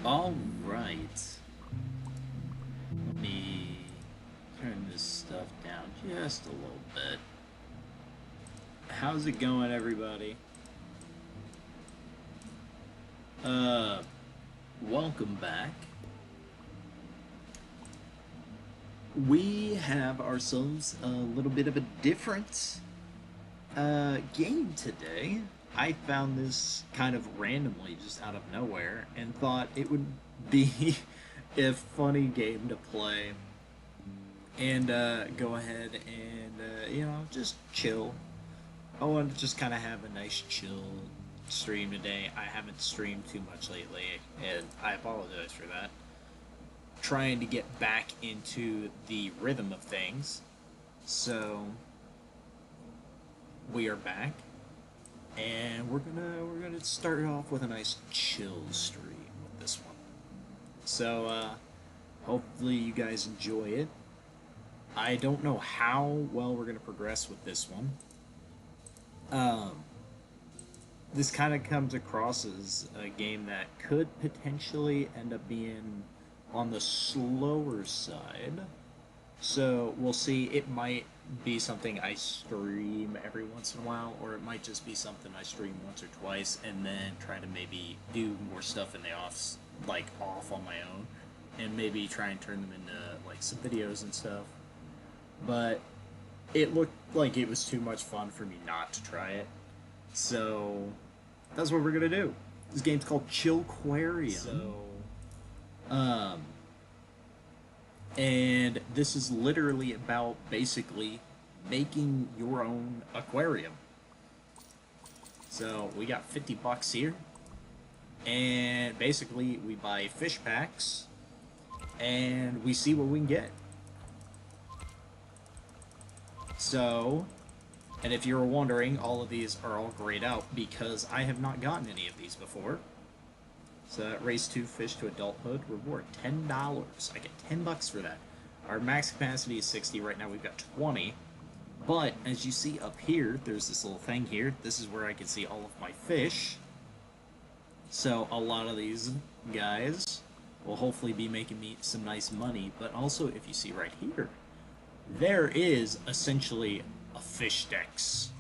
All right. Let me turn this stuff down just a little bit. How's it going, everybody? Uh, Welcome back. We have ourselves a little bit of a different game today. I found this kind of randomly, just out of nowhere, and thought it would be a funny game to play and go ahead and just chill. I wanted to just kind of have a nice chill stream today. I haven't streamed too much lately, and I apologize for that. Trying to get back into the rhythm of things. So we are back, and we're gonna start off with a nice chill stream with this one. So hopefully you guys enjoy it. I don't know how well we're gonna progress with this one. Um, this kind of comes across as a game that could potentially end up being on the slower side. So we'll see. It might be something I stream every once in a while, or it might just be something I stream once or twice and then try to maybe do more stuff in the offs, like off on my own, and maybe try and turn them into like some videos and stuff. But it looked like it was too much fun for me not to try it. So that's what we're gonna do. This game's called chillquarium. Um, and this is literally about basically making your own aquarium. So we got 50 bucks here, and basically we buy fish packs, and we see what we can get. So, and if you're wondering, all of these are all grayed out because I have not gotten any of these before. So raise 2 fish to adulthood, reward $10. I get 10 bucks for that. Our max capacity is 60. Right now we've got 20. But as you see up here, there's this little thing here. This is where I can see all of my fish. So a lot of these guys will hopefully be making me some nice money. But also, if you see right here, there is essentially a fish dex.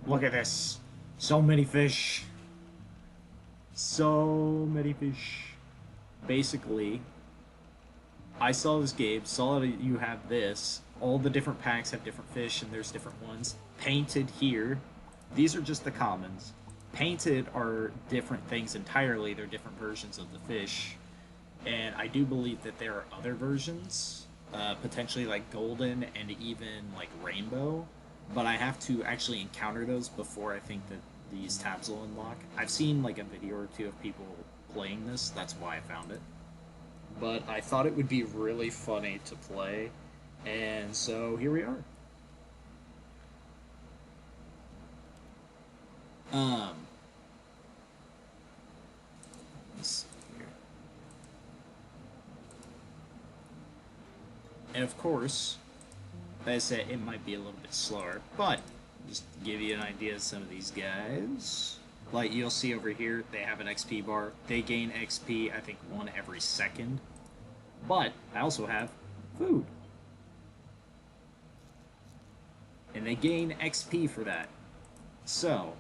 Look at this. So many fish. So many fish. Basically, I saw this game, saw that you have this. All the different packs have different fish, and there's different ones. Painted here. These are just the commons. Painted are different things entirely. They're different versions of the fish. And I do believe that there are other versions, potentially like golden and even like rainbow. But I have to actually encounter those before I think that these tabs will unlock. I've seen like a video or two of people playing this, that's why I found it. But I thought it would be really funny to play, and so here we are. Um, let's see here. And of course, as I said, it might be a little bit slower, but just to give you an idea of some of these guys. Like you'll see over here, they have an XP bar. They gain XP, I think, 1 every second. But I also have food. And they gain XP for that. So,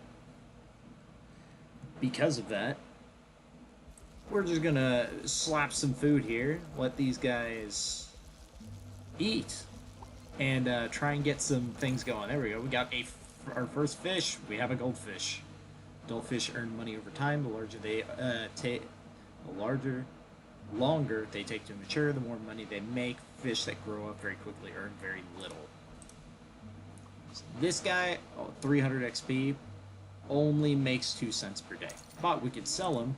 because of that, we're just gonna slap some food here, let these guys eat, and try and get some things going. There we go. We got our first fish. We have a goldfish. Goldfish earn money over time. The larger they take, longer they take to mature, the more money they make. Fish that grow up very quickly earn very little. So this guy, 300 XP, only makes 2 cents per day. But we could sell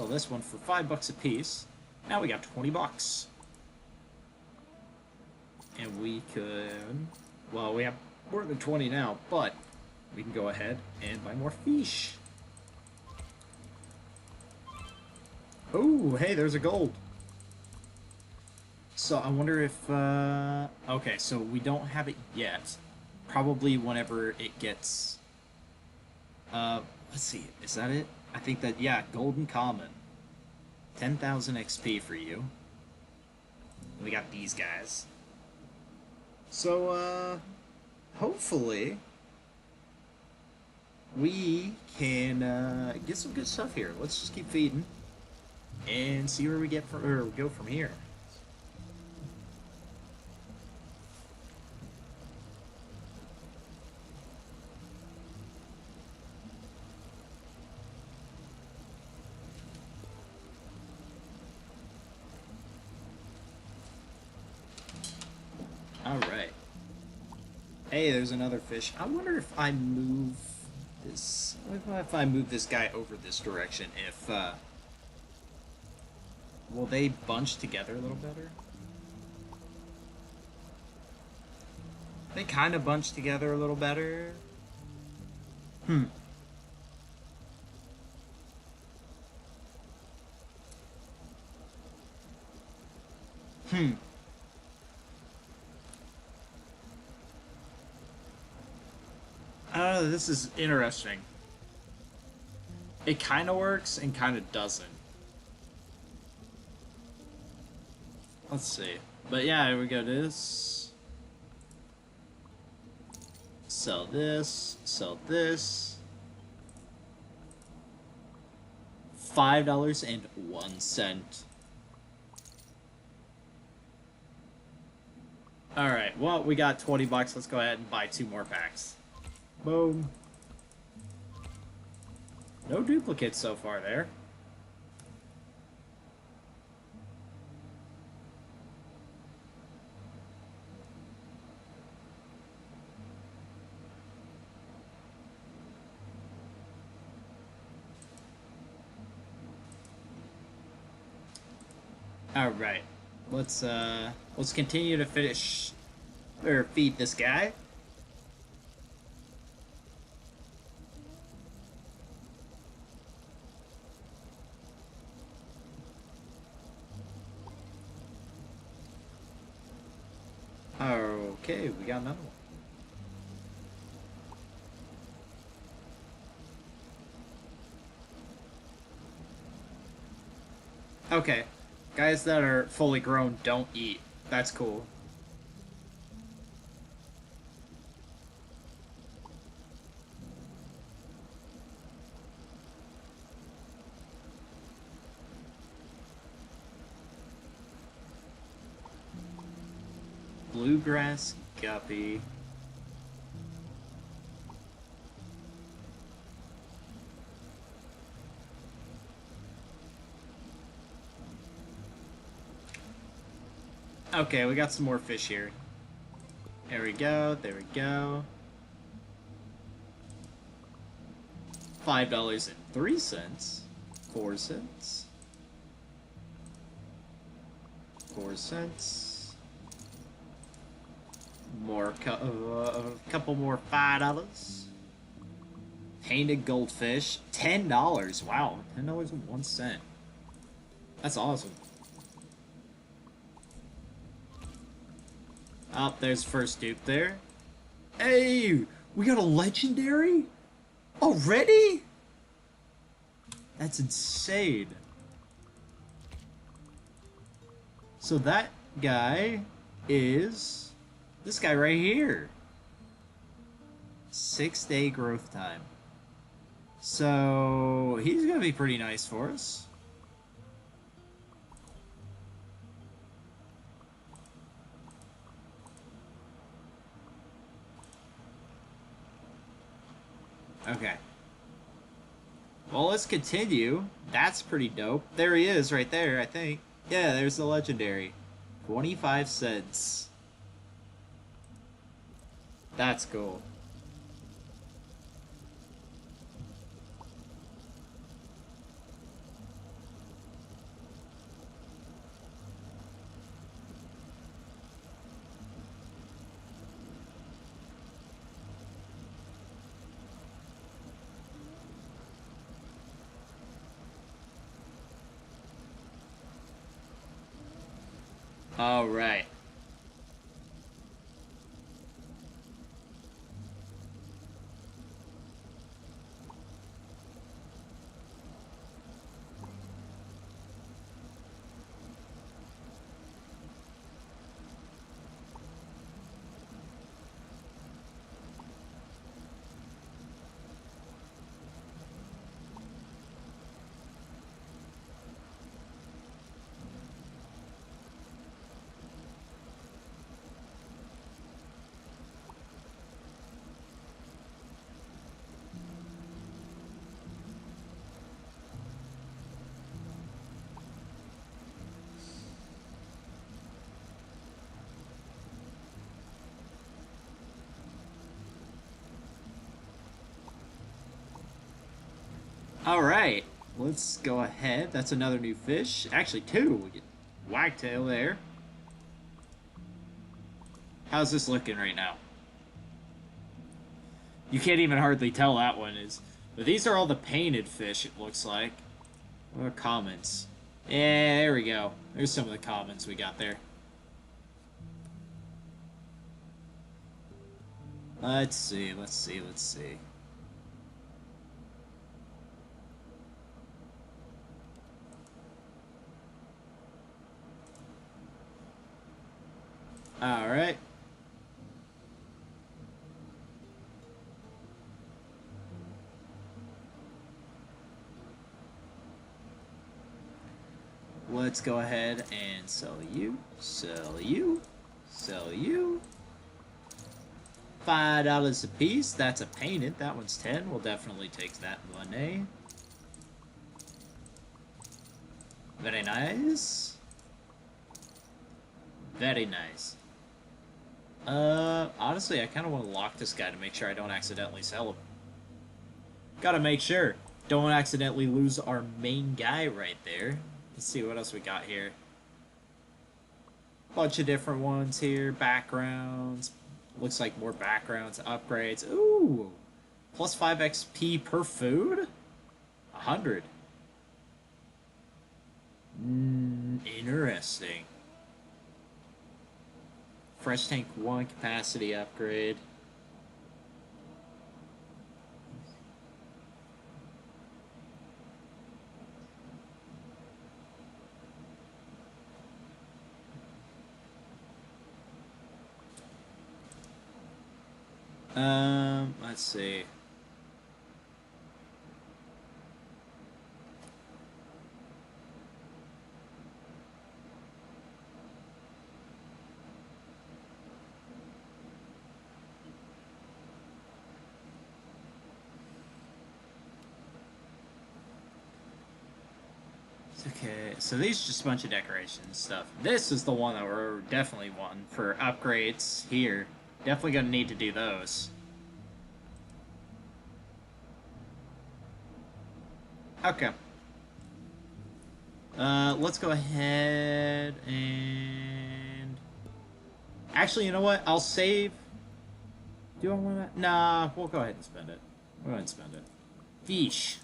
this one for 5 bucks a piece. Now we got 20 bucks. And we could, well, we have more than 20 now, but we can go ahead and buy more fish. Oh, hey, there's a gold. So I wonder if, okay, so we don't have it yet. Probably whenever it gets, let's see, is that it? I think that, yeah, golden common. 10,000 XP for you. We got these guys. So, hopefully, we can get some good stuff here. Let's just keep feeding and see where we get from, or go from here. Alright. Hey, there's another fish. I wonder if I move this... If I move this guy over this direction, if, will they bunch together a little better? They kind of bunch together a little better. Hmm. I don't know, this is interesting. It kind of works and kind of doesn't. Let's see. But yeah, here we go. This. Sell this. Sell this. $5.01. Alright, well, we got 20 bucks. Let's go ahead and buy 2 more packs. Boom. No duplicates so far there. Alright. Let's continue to finish or feed this guy. Okay, we got another one. Okay. Guys that are fully grown don't eat. That's cool. Bluegrass guppy. Okay, we got some more fish here. There we go, there we go. $5.03. 4 cents. 4 cents. More, a couple more $5. Painted goldfish, $10. Wow, $10.01. That's awesome. Oh, there's first dupe there. Hey, we got a legendary? Already? That's insane. So that guy is this guy right here. 6-day growth time. So he's gonna be pretty nice for us. Okay. Well, let's continue. That's pretty dope. There he is right there, I think. Yeah, there's the legendary. 25 cents. That's cool. All right. Alright, let's go ahead. That's another new fish. Actually, two. We get wagtail there. How's this looking right now? You can't even hardly tell that one is. But these are all the painted fish, it looks like. What are commons? Yeah, there we go. There's some of the commons we got there. Let's see, let's see, let's see. Alright. Let's go ahead and sell you, sell you, sell you. $5 a piece. That's a painted. That one's 10. We'll definitely take that money. Very nice. Very nice. Honestly, I kind of want to lock this guy to make sure I don't accidentally sell him. Gotta make sure. Don't accidentally lose our main guy right there. Let's see what else we got here. Bunch of different ones here. Backgrounds. Looks like more backgrounds, upgrades. Ooh! Plus 5 XP per food? 100. Interesting. Fresh tank 1 capacity upgrade. Let's see. Okay, so these are just a bunch of decoration stuff. This is the one that we're definitely wanting for upgrades here. Definitely gonna need to do those. Okay. Let's go ahead and... Actually, you know what? I'll save... Do I want to... Nah, we'll go ahead and spend it. We'll go ahead and spend it. Fish.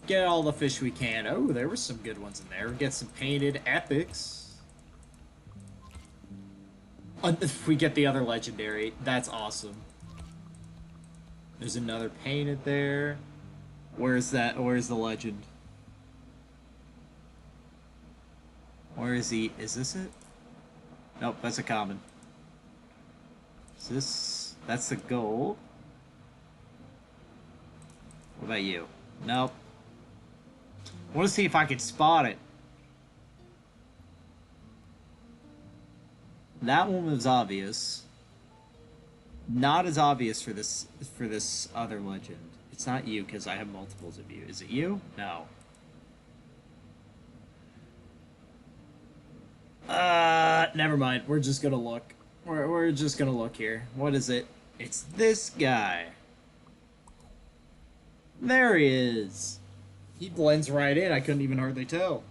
Get all the fish we can. Oh, there were some good ones in there. Get some painted epics. If we get the other legendary, that's awesome. There's another painted there. Where's that? Where's the legend? Where is he? Is this it? Nope, that's a common. Is this... That's the gold. What about you? Nope. I want to see if I can spot it. That one was obvious. Not as obvious for this other legend. It's not you, because I have multiples of you. Is it you? No. Never mind. We're just gonna look. We're just gonna look here. What is it? It's this guy. There he is. He blends right in. I couldn't even hardly tell.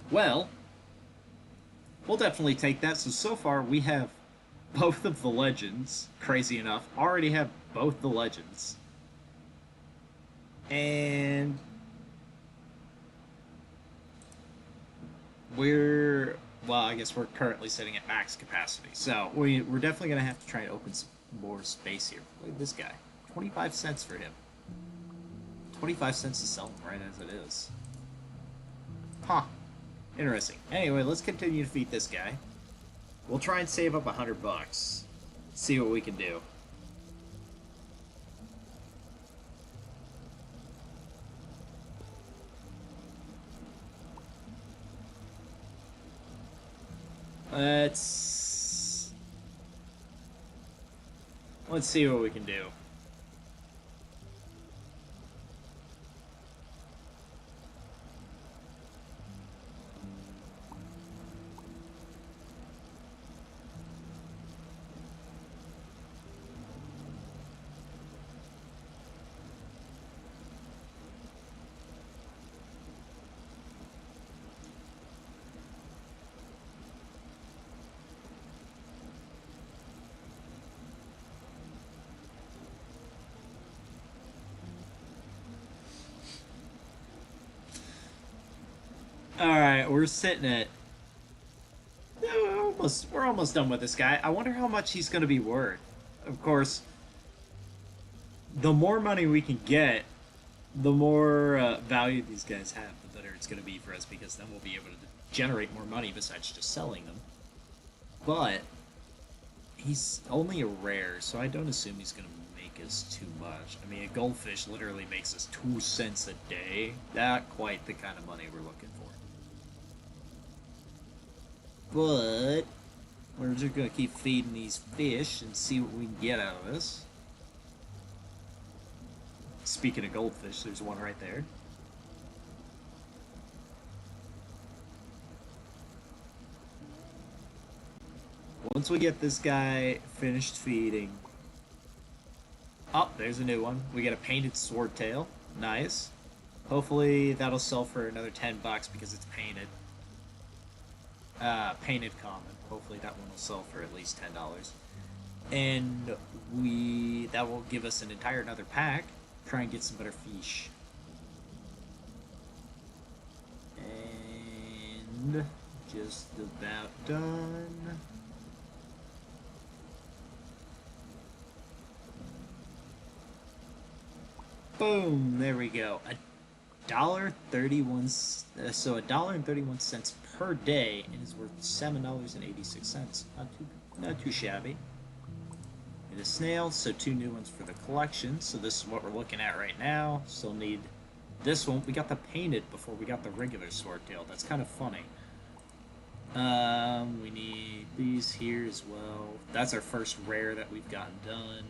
Well, we'll definitely take that. So far we have both of the legends. Crazy enough, already have both the legends. And well, I guess we're currently sitting at max capacity. So we're definitely going to have to try and open some more space here. Look at this guy. 25 cents for him. 25 cents to sell him right as it is. Huh. Interesting. Anyway, let's continue to feed this guy. We'll try and save up $100. See what we can do. Let's see what we can do. Alright, we're sitting at... We're almost done with this guy. I wonder how much he's going to be worth. Of course, the more money we can get, the more value these guys have, the better it's going to be for us, because then we'll be able to generate more money besides just selling them. But he's only a rare, so I don't assume he's going to make us too much. I mean, a goldfish literally makes us 2 cents a day. Not quite the kind of money we're looking for. But we're just going to keep feeding these fish and see what we can get out of this. Speaking of goldfish, there's one right there. Once we get this guy finished feeding... Oh, there's a new one. We get a painted swordtail. Nice. Hopefully that'll sell for another $10 because it's painted. Painted common. Hopefully that one will sell for at least $10. And that will give us an entire another pack. Try and get some better fish. And just about done. Boom! There we go. $1.31. So $1.31 per day, and is worth $7.86. Not too shabby. And a snail, so 2 new ones for the collection. So this is what we're looking at right now. Still need this one. We got the painted before we got the regular swordtail. That's kind of funny. We need these here as well. That's our first rare that we've gotten done.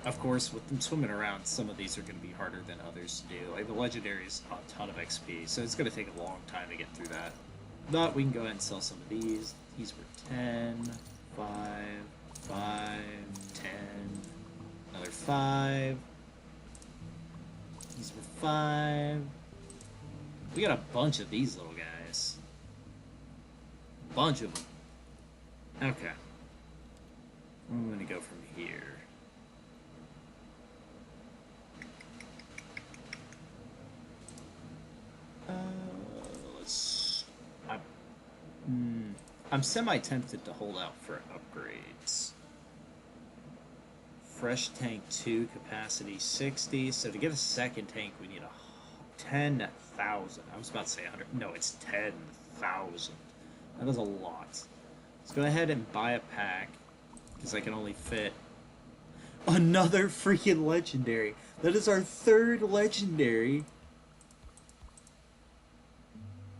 Of course, with them swimming around, some of these are going to be harder than others to do. Like, the legendary is a ton of XP, so it's going to take a long time to get through that. But we can go ahead and sell some of these. These were 10, 5, 5, 10, another 5. These were 5. We got a bunch of these little guys. Bunch of them. Okay. I'm going to go from here. I'm semi-tempted to hold out for upgrades. Fresh tank 2, capacity 60. So to get a second tank, we need 10,000. I was about to say 100. No, it's 10,000. That is a lot. Let's go ahead and buy a pack, because I can only fit another freaking legendary. That is our 3rd legendary.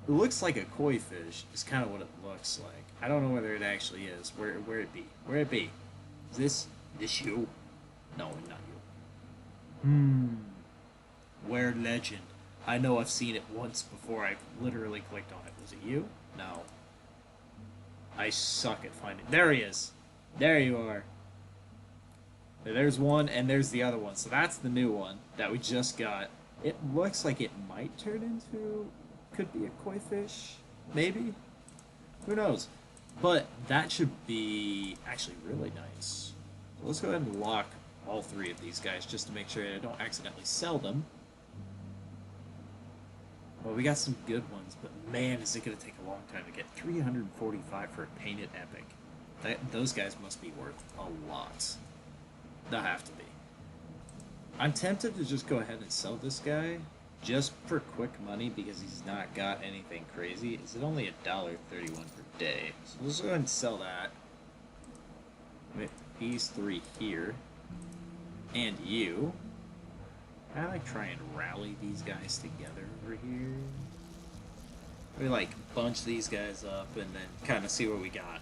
It looks like a koi fish, is kind of what it looks like. I don't know whether it actually is. Where it be? Where it be? Is this you? No, not you. Where legend? I know I've seen it once before. I literally clicked on it. Was it you? No. I suck at finding... There he is! There you are. There's one, and there's the other one. So that's the new one that we just got. It looks like it might turn into... Could be a koi fish, maybe? Who knows? But that should be actually really nice. So let's go ahead and lock all 3 of these guys just to make sure I don't accidentally sell them. Well, we got some good ones, but man, is it going to take a long time to get 345 for a painted epic. Those guys must be worth a lot. They'll have to be. I'm tempted to just go ahead and sell this guy, just for quick money, because he's not got anything crazy, is it only $1.31 per day. So let's go ahead and sell that. With these three here. And you. How do I try and rally these guys together over here? We like bunch these guys up and then kind of see what we got.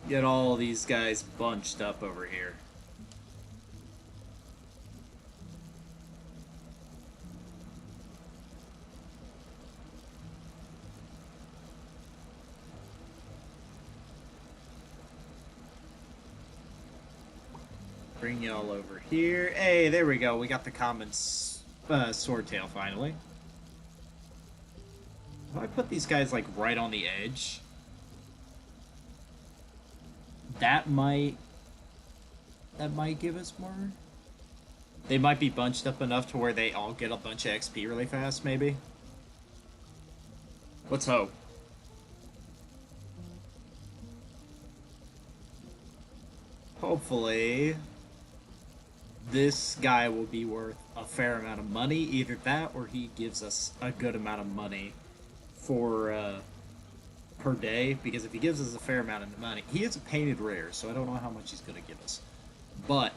Get all these guys bunched up over here. Bring y'all over here. Hey, there we go. We got the common swordtail finally. If I put these guys like right on the edge, that might give us more. They might be bunched up enough to where they all get a bunch of XP really fast, maybe. Let's hope. Hopefully, this guy will be worth a fair amount of money. Either that or he gives us a good amount of money for per day, because if he gives us a fair amount of money, he is a painted rare, so I don't know how much he's going to give us. But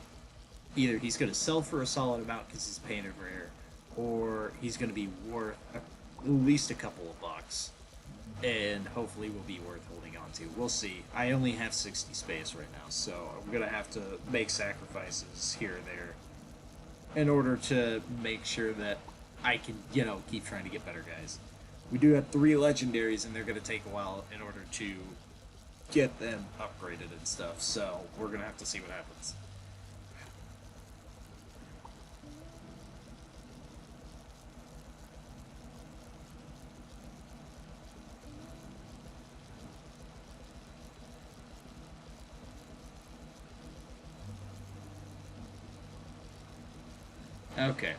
either he's going to sell for a solid amount because he's painted rare, or he's going to be worth at least a couple of bucks, and hopefully will be worth holding on to. We'll see. I only have 60 space right now, so I'm going to have to make sacrifices here and there in order to make sure that I can, you know, keep trying to get better guys. We do have 3 legendaries, and they're going to take a while in order to get them upgraded and stuff, so we're going to have to see what happens. Okay.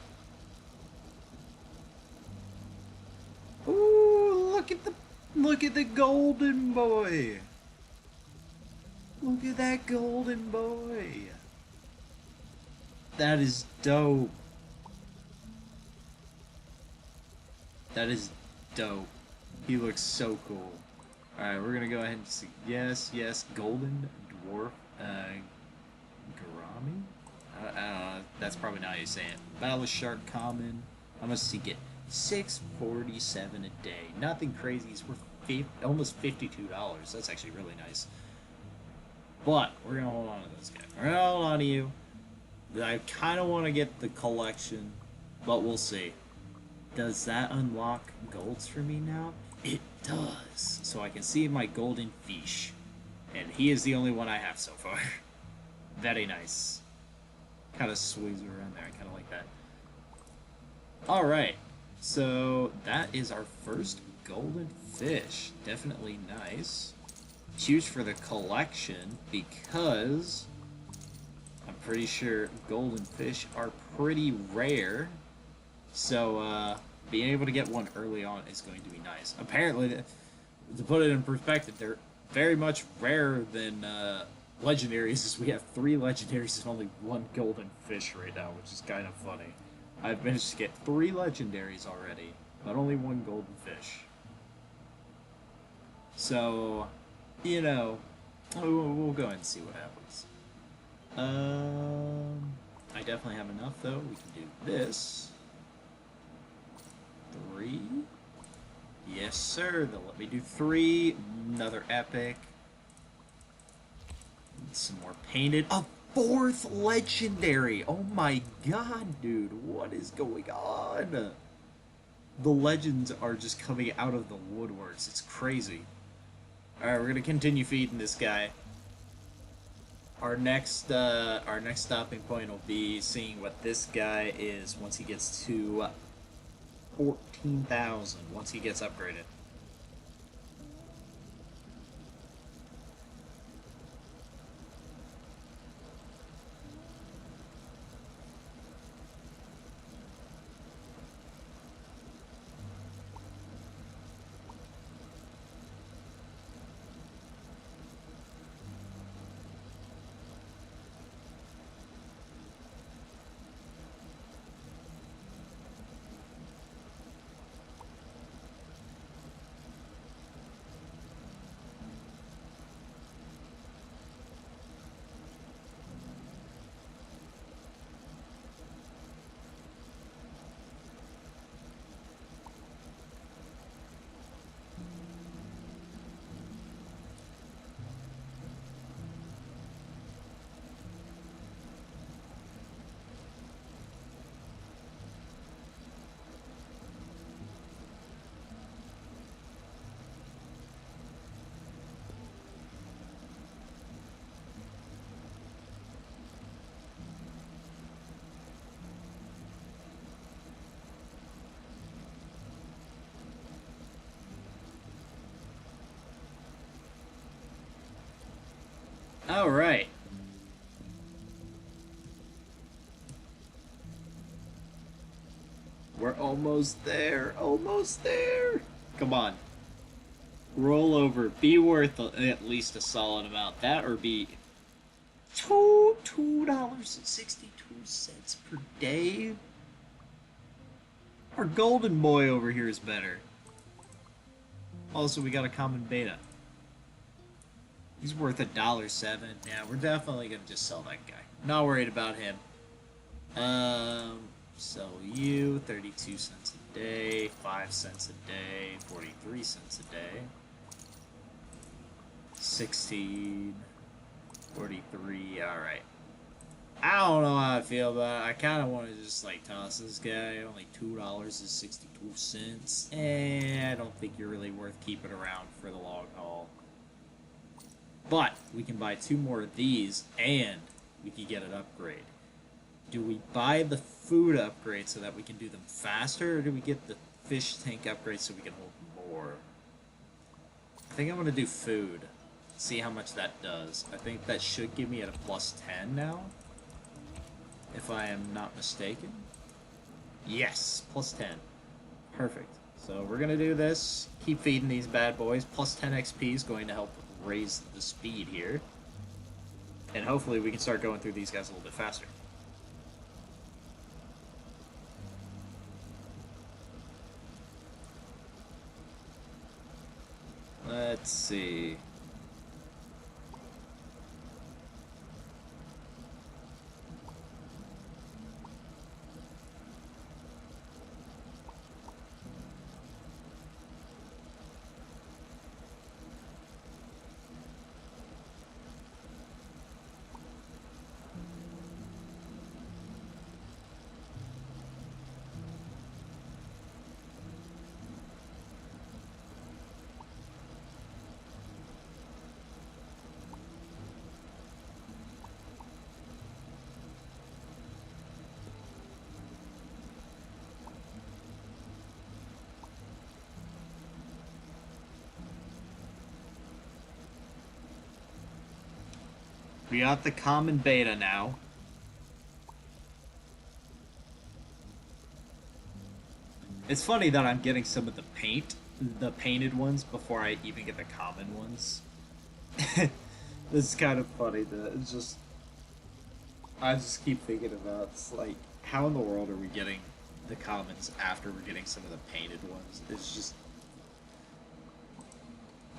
Ooh, look at the golden boy. Look at that golden boy. That is dope. That is dope. He looks so cool. Alright, we're gonna go ahead and see. Yes, golden dwarf, Garami? I don't know, that's probably not how you say it. Battle Shark common. I must seek it. $6.47 a day. Nothing crazy. It's worth almost $52. That's actually really nice. But we're gonna hold on to this guy. We're gonna hold on to you. I kind of want to get the collection, but we'll see. Does that unlock golds for me now? It does. So I can see my golden fish, and he is the only one I have so far. Very nice. Kind of swings around there. I kind of like that. All right. So that is our first golden fish. Definitely nice. Huge for the collection because I'm pretty sure golden fish are pretty rare. So being able to get one early on is going to be nice. Apparently, to put it in perspective, they're very much rarer than legendaries, as we have 3 legendaries and only 1 golden fish right now, which is kind of funny. I've managed to get 3 legendaries already, but only 1 golden fish. So, you know, we'll go ahead and see what happens. I definitely have enough, though. We can do this. 3. Yes, sir. They'll let me do 3. Another epic. Some more painted. A 4th legendary! Oh my god, dude. What is going on? The legends are just coming out of the woodworks. It's crazy. Alright, we're gonna continue feeding this guy. Our next stopping point will be seeing what this guy is once he gets to 14,000, once he gets upgraded. All right. We're almost there. Almost there. Come on. Roll over. Be worth at least a solid amount. That or be $2.62 per day. Our golden boy over here is better. Also, we got a common beta. He's worth $1.07. Yeah, we're definitely gonna just sell that guy. Not worried about him. Sell you 32 cents a day, 5 cents a day, 43 cents a day. 16, 43. All right. I don't know how I feel about it. I kind of want to just like toss this guy. Only $2.62, and I don't think you're really worth keeping around for the long haul. But we can buy 2 more of these, and we can get an upgrade. Do we buy the food upgrade so that we can do them faster, or do we get the fish tank upgrade so we can hold more? I think I'm gonna do food. See how much that does. I think that should give me at a +10 now, if I am not mistaken. Yes, +10. Perfect. So we're gonna do this. Keep feeding these bad boys. +10 XP is going to help raise the speed here. And hopefully we can start going through these guys a little bit faster. Let's see. We got the common beta now. It's funny that I'm getting some of the painted ones before I even get the common ones. This is kind of funny that it's just, I just keep thinking about, it's like, how in the world are we getting the commons after we're getting some of the painted ones? It's just,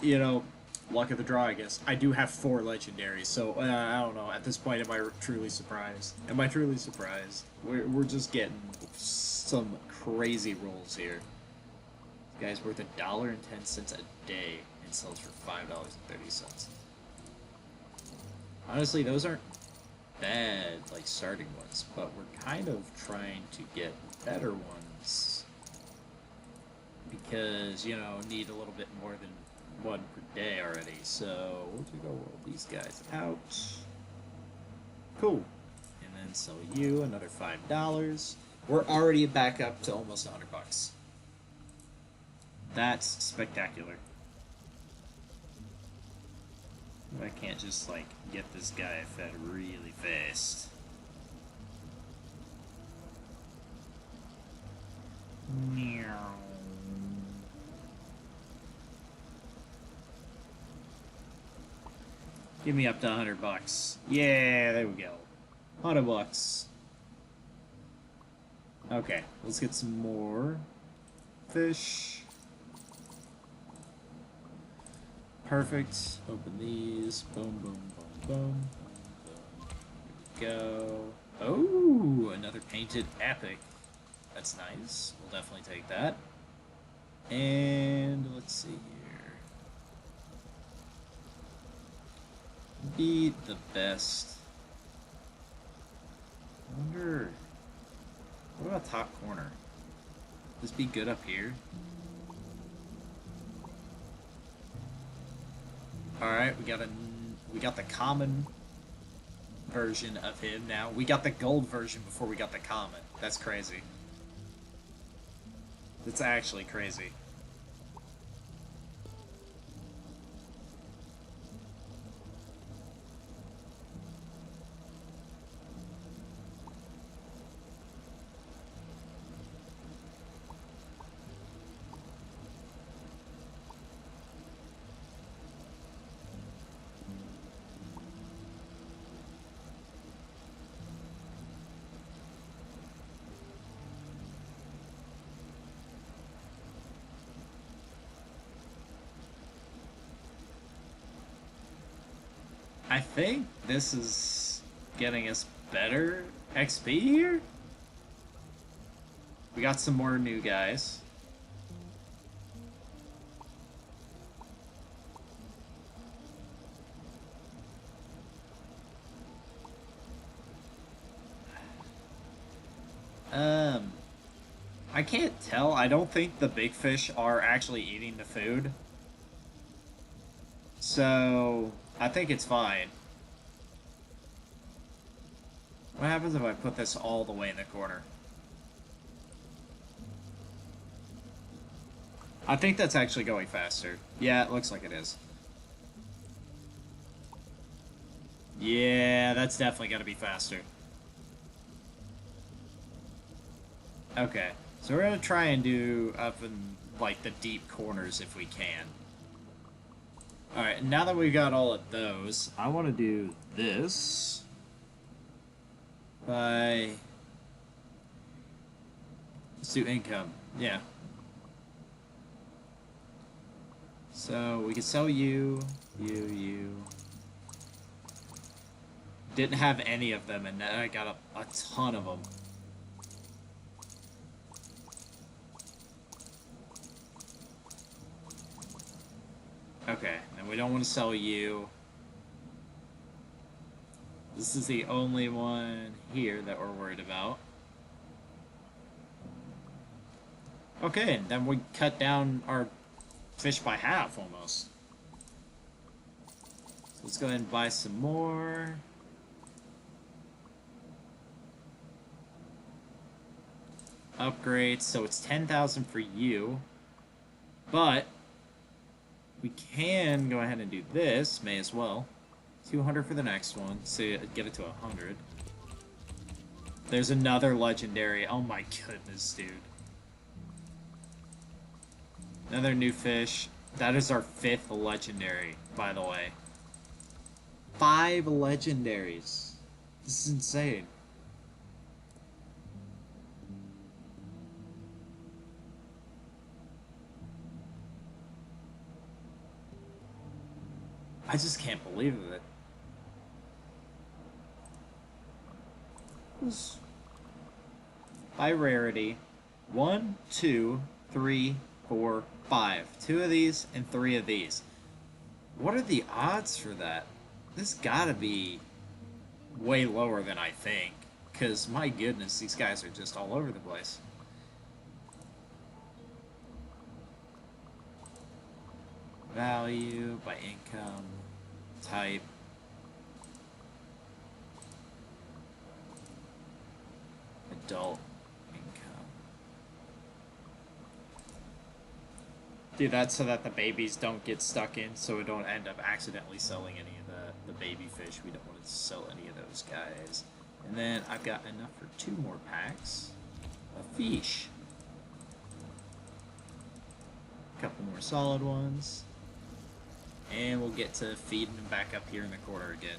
you know, luck of the draw, I guess. I do have 4 legendaries, so I don't know. At this point, am I truly surprised? Am I truly surprised? We're just getting some crazy rolls here. This guy's worth $1.10 a day and sells for $5.30. Honestly, those aren't bad, like, starting ones, but we're kind of trying to get better ones because, you know, need a little bit more than 1 per day already. So we'll just go roll these guys out. Cool. And then sell you another $5. We're already back up to almost $100. That's spectacular. I can't just like get this guy fed really fast. Meow. Give me up to $100. Yeah, there we go. $100. Okay, let's get some more fish. Perfect. Open these. Boom, boom, boom, boom. There we go. Oh, another painted epic. That's nice. We'll definitely take that. And let's see here. Be the best. I wonder. What about top corner? This be good up here? Alright, we got the common version of him now. We got the gold version before we got the common. That's crazy. That's actually crazy. I think this is getting us better XP here. We got some more new guys. I can't tell. I don't think the big fish are actually eating the food. So, I think it's fine. What happens if I put this all the way in the corner? I think that's actually going faster. Yeah, it looks like it is. Yeah, that's definitely going to be faster. Okay, so we're going to try and do up in, like, the deep corners if we can. Alright, now that we've got all of those, I want to do this by... let's do income. Yeah. So, we can sell you, you. Didn't have any of them, and then I got a ton of them. Okay, and we don't want to sell you. This is the only one here that we're worried about. Okay, and then we cut down our fish by half, almost. So let's go ahead and buy some more. Upgrades, so it's 10,000 for you. But we can go ahead and do this, may as well. 200 for the next one, so get it to 100. There's another legendary. Oh my goodness, dude. Another new fish. That is our 5th legendary, by the way. 5 legendaries. This is insane. I just can't believe it. By rarity. 1, 2, 3, 4, 5. 2 of these and 3 of these. What are the odds for that? This gotta be way lower than I think. Because, my goodness, these guys are just all over the place. Value by income. Type. Adult income. Do that so that the babies don't get stuck in, so we don't end up accidentally selling any of the baby fish. We don't want to sell any of those guys. And then I've got enough for 2 more packs of fish. A couple more solid ones. And we'll get to feeding them back up here in the corner again.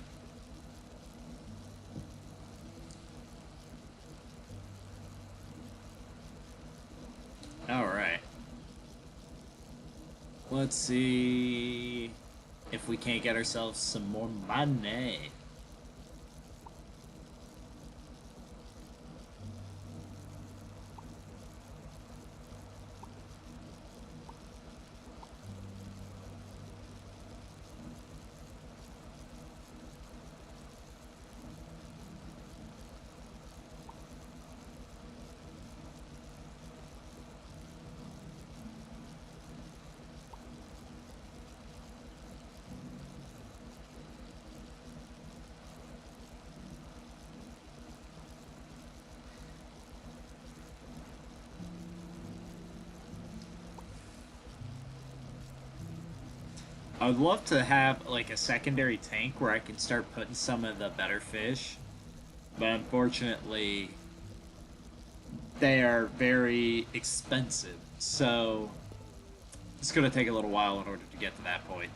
Alright. Let's see if we can't get ourselves some more money. I would love to have like a secondary tank where I can start putting some of the better fish, but unfortunately they are very expensive, so it's going to take a little while in order to get to that point.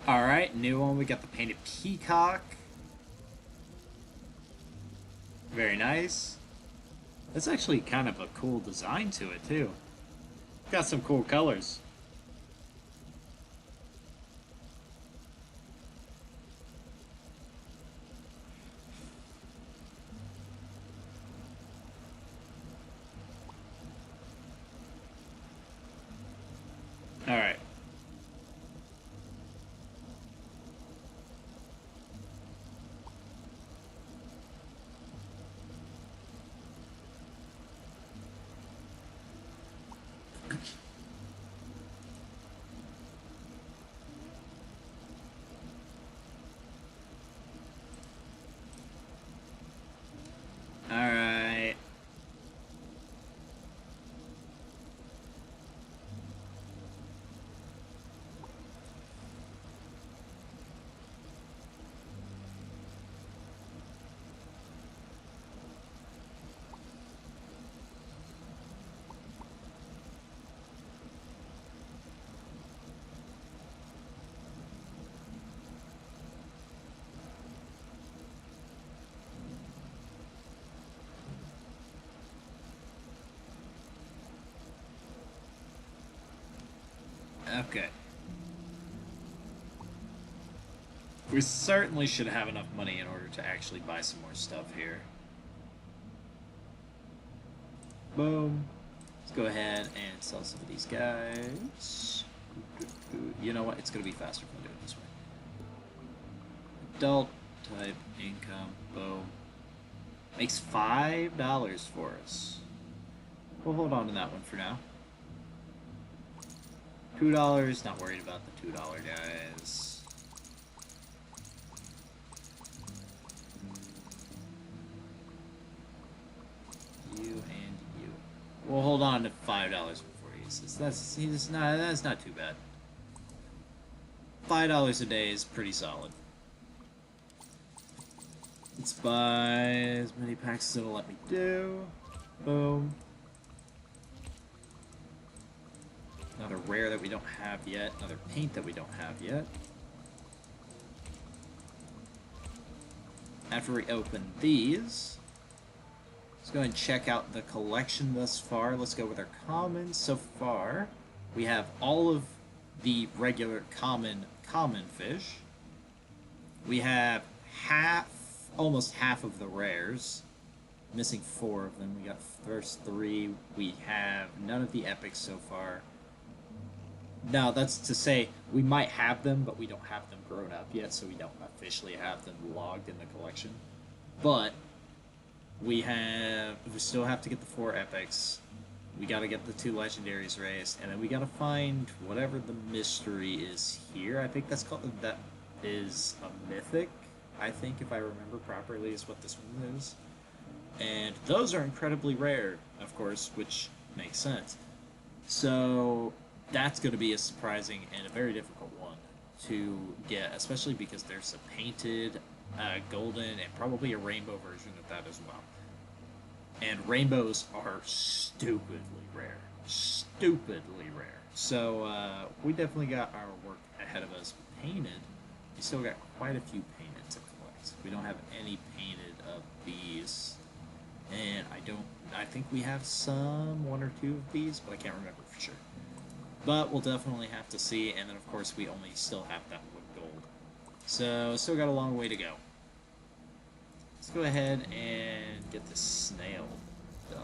Alright, new one. We got the painted peacock. Very nice. That's actually kind of a cool design to it, too. Got some cool colors. Alright. Alright. Okay. We certainly should have enough money in order to actually buy some more stuff here. Boom. Let's go ahead and sell some of these guys. You know what? It's going to be faster if I do it this way. Adult type income. Boom. Makes $5 for us. We'll hold on to that one for now. $2. Not worried about the $2 guys. You and you. We'll hold on to $5 before he uses. That's not too bad. $5 a day is pretty solid. Let's buy as many packs as it'll let me do. Boom. Another rare that we don't have yet. Another paint that we don't have yet. After we open these, let's go ahead and check out the collection thus far. Let's go with our commons. So far, we have all of the regular common fish. We have almost half of the rares. Missing 4 of them. We got first 3. We have none of the epics so far. Now, that's to say, we might have them, but we don't have them grown up yet, so we don't officially have them logged in the collection. But we still have to get the 4 epics. We gotta get the 2 legendaries raised, and then we gotta find whatever the mystery is here. I think that is a mythic, I think, if I remember properly, is what this one is. And those are incredibly rare, of course, which makes sense. So that's going to be a surprising and a very difficult one to get, especially because there's a painted, golden, and probably a rainbow version of that as well. And rainbows are stupidly rare. Stupidly rare. So we definitely got our work ahead of us. Painted, we still got quite a few painted to collect. We don't have any painted of these. And I think we have one or two of these, but I can't remember for sure. But we'll definitely have to see, and then of course we only still have that wood gold. So, still got a long way to go. Let's go ahead and get this snail done.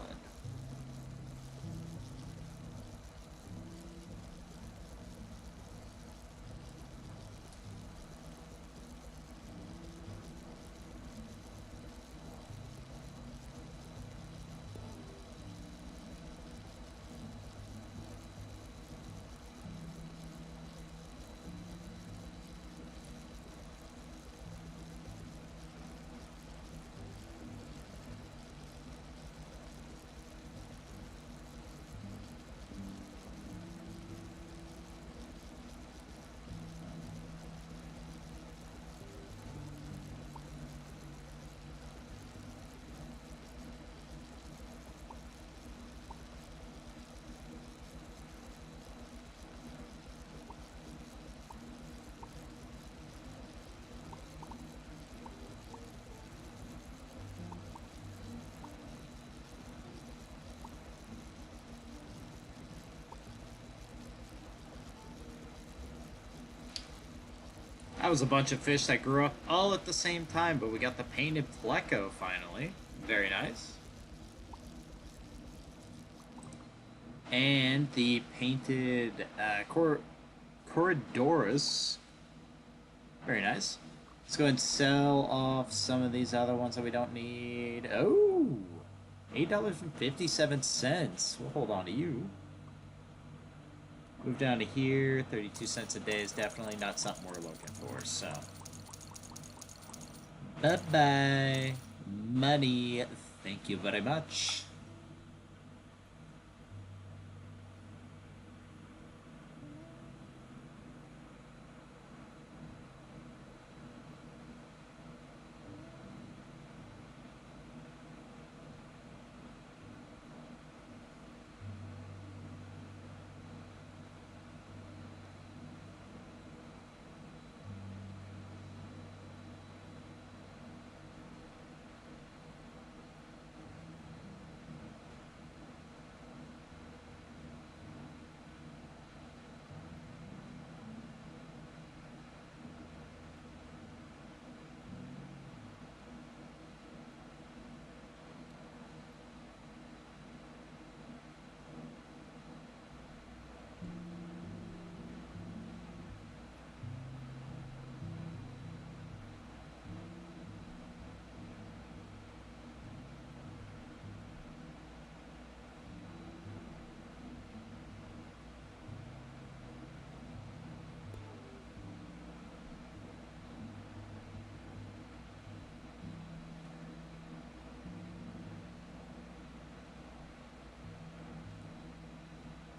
That was a bunch of fish that grew up all at the same time, but we got the painted pleco finally. Very nice. And the painted Corridorus. Very nice. Let's go ahead and sell off some of these other ones that we don't need. Oh, $8.57. We'll hold on to you. Move down to here. 32 cents a day is definitely not something we're looking for, so. Bye-bye. Money. Thank you very much.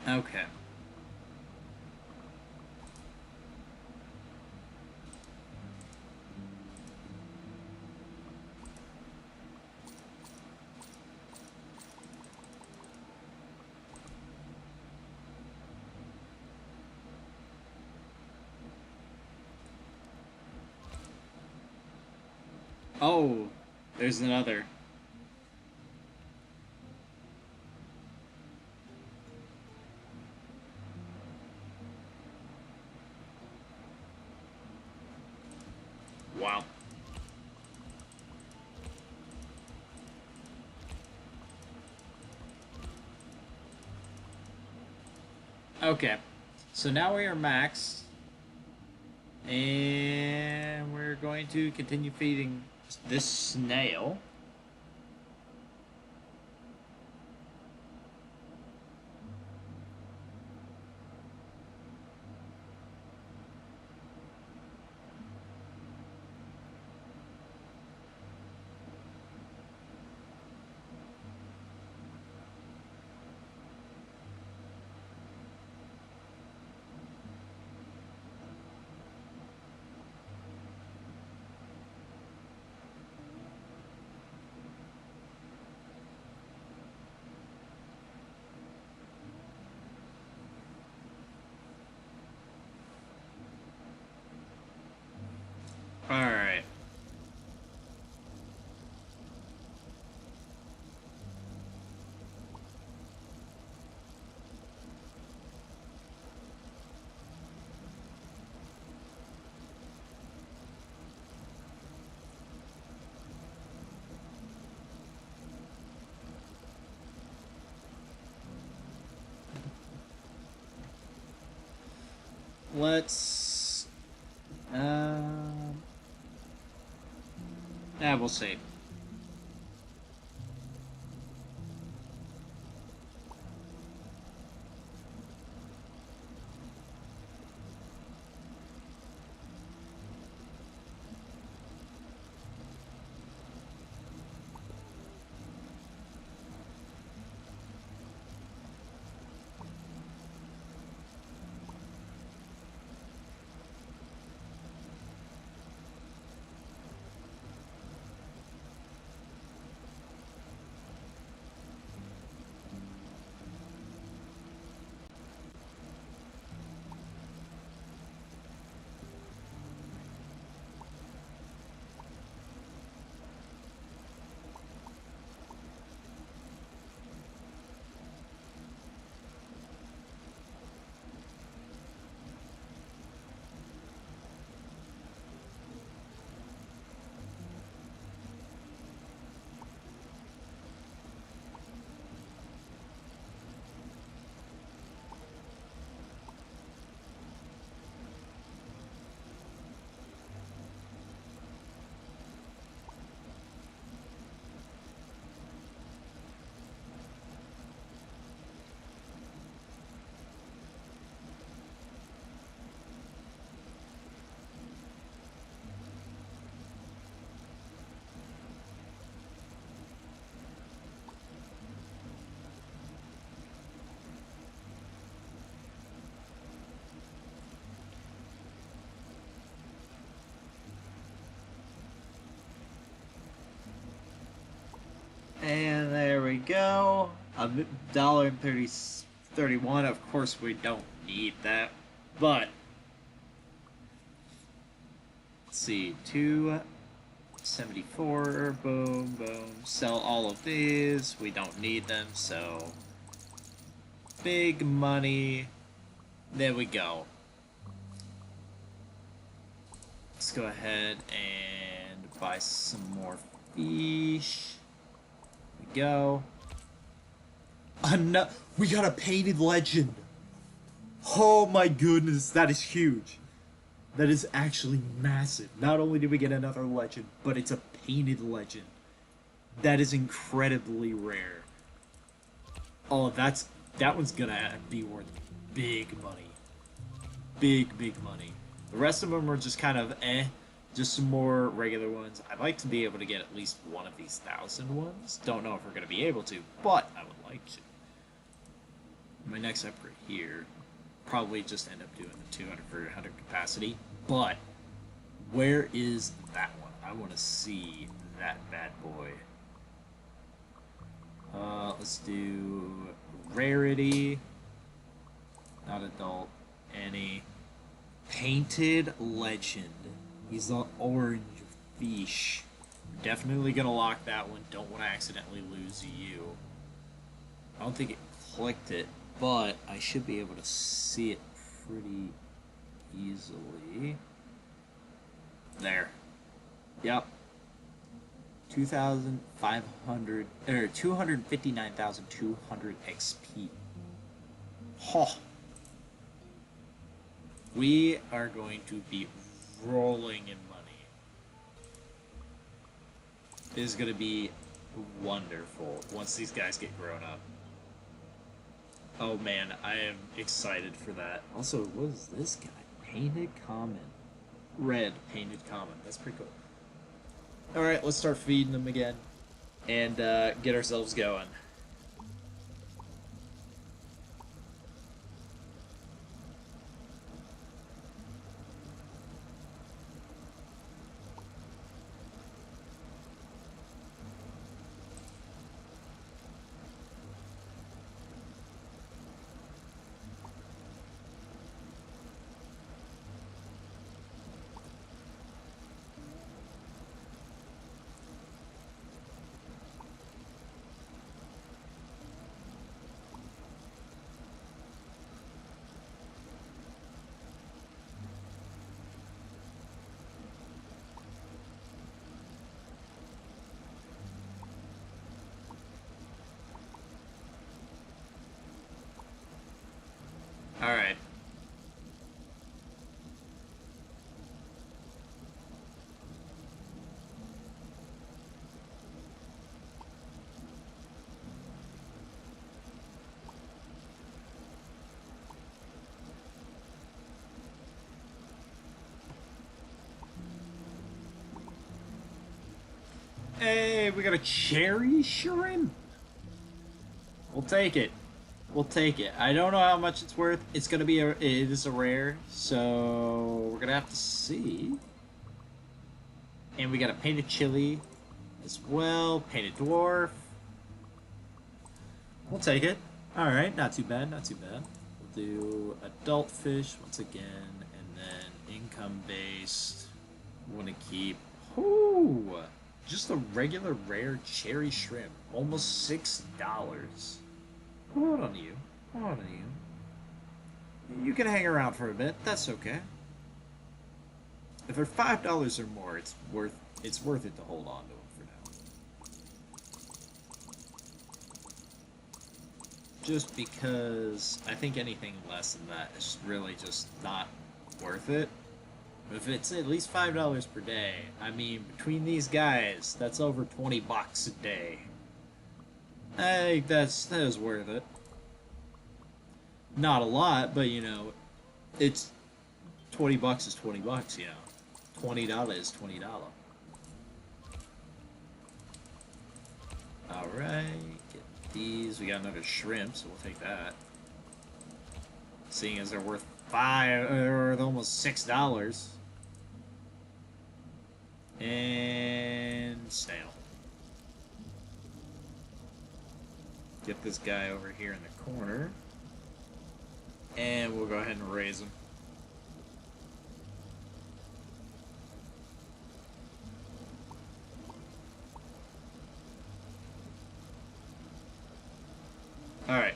Okay. Oh, there's another. Wow. Okay. So now we are maxed. And we're going to continue feeding this snail. Alright. Let's... Yeah, we'll see. go. $1.31. Of course, we don't need that, but let's see. 274. Boom, boom. Sell all of these. We don't need them, so big money. There we go. Let's go ahead and buy some more fish. There we go. We got a painted legend. Oh my goodness, that is huge. That is actually massive. Not only did we get another legend, but it's a painted legend. That is incredibly rare. Oh, that one's gonna be worth big money. Big money. The rest of them are just kind of just some more regular ones. I'd like to be able to get at least one of these 1,000 ones. Don't know if we're gonna be able to, but I would like to. My next upgrade here, probably just end up doing the 200 for 100 capacity, but where is that one? I want to see that bad boy. Let's do rarity, not adult, any. Painted legend. He's the orange fish. Definitely gonna lock that one. Don't want to accidentally lose you. I don't think it clicked it, but I should be able to see it pretty easily. There. Yep. 2,500 or 259,200 XP. Ho. We are going to be rolling in money. This is going to be wonderful once these guys get grown up. Oh man, I am excited for that. Also, what is this guy? Painted common. Red painted common. That's pretty cool. Alright, let's start feeding them again. And get ourselves going. Alright. Hey, we got a cherry shrimp. We'll take it. We'll take it. I don't know how much it's worth. It's gonna be it is a rare, so we're gonna have to see. And we got a painted chili as well, painted dwarf. We'll take it. All right, not too bad, not too bad. We'll do adult fish once again, and then income based. Want to keep just a regular rare cherry shrimp, almost $6. Hold on to you. Hold on to you. You can hang around for a bit. That's okay. If they're $5 or more, it's worth it to hold on to them for now. Just because I think anything less than that is really just not worth it. If it's at least $5 per day, I mean, between these guys, that's over $20 a day. I think that is worth it. Not a lot, but you know, it's $20 is $20, you know. $20 is $20. Alright, get these. We got another shrimp, so we'll take that. Seeing as they're worth almost $6. And snail. Get this guy over here in the corner. And we'll go ahead and raise him. Alright.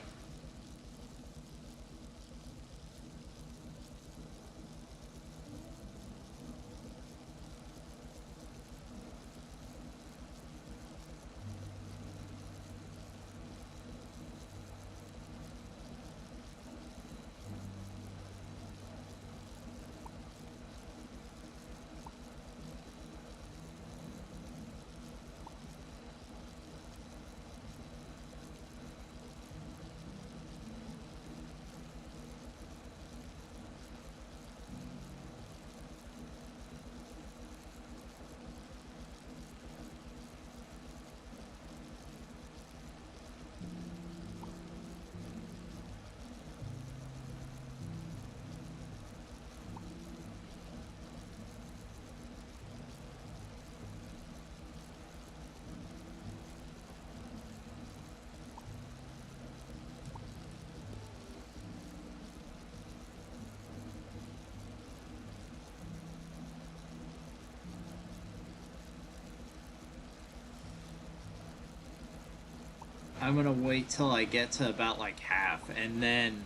I'm gonna wait till I get to about like half, and then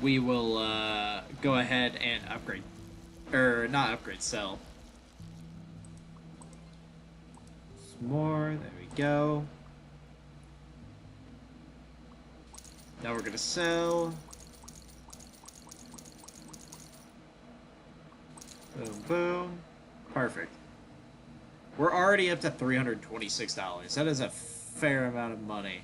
we will go ahead and upgrade. Or not upgrade, sell. Some more, there we go. Now we're gonna sell. Boom, boom. Perfect. We're already up to $326. That is a fair amount of money.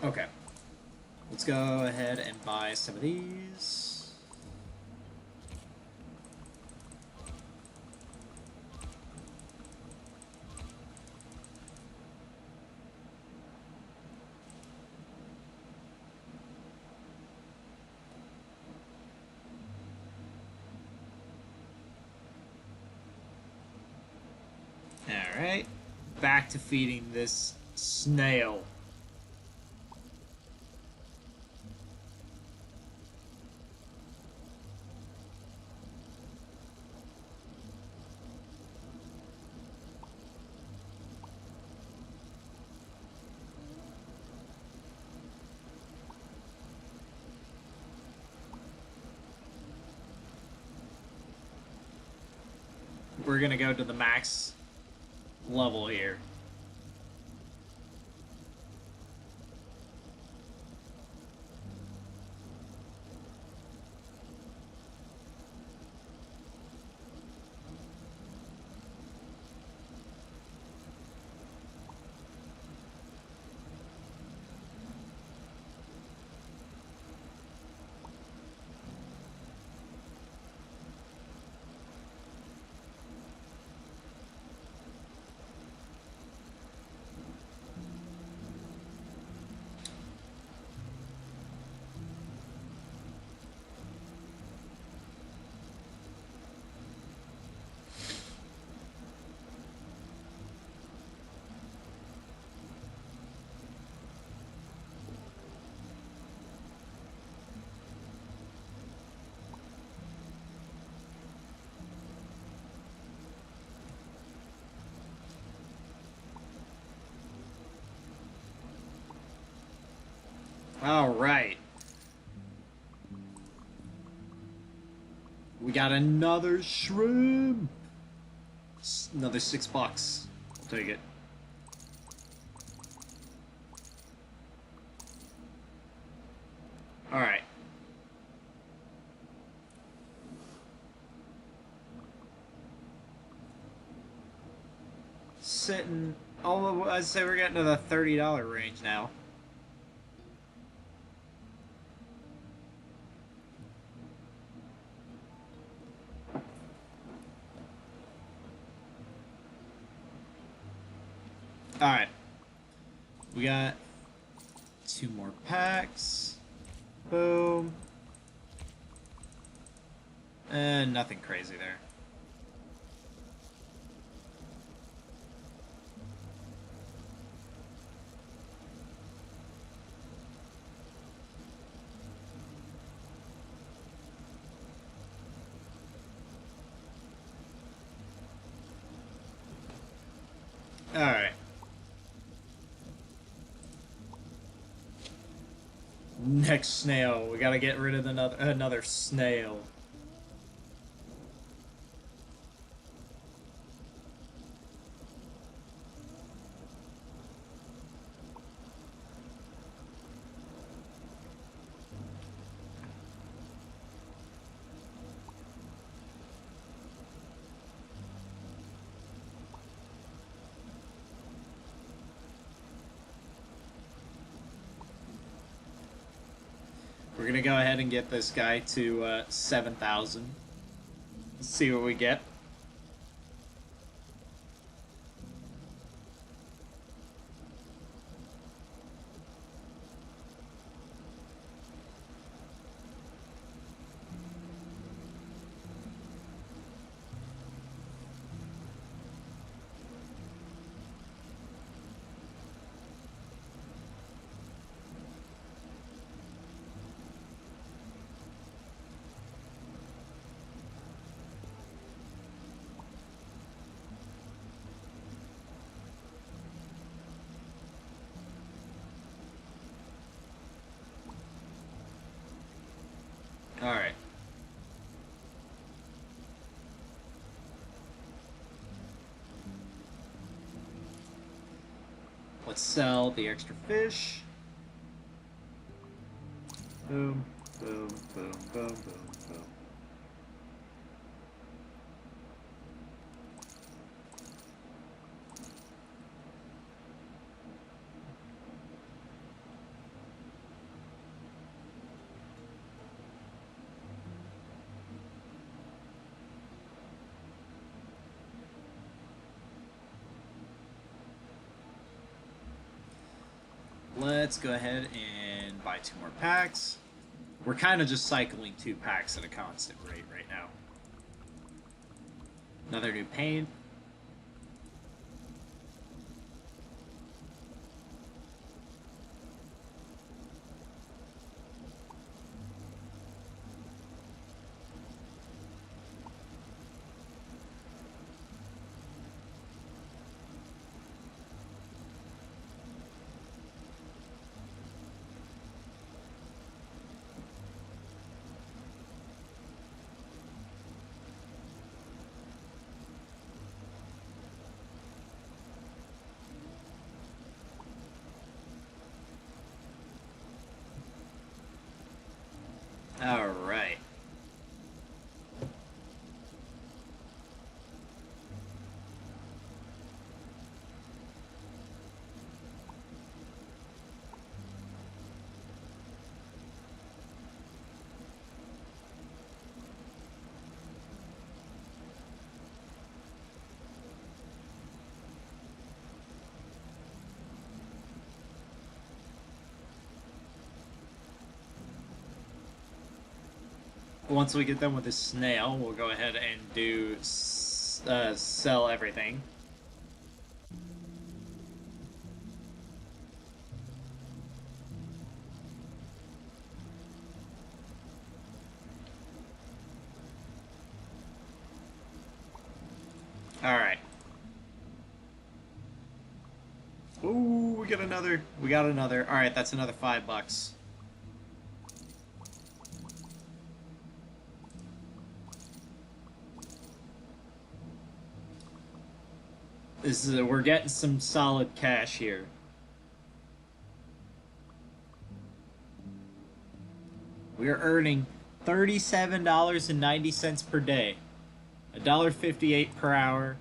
Okay. Let's go ahead and buy some of these. Alright, back to feeding this snail. We're gonna go to the max level here. All right. We got another shrimp. Another $6. I'll take it. All right. Sitting. Oh, I'd say we're getting to the $30 range now. Alright. We got 2 more packs. Boom. Nothing crazy there. Alright. Next snail. We gotta get rid of another snail. We're gonna go ahead and get this guy to 7,000. See what we get. Alright. Let's sell the extra fish. Boom, boom, boom, boom, boom, boom. Let's go ahead and buy 2 more packs. We're kind of just cycling 2 packs at a constant rate right now. Another new paint. Alright. Once we get done with this snail, we'll go ahead and do sell everything. Alright. Ooh, we got another. We got another. Alright, that's another $5. We're getting some solid cash here. We are earning $37.90 per day, $1.58 per hour,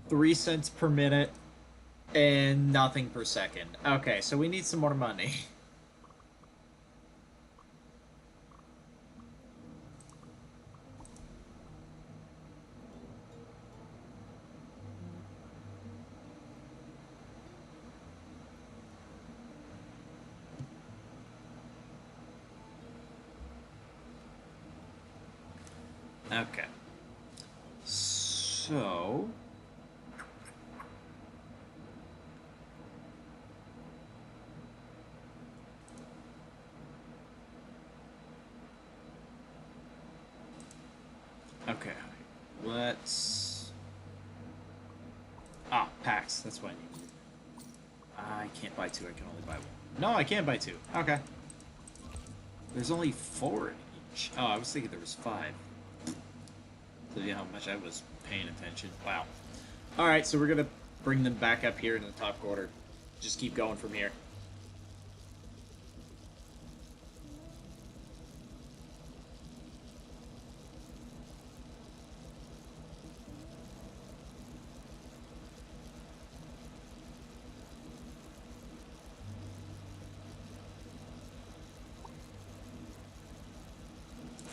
3 cents per minute, and nothing per second. Okay, so we need some more money. Okay. So... Okay. Let's... Ah, packs. That's what I need. I can't buy two. I can only buy one. No, I can't buy two. Okay. There's only 4 in each. Oh, I was thinking there was 5. Tell you how much I was paying attention. Wow. Alright, so we're going to bring them back up here into the top quarter. Just keep going from here.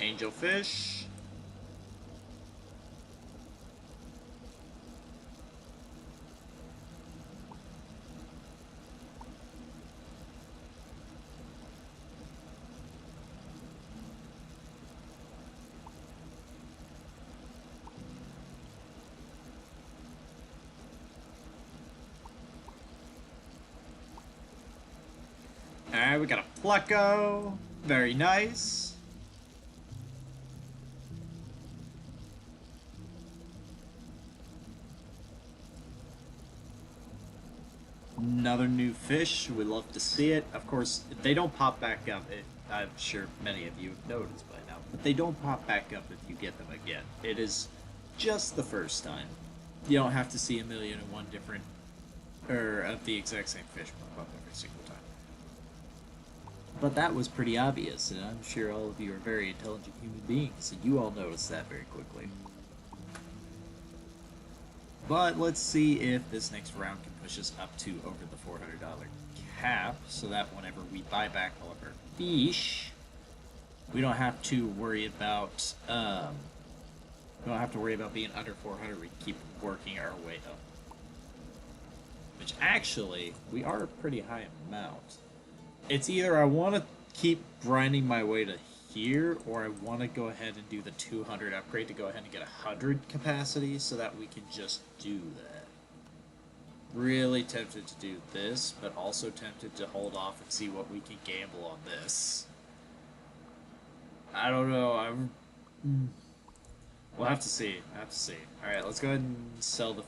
Angelfish. Alright, we got a Pleco. Very nice. Another new fish. We love to see it. Of course, they don't pop back up. I'm sure many of you have noticed by now. But they don't pop back up if you get them again. It is just the first time. You don't have to see a million and one different, or of the exact same fish pop up every single time. But that was pretty obvious, and I'm sure all of you are very intelligent human beings, and you all noticed that very quickly. But let's see if this next round can push us up to over the $400 cap, so that whenever we buy back all of our fish, we don't have to worry about being under 400. We keep working our way up, which actually we are a pretty high amount. It's either I want to keep grinding my way to here, or I want to go ahead and do the 200 upgrade to go ahead and get 100 capacity so that we can just do that. Really tempted to do this, but also tempted to hold off and see what we can gamble on this. I don't know. We'll have to see. Alright, let's go ahead and sell the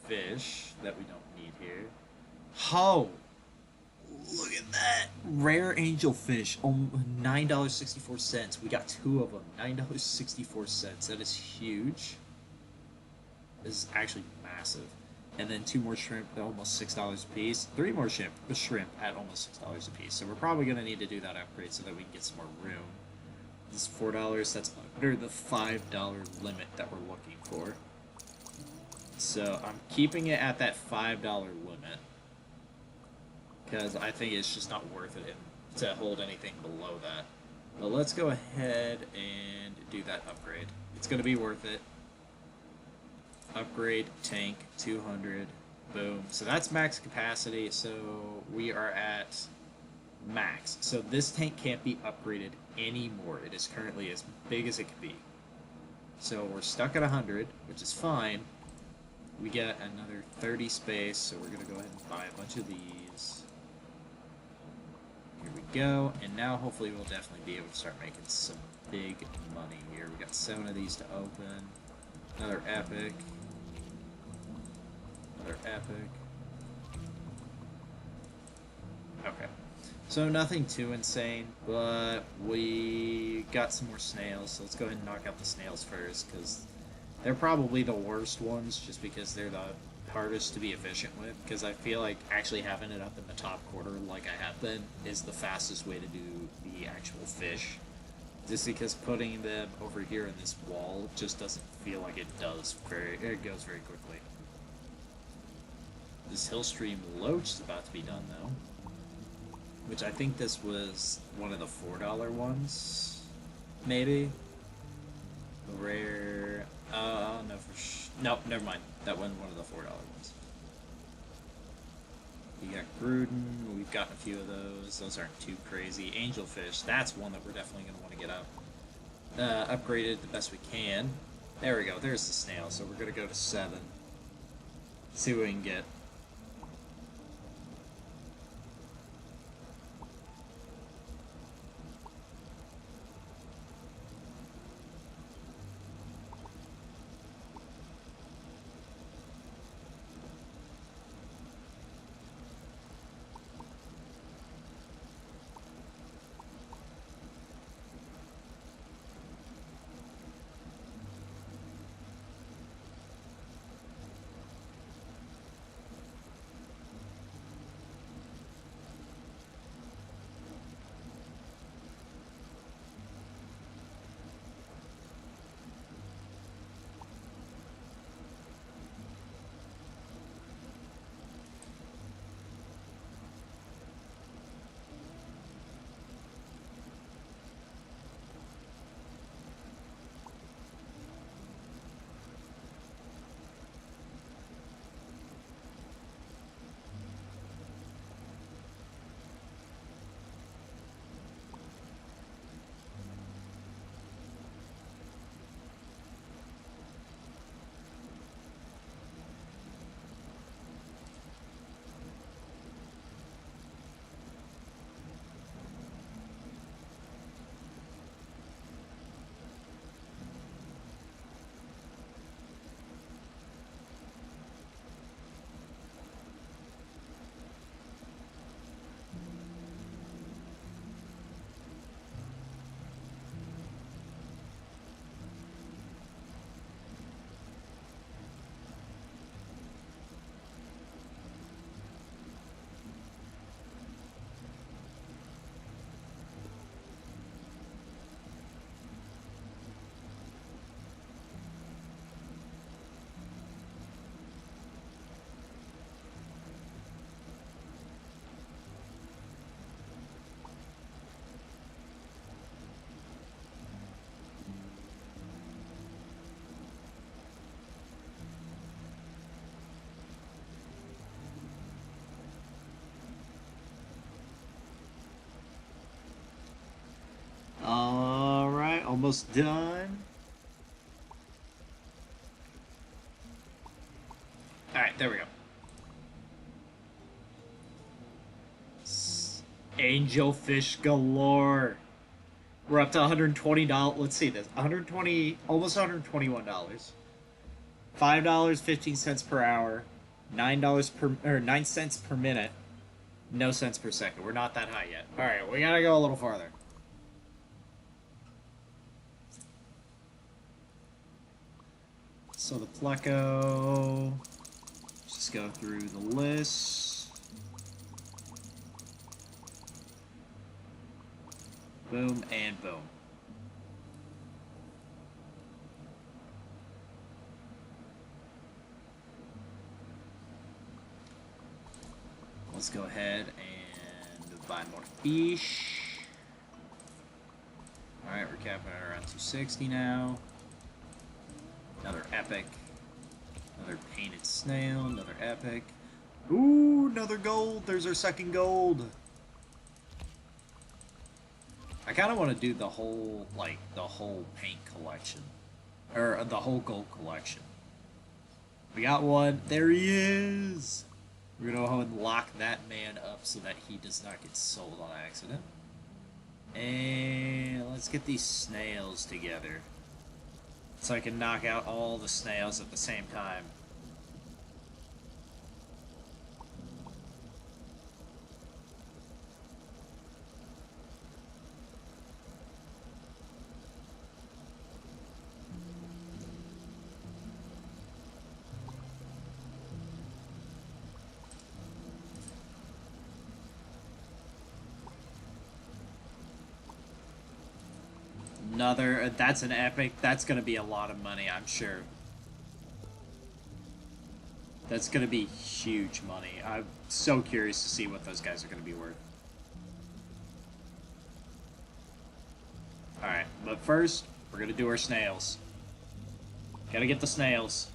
fish that we don't need here. Oh! Look at that! Rare angelfish, $9.64. We got 2 of them. $9.64. That is huge. This is actually massive. And then 2 more shrimp at almost $6 a piece. 3 more shrimp at almost $6 a piece. So we're probably going to need to do that upgrade so that we can get some more room. This is $4. That's under the $5 limit that we're looking for. So I'm keeping it at that $5 limit, because I think it's just not worth it to hold anything below that. But let's go ahead and do that upgrade. It's going to be worth it. Upgrade tank 200. Boom. So that's max capacity. So we are at max. So this tank can't be upgraded anymore. It is currently as big as it can be. So we're stuck at 100, which is fine. We get another 30 space, so we're going to go ahead and buy a bunch of these. Here we go, and now hopefully we'll definitely be able to start making some big money here. We got 7 of these to open. Another epic. Another epic. Okay. So nothing too insane, but we got some more snails, so let's go ahead and knock out the snails first, because they're probably the worst ones, just because they're the hardest to be efficient with, because I feel like actually having it up in the top quarter like I have been is the fastest way to do the actual fish. Just because putting them over here in this wall just doesn't feel like it goes very quickly. This hill stream loach is about to be done though, which I think this was one of the $4 ones, maybe. Rare. No, nope, never mind. That wasn't one of the $4 ones. You got Gruden. We've gotten a few of those. Those aren't too crazy. Angelfish. That's one that we're definitely going to want to get up. upgrade it the best we can. There we go. There's the snail. So we're gonna go to 7. See what we can get. Alright, almost done. Alright, there we go. Angelfish galore. We're up to $120. Let's see this. 120, almost $121. $5.15 per hour. $9 per or 9 cents per minute. No cents per second. We're not that high yet. Alright, we gotta go a little farther. So the Pleco. Let's just go through the list. Boom and boom. Let's go ahead and buy more fish. Alright, we're capping at around 260 now. Another epic. Another painted snail. Another epic. Ooh, another gold. There's our second gold. I kind of want to do the whole, like, the whole paint collection. Or the whole gold collection. We got one. There he is. We're going to go ahead and lock that man up so that he does not get sold on accident. And let's get these snails together. So I can knock out all the snails at the same time. Another, that's an epic. That's going to be a lot of money, I'm sure. That's going to be huge money. I'm so curious to see what those guys are going to be worth. Alright, but first, we're going to do our snails. Gotta get the snails.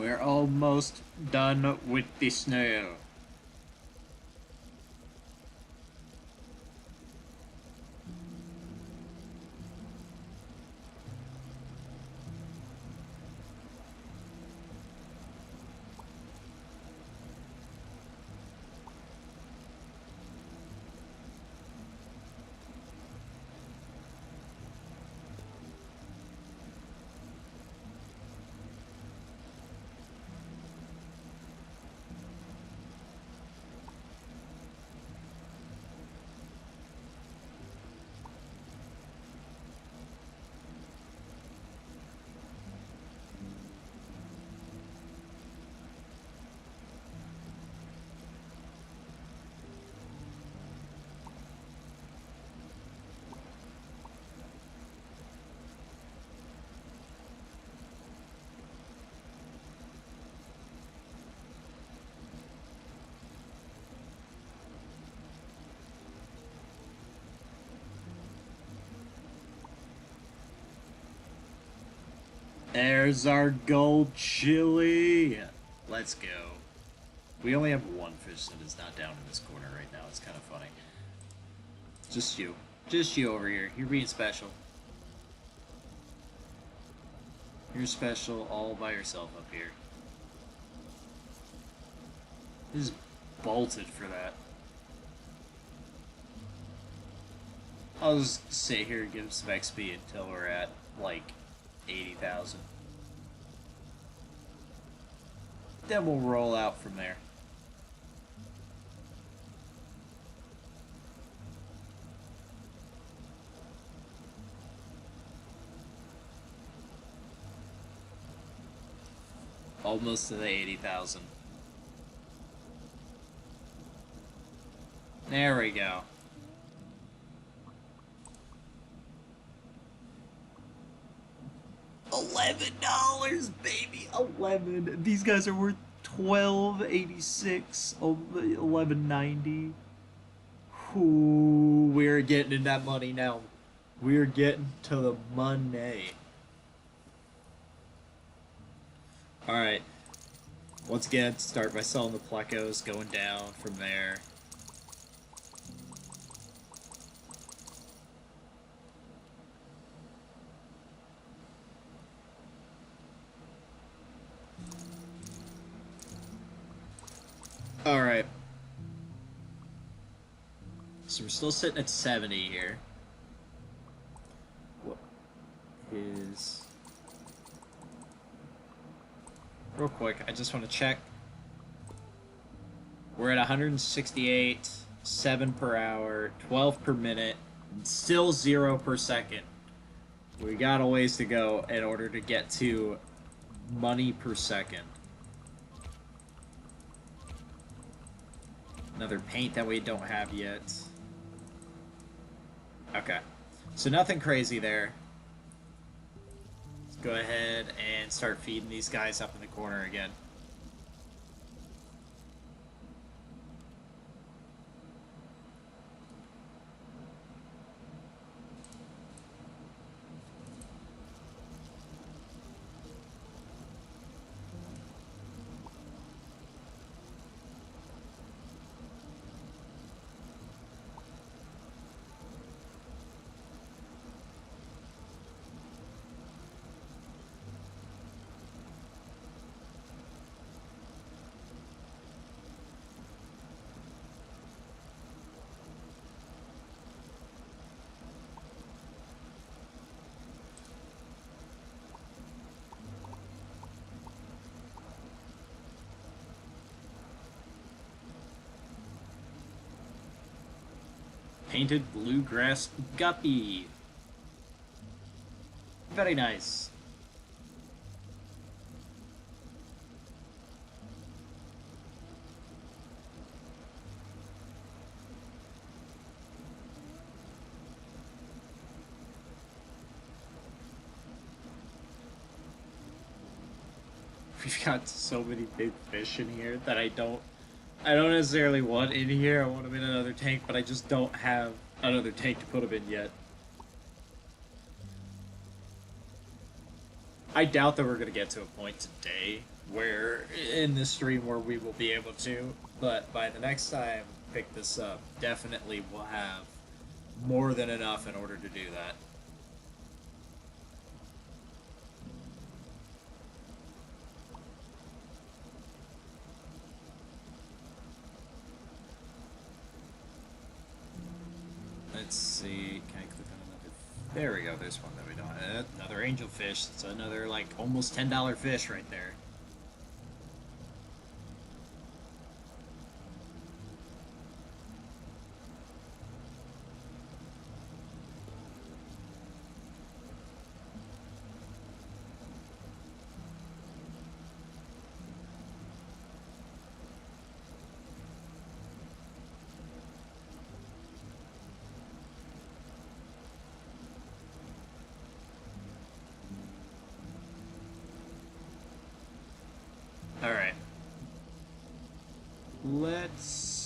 We're almost done with the snail. There's our gold chili. Let's go. We only have one fish that is not down in this corner right now. It's kind of funny. Just you. Just you over here. You're being special. You're special all by yourself up here. This is bolted for that. I'll just sit here and give him some XP until we're at, like, 80,000. Then we'll roll out from there. Almost to the 80,000. There we go. $11, baby, 11. These guys are worth 12.86, 11.90. Ooh, we're getting in that money now. We're getting to the money. All right. Once again, start by selling the plecos, going down from there. Alright. So we're still sitting at 70 here. What is... Real quick, I just want to check. We're at 168, 7 per hour, 12 per minute, and still 0 per second. We got a ways to go in order to get to money per second. Another paint that we don't have yet. Okay. So nothing crazy there. Let's go ahead and start feeding these guys up in the corner again. Painted bluegrass guppy. Very nice. We've got so many big fish in here that I don't necessarily want in here. I want them in another tank, but I just don't have another tank to put them in yet. I doubt that we're going to get to a point today where in this stream where we will be able to, but by the next time pick this up, definitely we'll have more than enough in order to do that. Let's see. Can I click on another? There we go. There's one that we don't have. Another angelfish. It's another like almost $10 fish right there. All right. Let's.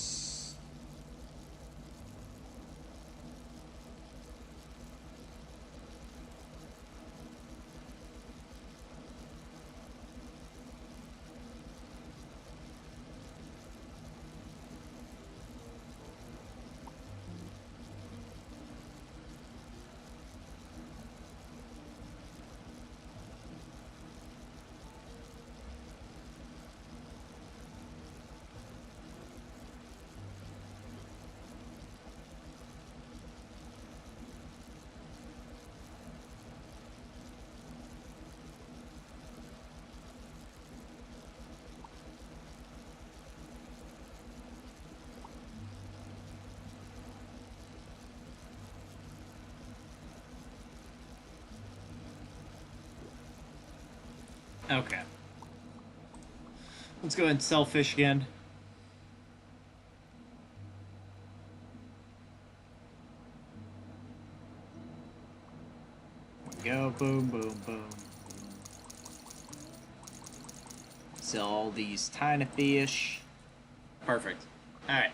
Okay. Let's go ahead and sell fish again. Go, boom, boom, boom. Sell all these tiny fish. Perfect. All right.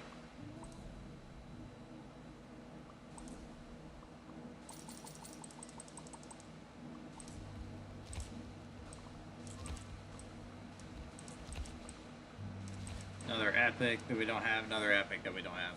Another epic that we don't have. Another epic that we don't have.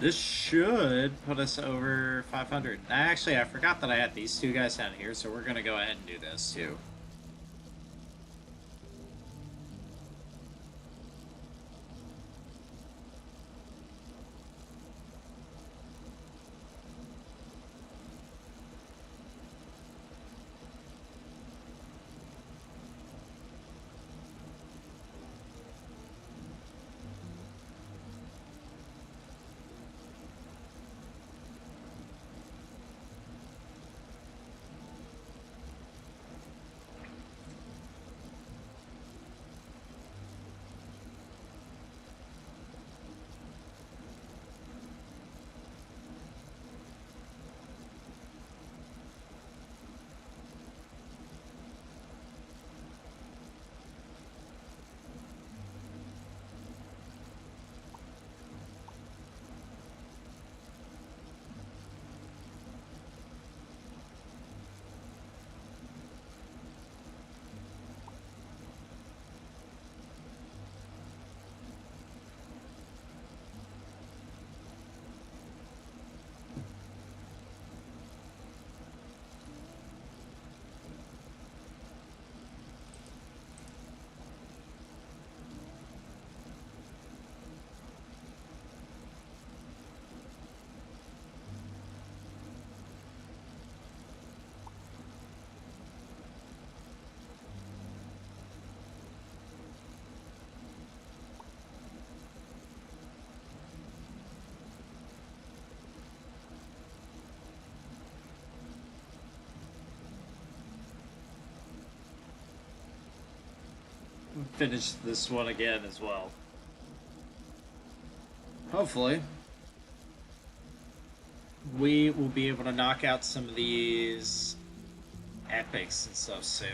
This should put us over 500. Actually, I forgot that I had these two guys down here, so we're going to go ahead and do this too. finish this one again as well. Hopefully, we will be able to knock out some of these epics and stuff soon.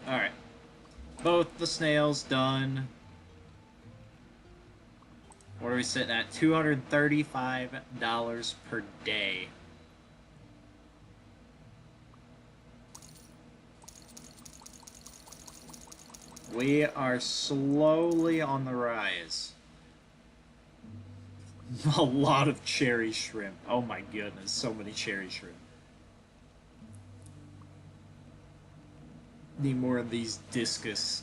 Alright. Both the snails done. What are we sitting at? $235 per day. We are slowly on the rise. A lot of cherry shrimp. Oh my goodness, so many cherry shrimp. Need more of these discus.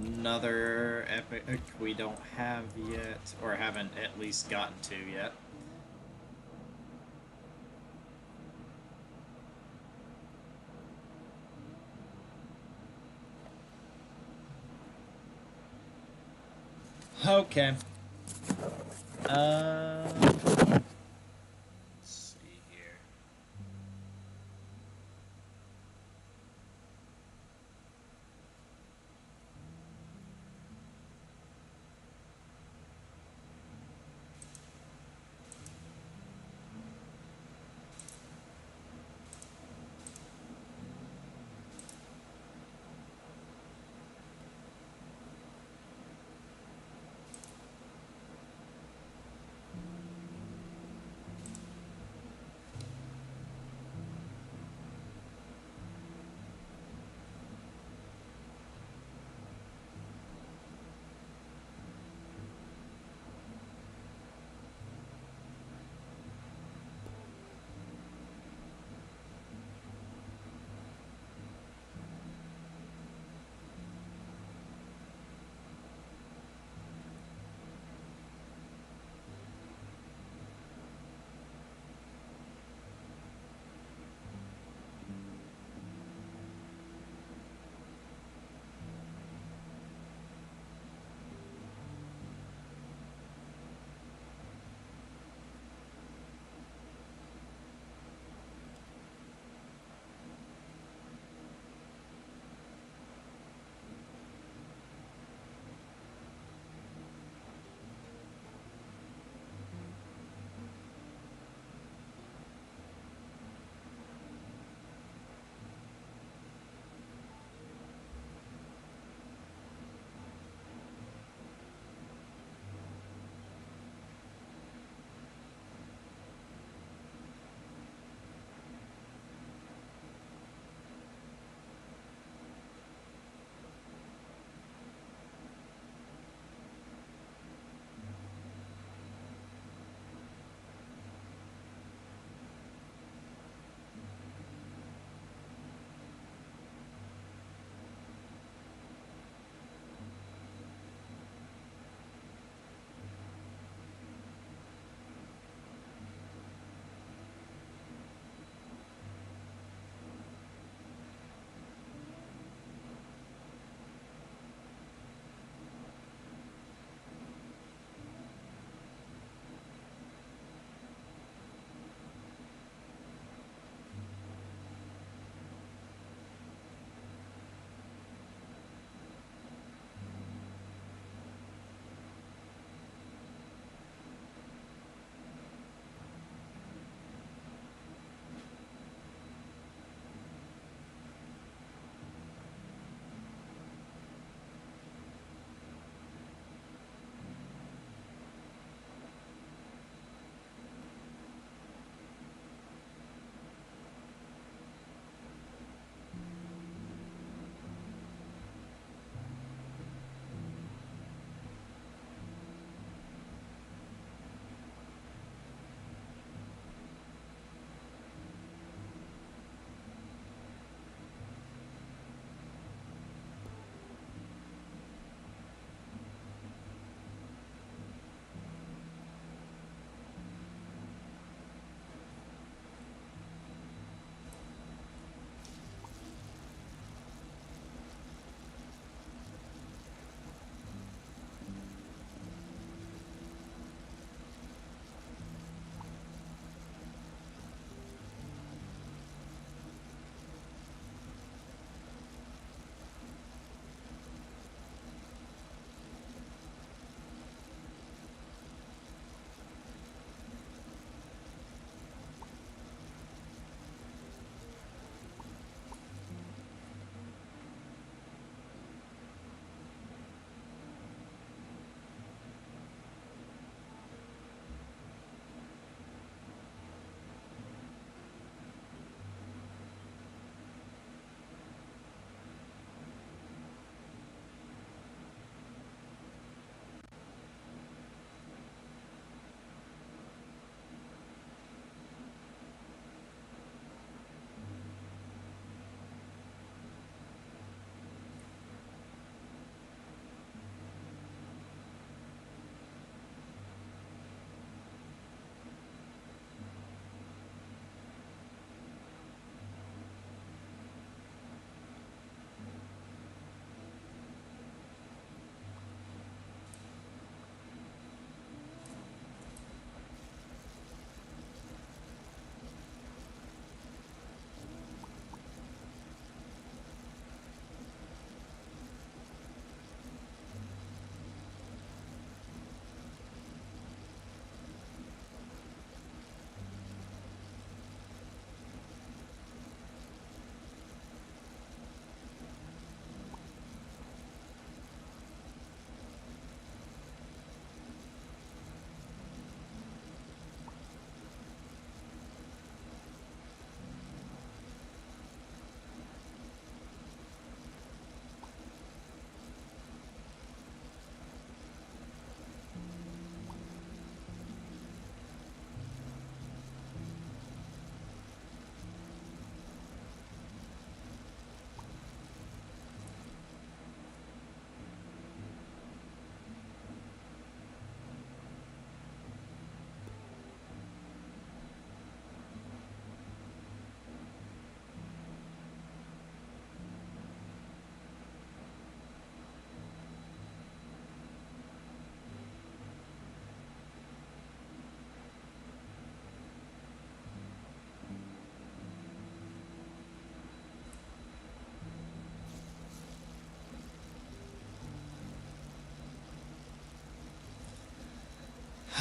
Another epic we don't have yet, or haven't at least gotten to yet. Okay. Let's see here.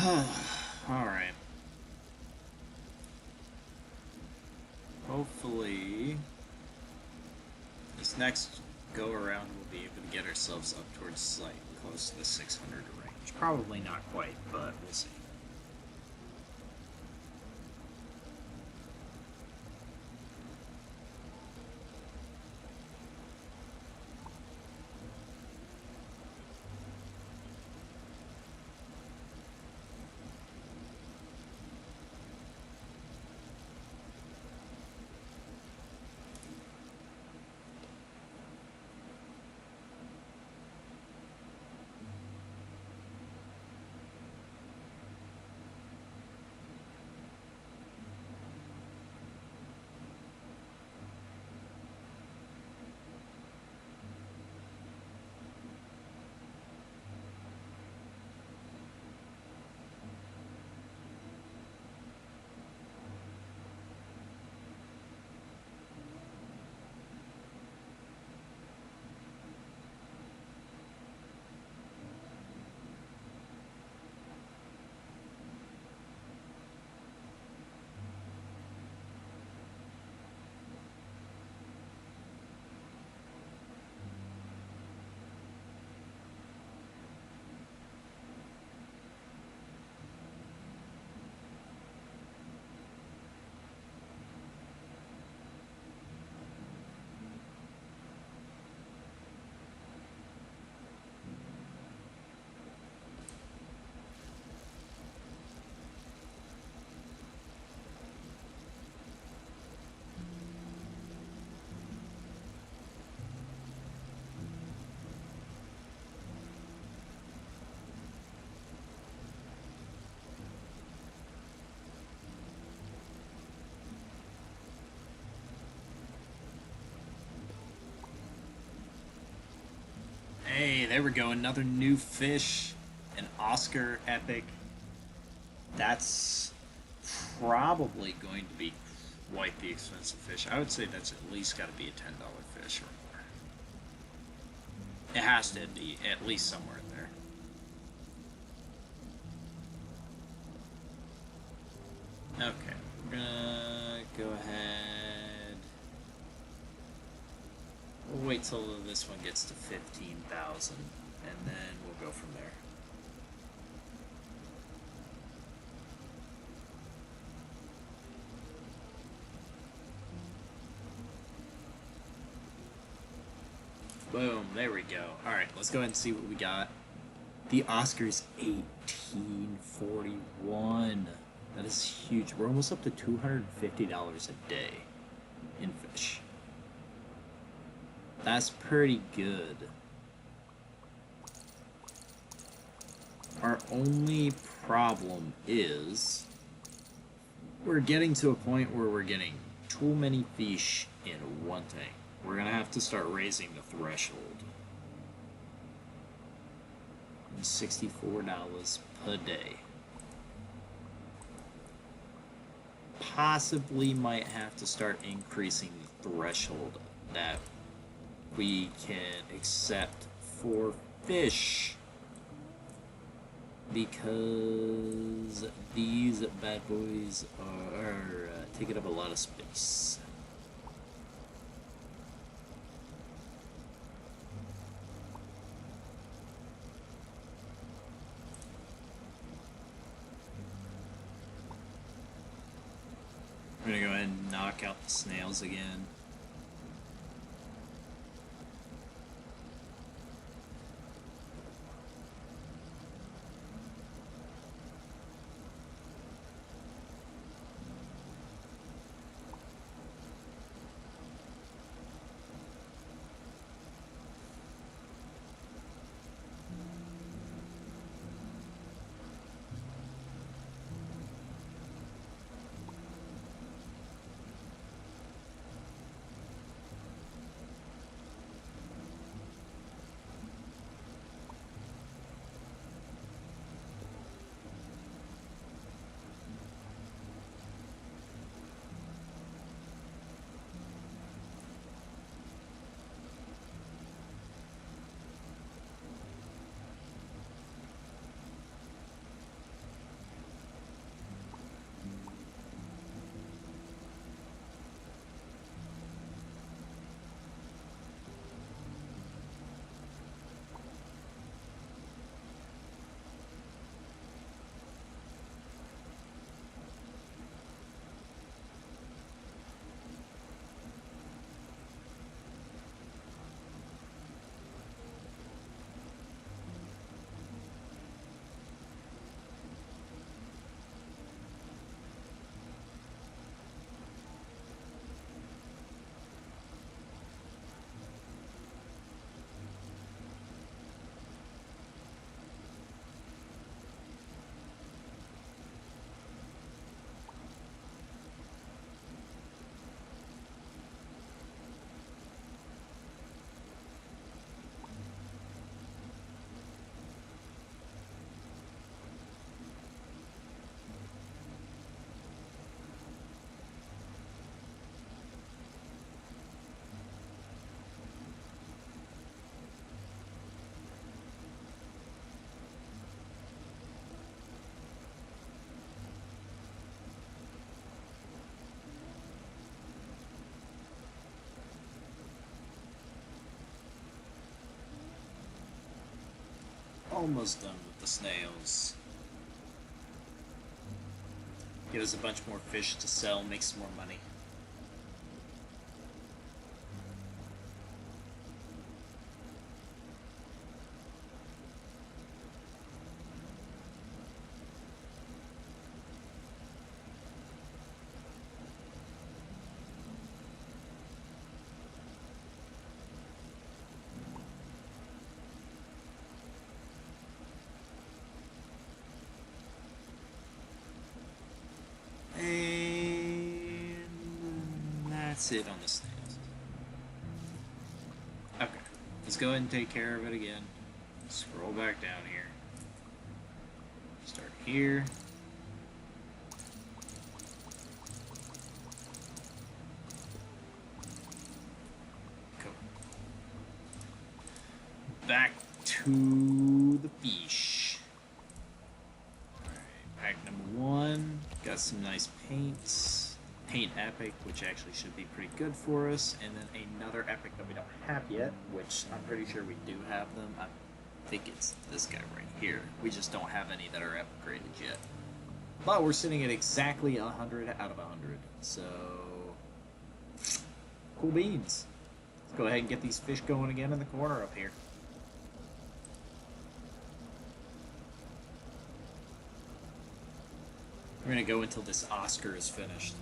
Alright. Hopefully, this next go around we'll be able to get ourselves up towards like close to the 600 range. Probably not quite, but we'll see. Hey, there we go. Another new fish. An Oscar epic. That's probably going to be quite the expensive fish. I would say that's at least got to be a $10 fish or more. It has to be at least somewhere in there. Okay, we're gonna go ahead. We'll wait till this one gets to 15,000, and then we'll go from there. Boom, there we go. Alright, let's go ahead and see what we got. The Oscar's 1841. That is huge. We're almost up to $250 a day in fish. That's pretty good. Our only problem is we're getting to a point where we're getting too many fish in one tank. We're gonna have to start raising the threshold. $64 per day. Possibly might have to start increasing the threshold that we can accept for fish, because these bad boys are taking up a lot of space. We're gonna go ahead and knock out the snails again. almost done with the snails. Give us a bunch more fish to sell, make some more money. And that's it on the snails. Okay, let's go ahead and take care of it again. Scroll back down here. Start here. Go back to the fish. Pack number 1, got some nice paints. Paint Epic, which actually should be pretty good for us, and then another Epic that we don't have yet, which I'm pretty sure we do have them. I think it's this guy right here. We just don't have any that are upgraded yet. But we're sitting at exactly 100 out of 100, so cool beans. Let's go ahead and get these fish going again in the corner up here. We're going to go until this Oscar is finished.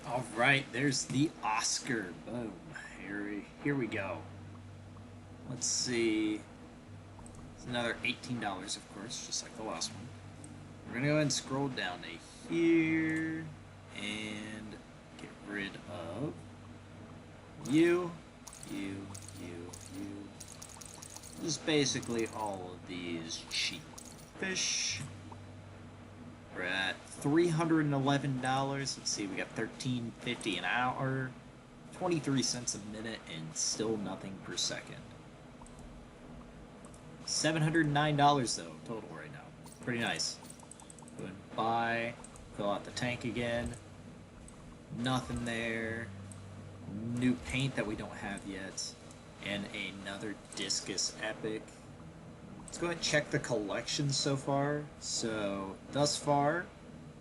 All right, there's the Oscar. Boom. Here we go. Let's see. It's another $18, of course, just like the last one. We're going to go ahead and scroll down to here and get rid of you, Just basically all of these cheap fish. We're at $311. Let's see, we got $13.50 an hour, 23 cents a minute, and still nothing per second. $709 though total right now. Pretty nice. Go ahead and buy, fill out the tank again. Nothing there. New paint that we don't have yet. And another Discus Epic. Let's go ahead and check the collection so far. So, thus far,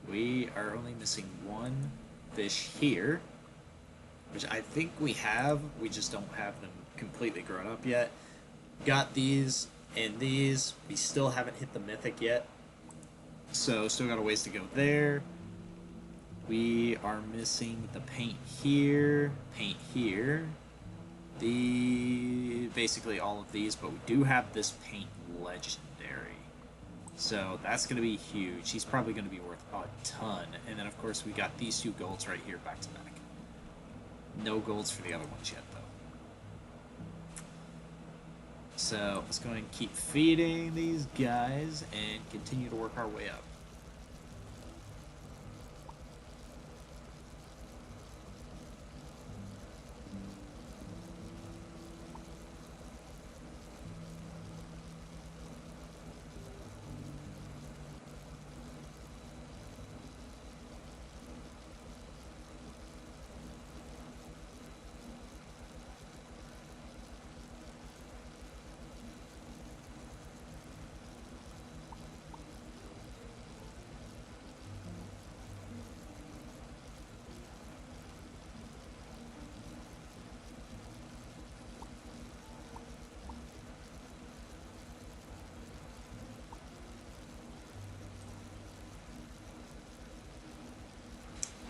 we are only missing one fish here, which I think we have. We just don't have them completely grown up yet. Got these and these. We still haven't hit the mythic yet. So, still got a ways to go there. We are missing the paint here, basically all of these, but we do have this paint legendary. So that's going to be huge. He's probably going to be worth a ton. And then, of course, we got these two golds right here back to back. No golds for the other ones yet, though. So let's go ahead and keep feeding these guys and continue to work our way up.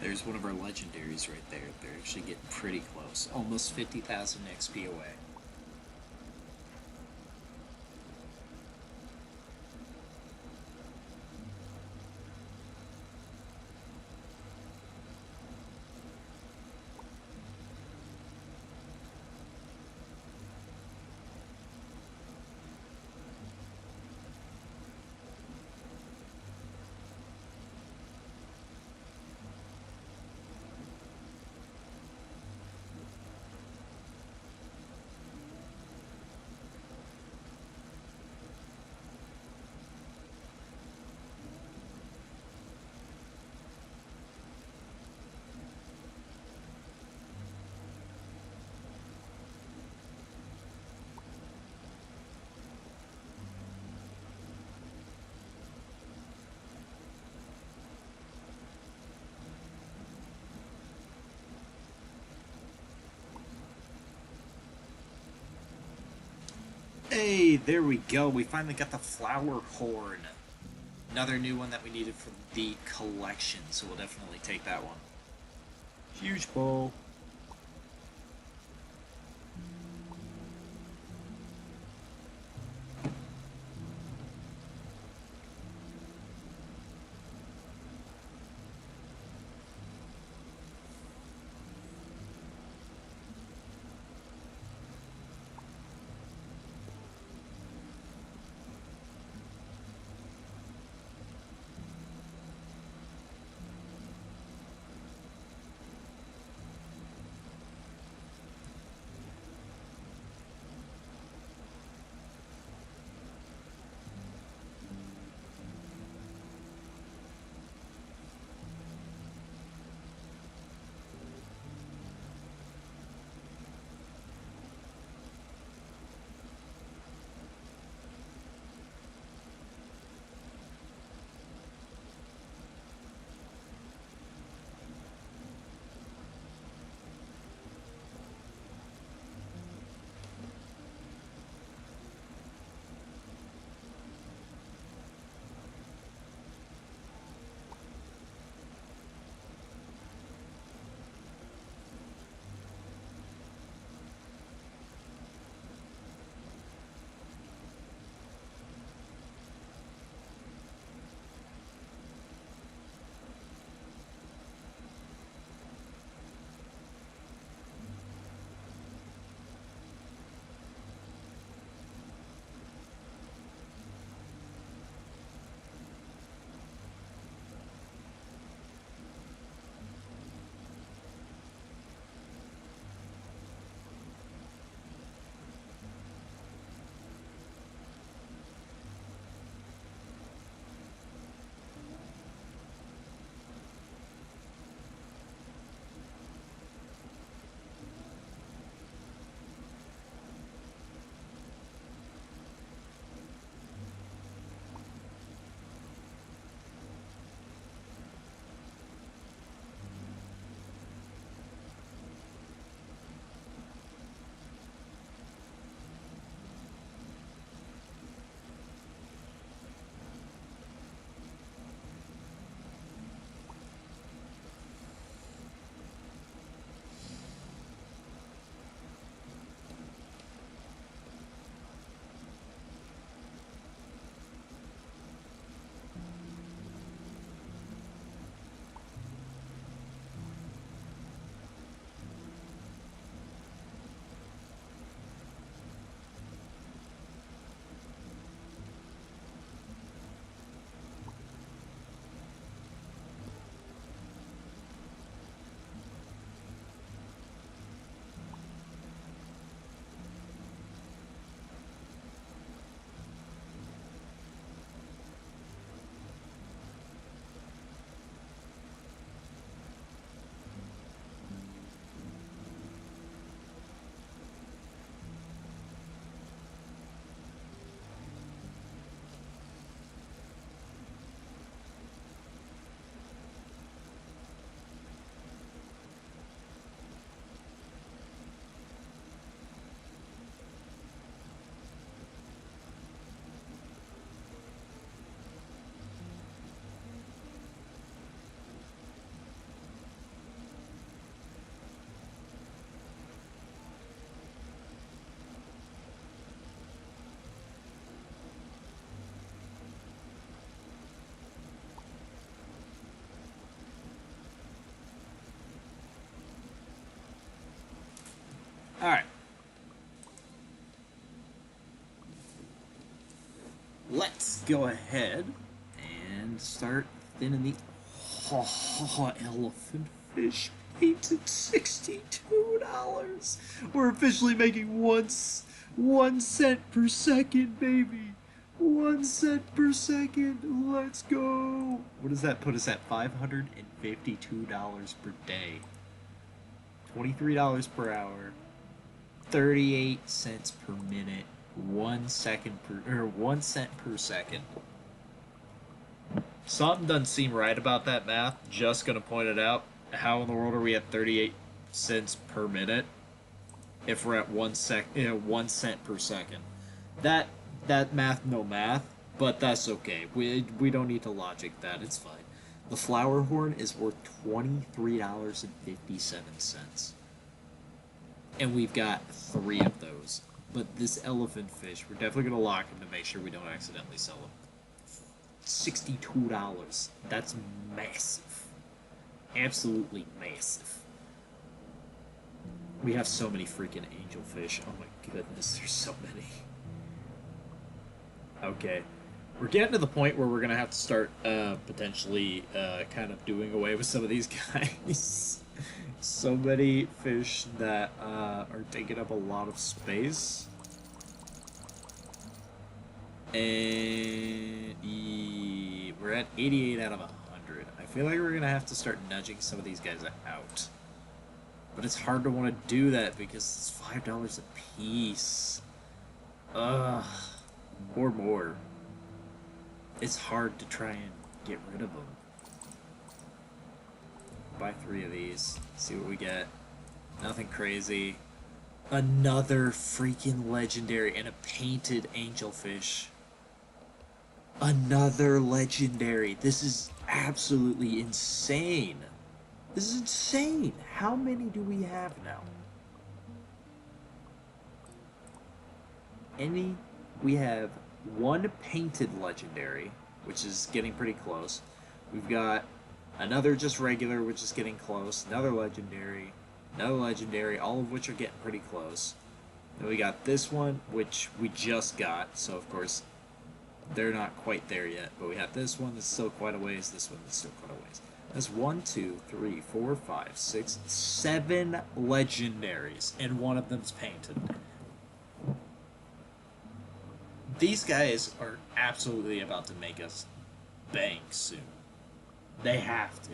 There's one of our legendaries right there. They're actually getting pretty close. Almost 50,000 XP away. Hey, there we go. We finally got the flower horn. Another new one that we needed for the collection, so we'll definitely take that one. Huge bowl. Alright. Let's go ahead and start thinning the elephant fish painted $62. We're officially making 1 cent per second, baby. 1 cent per second. Let's go. What does that put us at? $552 per day. $23 per hour. 38 cents per minute. 1 cent per second. Something doesn't seem right about that math. Just gonna point it out. How in the world are we at 38 cents per minute if we're at 1 cent per second? That math no math, but that's okay. We don't need to logic that. It's fine. The flower horn is worth $23.57, and we've got 3 of those. But this elephant fish, we're definitely gonna lock him to make sure we don't accidentally sell him. $62. That's massive. Absolutely massive. We have so many freaking angelfish. Oh my goodness, there's so many. Okay. We're getting to the point where we're going to have to start potentially kind of doing away with some of these guys. So many fish that are taking up a lot of space. And we're at 88 out of 100. I feel like we're going to have to start nudging some of these guys out. But it's hard to want to do that because it's $5 a piece. Ugh. Or more. It's hard to try and get rid of them. Buy 3 of these. See what we get. Nothing crazy. Another freaking legendary and a painted angelfish. Another legendary. This is absolutely insane. This is insane. How many do we have now? We have 1 painted legendary, which is getting pretty close. We've got another just regular, which is getting close. Another legendary, all of which are getting pretty close. Then we got this one, which we just got, so of course they're not quite there yet. But we have this one that's still quite a ways, this one that's still quite a ways. That's 1, 2, 3, 4, 5, 6, 7 legendaries, and 1 of them's painted. These guys are absolutely about to make us bank soon. They have to.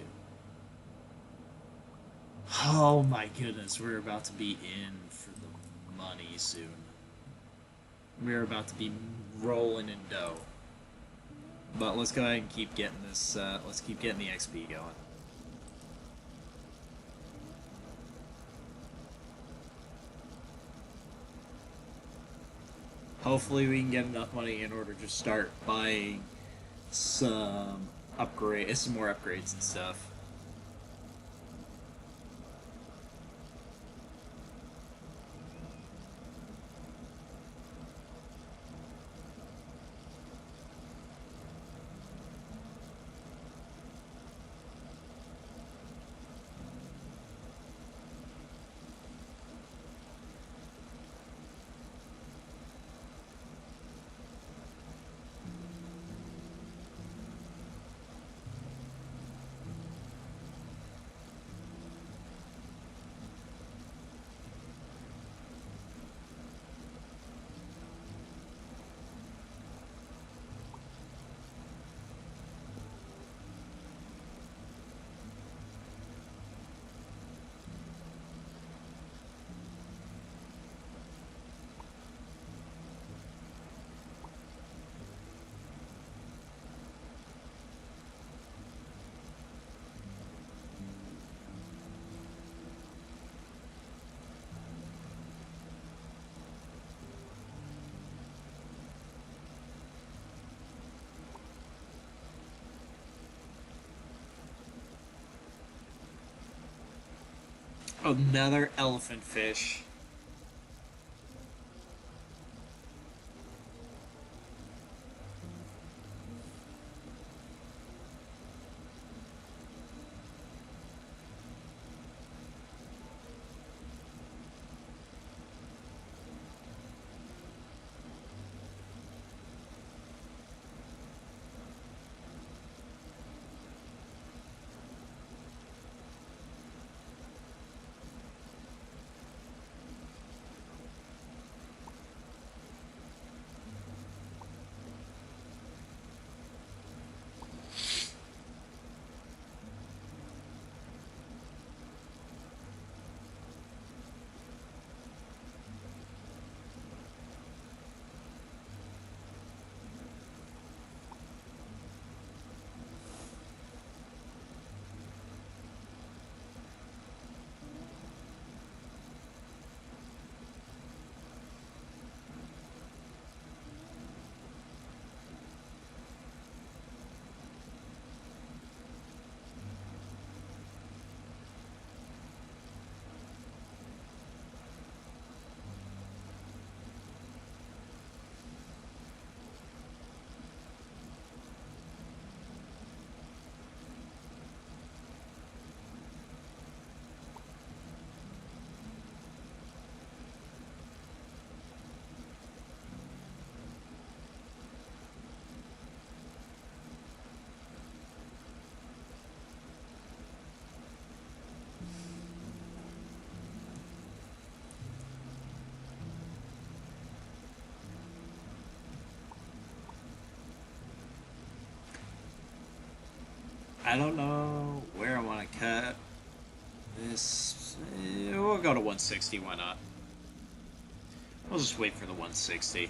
Oh my goodness, we're about to be in for the money soon. We're about to be rolling in dough. But let's go ahead and keep getting this, let's keep getting the XP going. Hopefully we can get enough money in order to start buying some more upgrades and stuff. Another elephant fish. I don't know where I want to cut this. We'll go to 160. Why not? We'll just wait for the 160.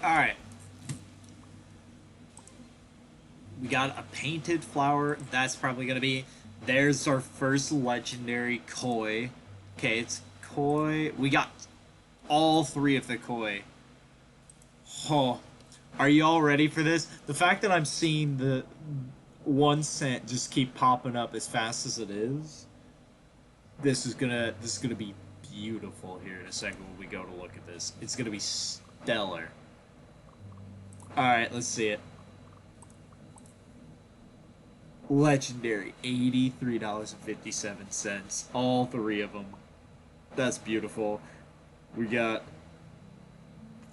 Alright. We got a painted flower. That's probably going to be... There's our first legendary koi. Okay, it's koi. We got all three of the koi. Oh, are you all ready for this? The fact that I'm seeing the 1 cent just keep popping up as fast as it is, this is gonna be beautiful here in a second when we go to look at this. It's gonna be stellar. Alright, let's see it. Legendary, $83.57. All three of them. That's beautiful. We got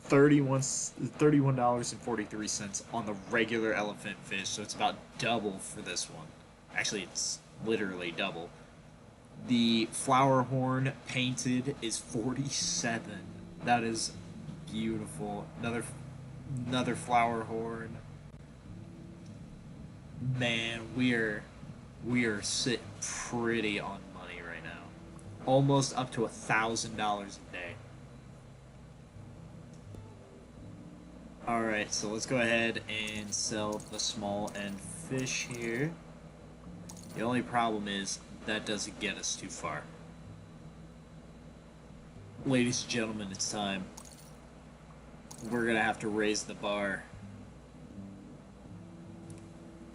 $31.43 on the regular elephant fish, so it's about double for this one. Actually, it's literally double. The flower horn painted is 47. That is beautiful. Another flower horn. Man, we are sitting pretty on money right now. Almost up to $1,000 a day. Alright, so let's go ahead and sell the small end fish here. The only problem is that doesn't get us too far. Ladies and gentlemen, it's time. We're gonna have to raise the bar.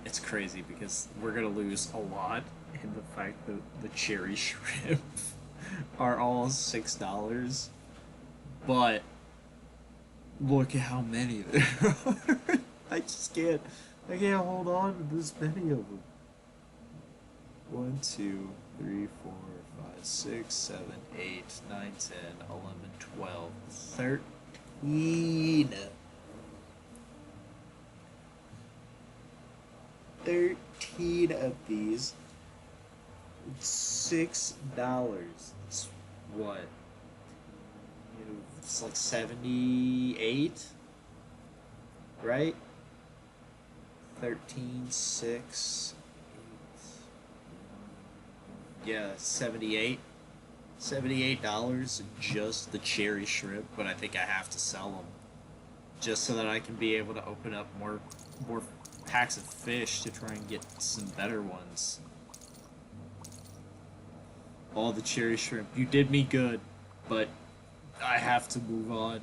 It's crazy because we're gonna lose a lot in the fact that the cherry shrimp are all $6. But look at how many there are. I can't hold on to this many of them. 1, 2, 3, 4, 5, 6, 7, 8, 9, 10, 11, 12, 13. 13 of these. $6. It's what? It's like 78, right? 13, 6, 8. Yeah, 78. $78 just the cherry shrimp, but I think I have to sell them just so that I can be able to open up more packs of fish to try and get some better ones. All the cherry shrimp. You did me good, but I have to move on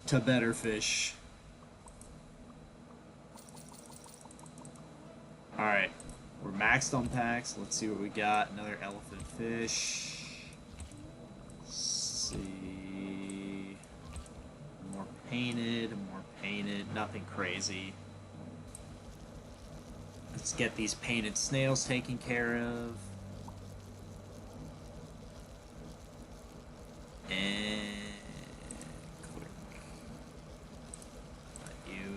to better fish. Alright, we're maxed on packs. Let's see what we got. Another elephant fish. Let's see. More painted, nothing crazy. Let's get these painted snails taken care of. And click.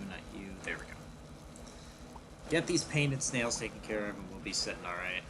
Not you. There we go. Get these painted snails taken care of and we'll be sitting alright.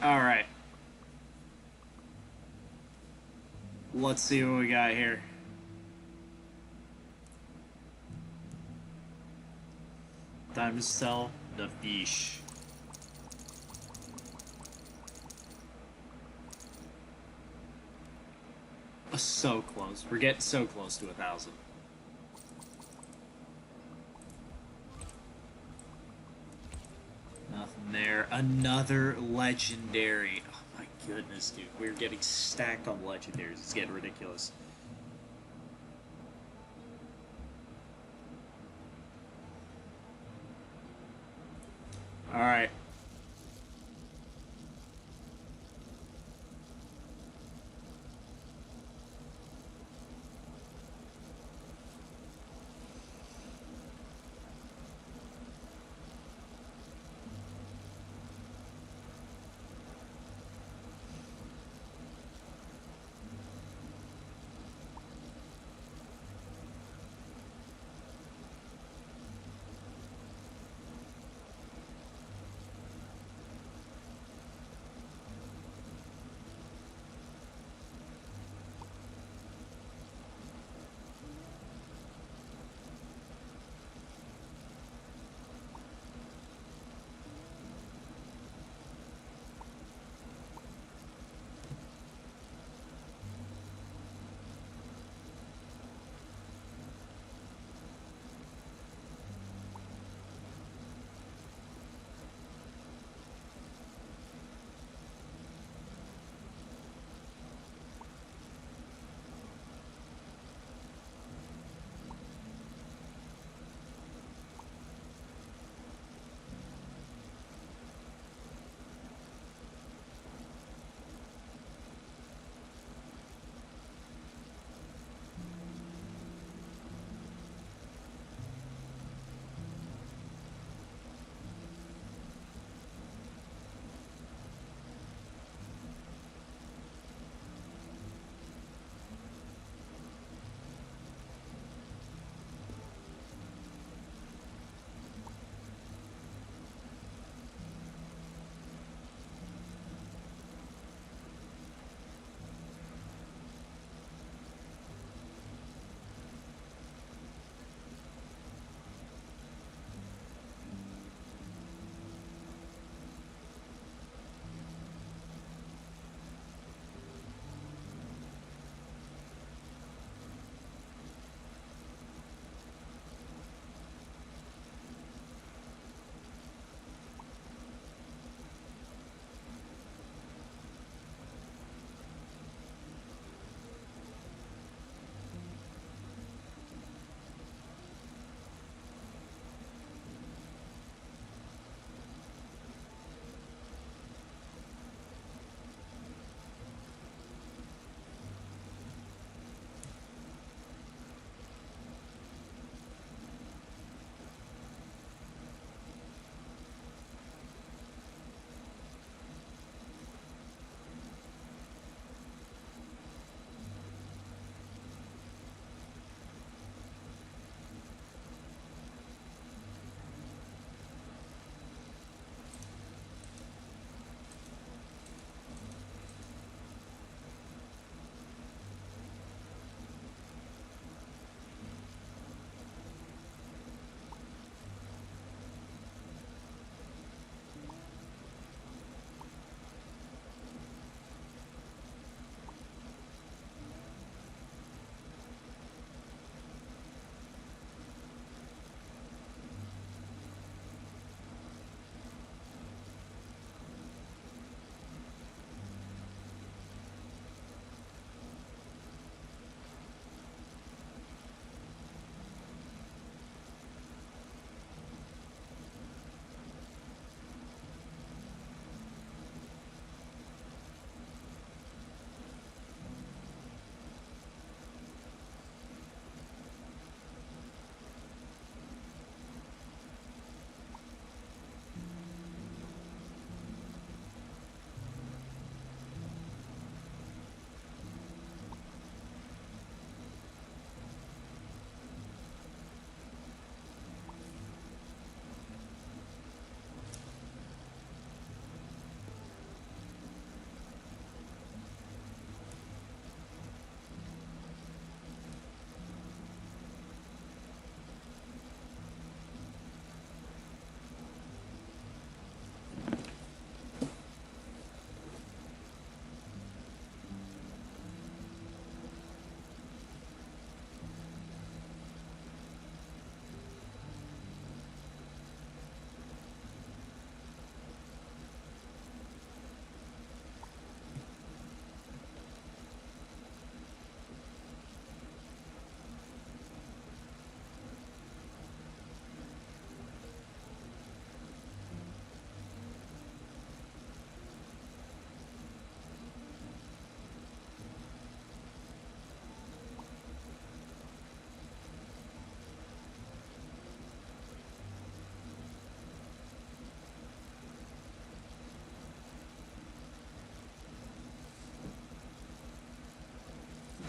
Alright. Let's see what we got here. Time to sell the fish. So close. We're getting so close to 1,000. Nothing there. Another legendary. Oh my goodness, dude. We're getting stacked on legendaries. It's getting ridiculous. Alright.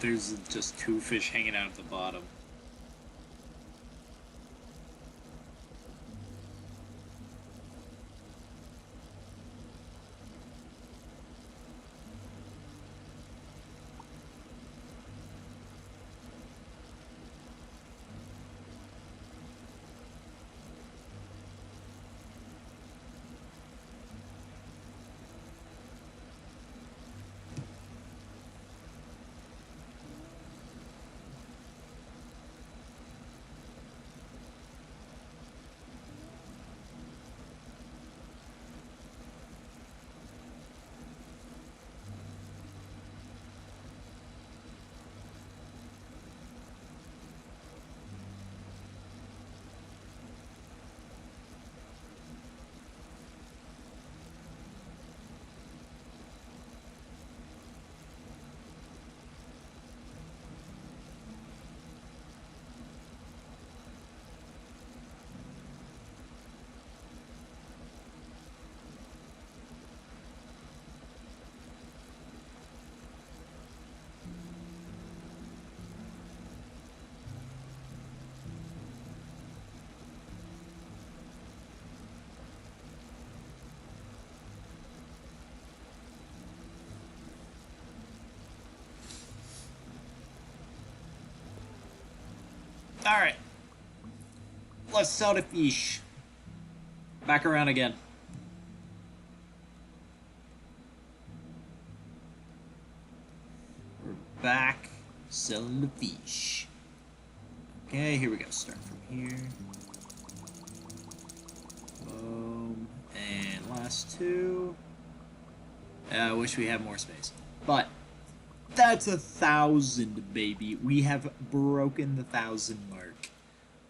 There's just two fish hanging out at the bottom. Alright. Let's sell the fish. Back around again. We're back selling the fish. Okay, here we go. Start from here. Boom. And last two. I wish we had more space. But that's 1,000, baby. We have broken the 1,000 mark.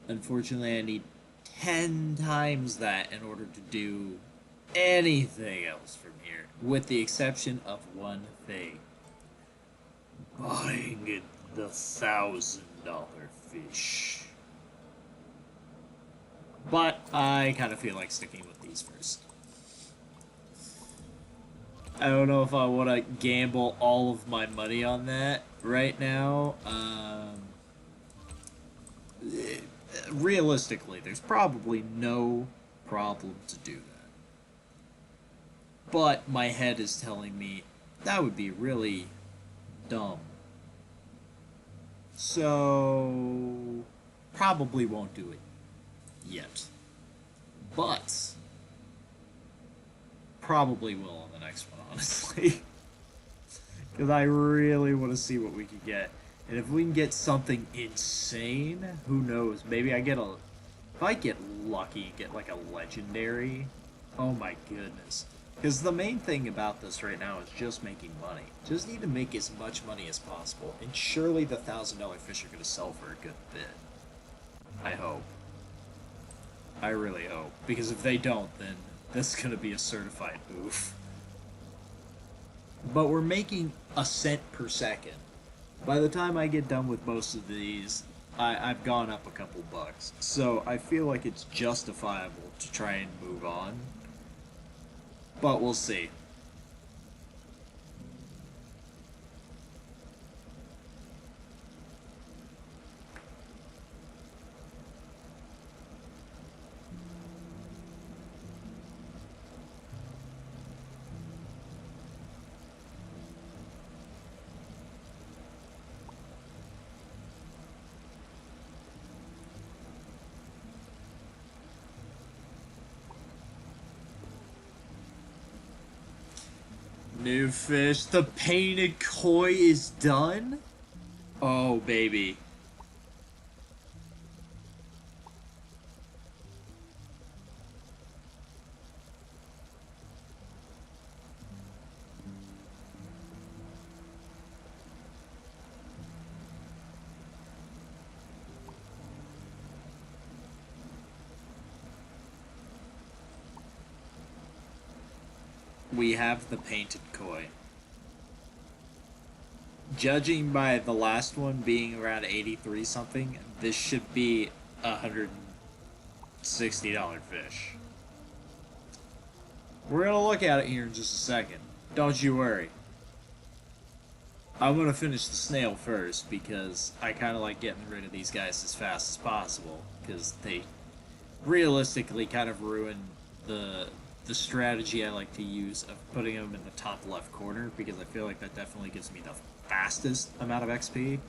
Unfortunately, I need 10 times that in order to do anything else from here, with the exception of one thing. Buying the $1,000 fish. But I kind of feel like sticking with these first. I don't know if I want to gamble all of my money on that right now. Realistically, there's probably no problem to do that. But my head is telling me that would be really dumb. So, probably won't do it yet. But, probably will on the next one, honestly. Because I really want to see what we can get. And if we can get something insane, who knows? Maybe I get a... If I get lucky, get like a legendary, oh my goodness. Because the main thing about this right now is just making money. Just need to make as much money as possible. And surely the $1,000 fish are going to sell for a good bit. I hope. I really hope. Because if they don't, then this is going to be a certified oof. But we're making a cent per second. By the time I get done with most of these, I've gone up a couple bucks. So I feel like it's justifiable to try and move on. But we'll see. New fish. The painted koi is done? Oh, baby. We have the painted koi. Judging by the last one being around 83 something, this should be a $160 fish. We're gonna look at it here in just a second. Don't you worry. I'm gonna finish the snail first because I kind of like getting rid of these guys as fast as possible because they realistically kind of ruin the the strategy I like to use of putting them in the top left corner because I feel like that definitely gives me the fastest amount of XP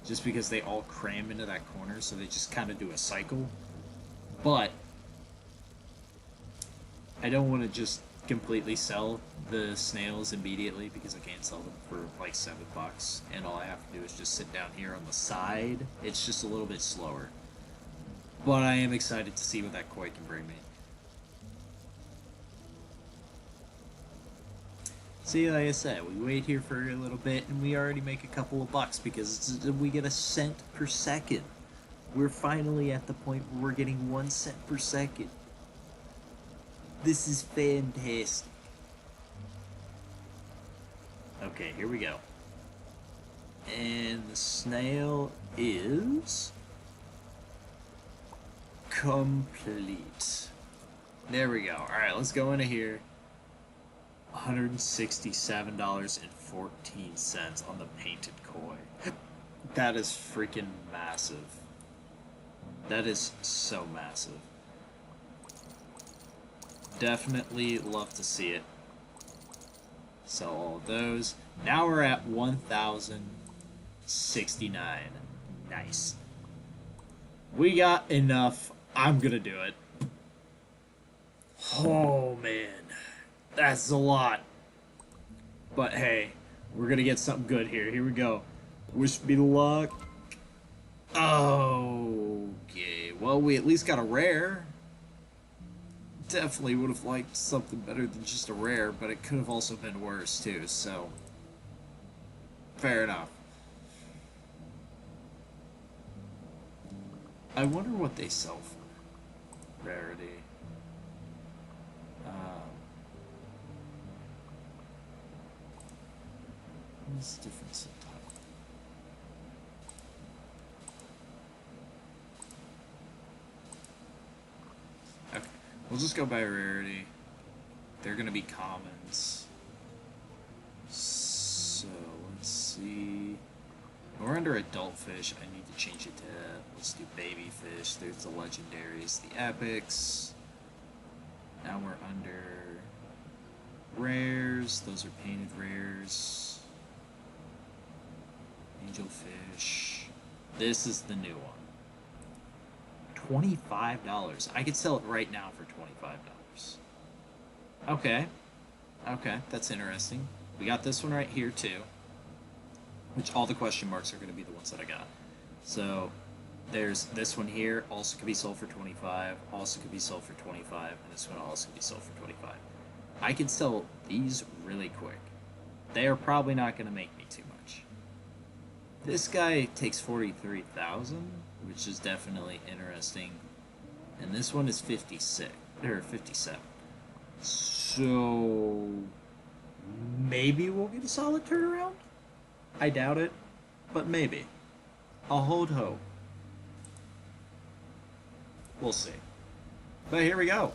just because they all cram into that corner, so they just kind of do a cycle. But I don't want to just completely sell the snails immediately because I can't sell them for like $7, and all I have to do is just sit down here on the side. It's just a little bit slower. But I am excited to see what that koi can bring me. See, like I said, we wait here for a little bit and we already make a couple of bucks because we get a cent per second. We're finally at the point where we're getting 1 cent per second. This is fantastic. Okay, here we go. And the snail is complete. There we go. Alright, let's go into here. $167.14 on the painted koi. That is freaking massive. That is so massive. Definitely love to see it. Sell all of those. Now we're at 1,069. Nice. We got enough. I'm gonna do it. Oh man. That's a lot. But hey, we're gonna get something good here. Here we go. Wish me luck. Okay. Well, we at least got a rare. Definitely would have liked something better than just a rare, but it could have also been worse too, so fair enough. I wonder what they sell for rarity. What's the difference in type? Okay, we'll just go by rarity. They're gonna be commons. So let's see. We're under adult fish. I need to change it to, let's do baby fish. There's the legendaries, the epics. Now we're under rares. Those are painted rares. Angelfish. This is the new one. $25. I could sell it right now for $25. Okay. Okay, that's interesting. We got this one right here too. Which all the question marks are going to be the ones that I got. So there's this one here, also could be sold for 25, also could be sold for 25, and this one also could be sold for 25. I can sell these really quick. They are probably not going to make me too much. This guy takes 43,000, which is definitely interesting. And this one is 56 or 57. So maybe we'll get a solid turnaround? I doubt it, but maybe. I'll hold hope. We'll see. But here we go.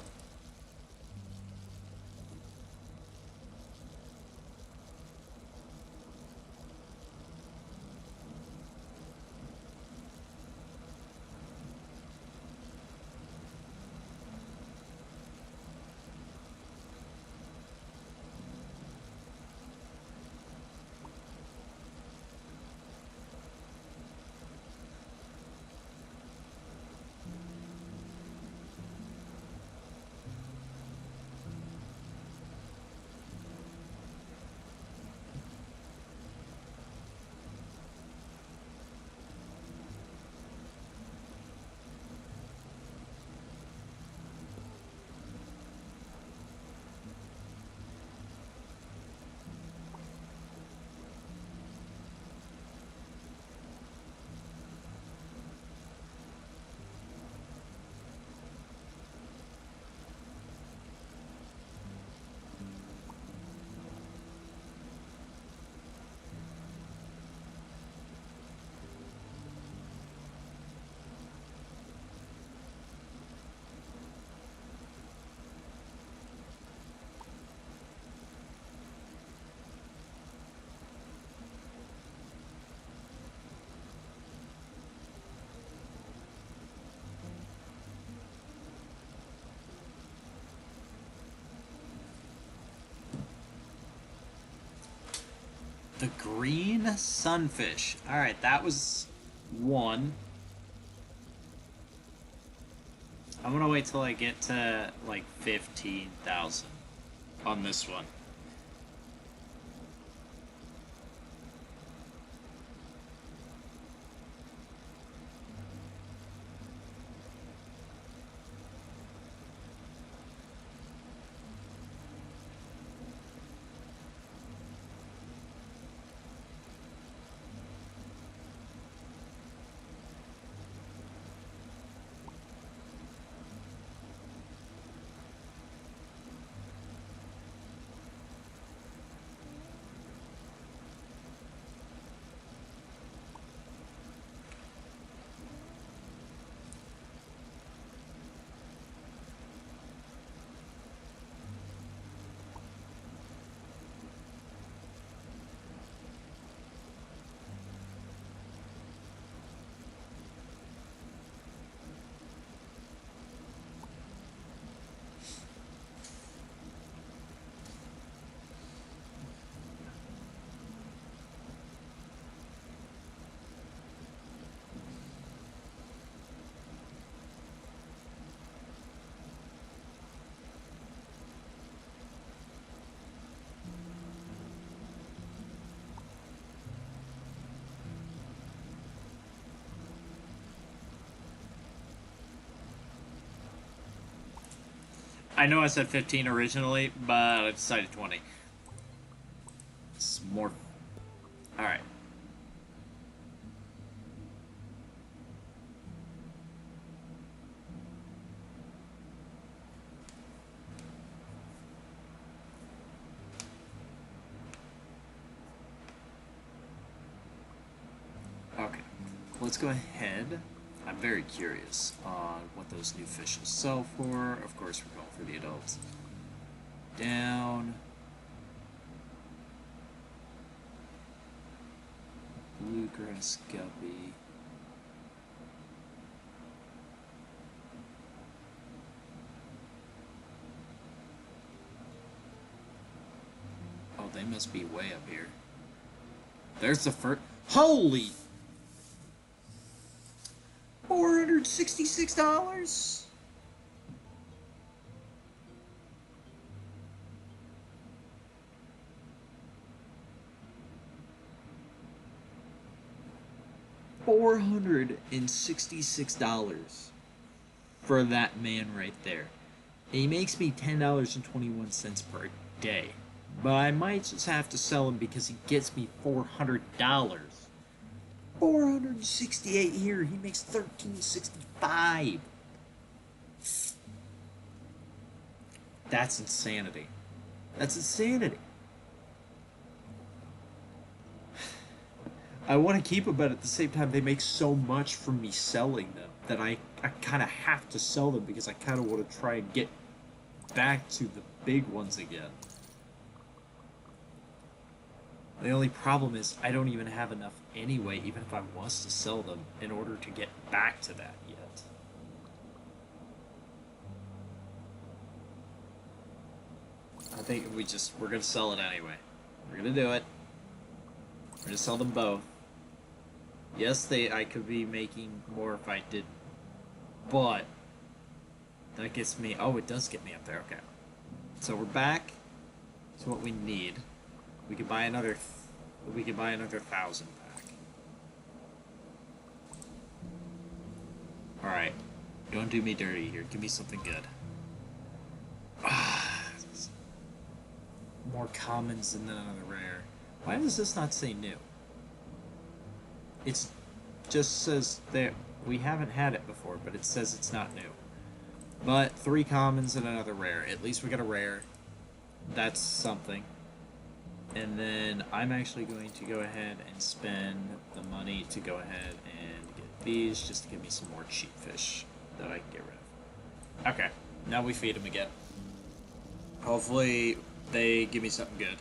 The green sunfish. Alright, that was one. I'm gonna wait till I get to like 15,000 on this one. I know I said 15 originally, but I decided 20. It's more. Alright. Okay. Let's go ahead. I'm very curious on what those new fish will sell for. Of course, we're going for the adults. Down. Bluegrass guppy. Oh, they must be way up here. There's the first. Holy! $466? $466 for that man right there. He makes me $10.21 per day. But I might just have to sell him because he gets me $400. 468 here. He makes 1365. That's insanity. That's insanity. I want to keep them, but at the same time, they make so much from me selling them that I kind of have to sell them because I kind of want to try and get back to the big ones again. The only problem is I don't even have enough anyway, even if I was to sell them, in order to get back to that yet. I think we're gonna sell it anyway. We're gonna do it. We're gonna sell them both. Yes, I could be making more if I didn't, but that gets me. Oh, it does get me up there. Okay, so we're back to what we need. We could buy another. We could buy another 1,000 pack. All right, don't do me dirty here. Give me something good. More commons and then another rare. Why does this not say new? It just says that we haven't had it before, but it says it's not new. But 3 commons and another rare. At least we got a rare. That's something. And then I'm actually going to go ahead and spend the money to go ahead and get these just to give me some more cheap fish that I can get rid of. Okay, now we feed them again. Hopefully they give me something good.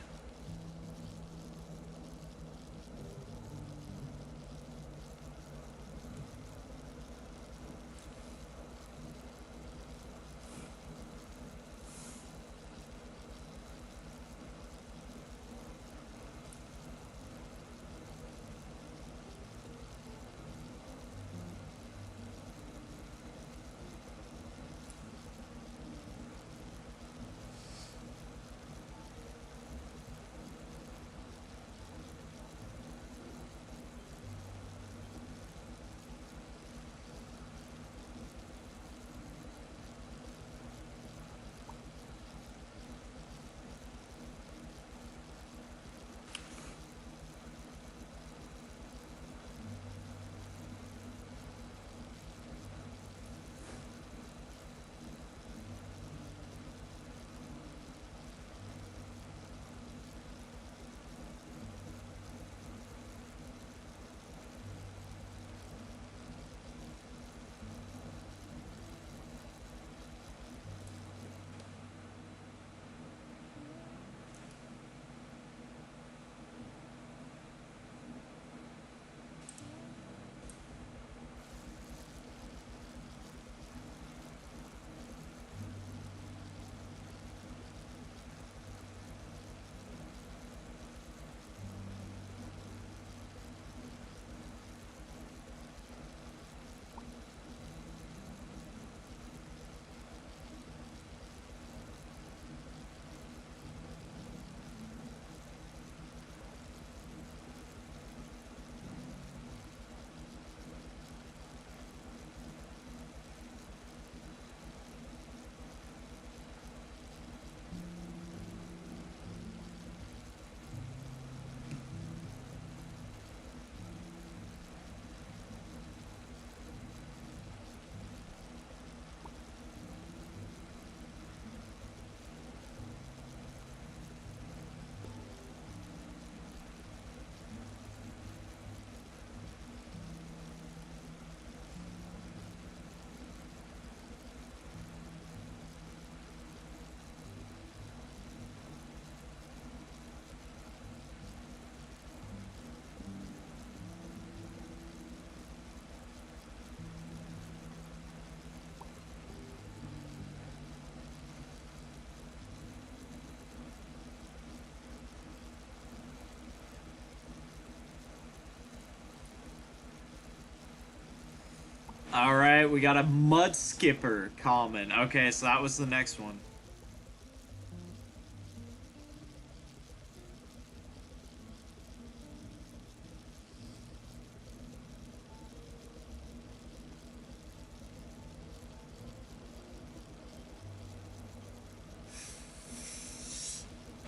Alright, we got a mud skipper common. Okay, so that was the next one.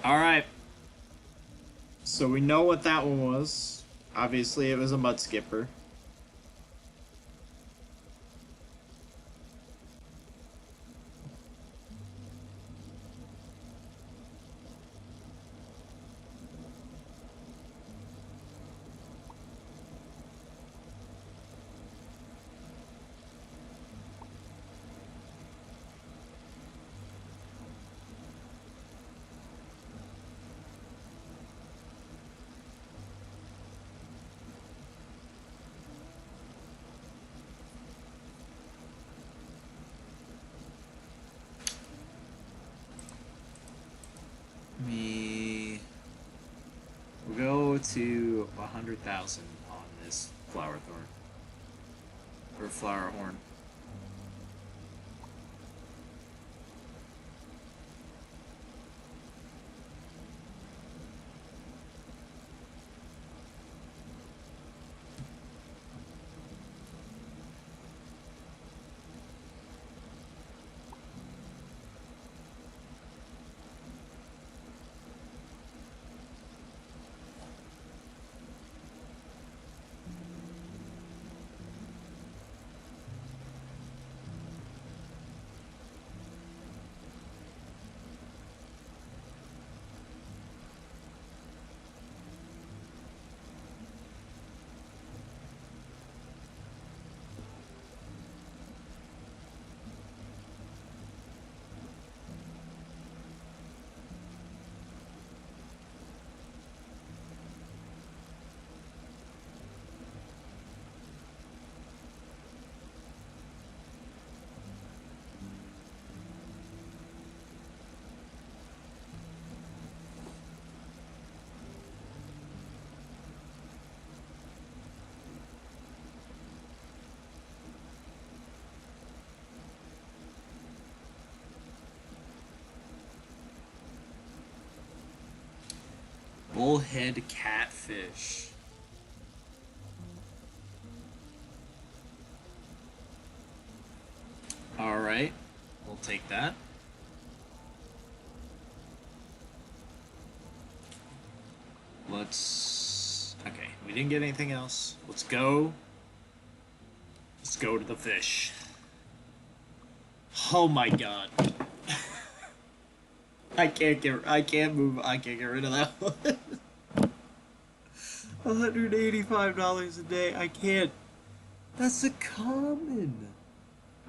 Alright. So we know what that one was. Obviously, it was a mud skipper. We'll go to 100,000 on this flower thorn. Or flower horn. Bullhead catfish. Alright, we'll take that. Let's... Okay, we didn't get anything else. Let's go. Let's go to the fish. Oh my god. I can't get rid of that one. $185 a day. I can't. That's a common.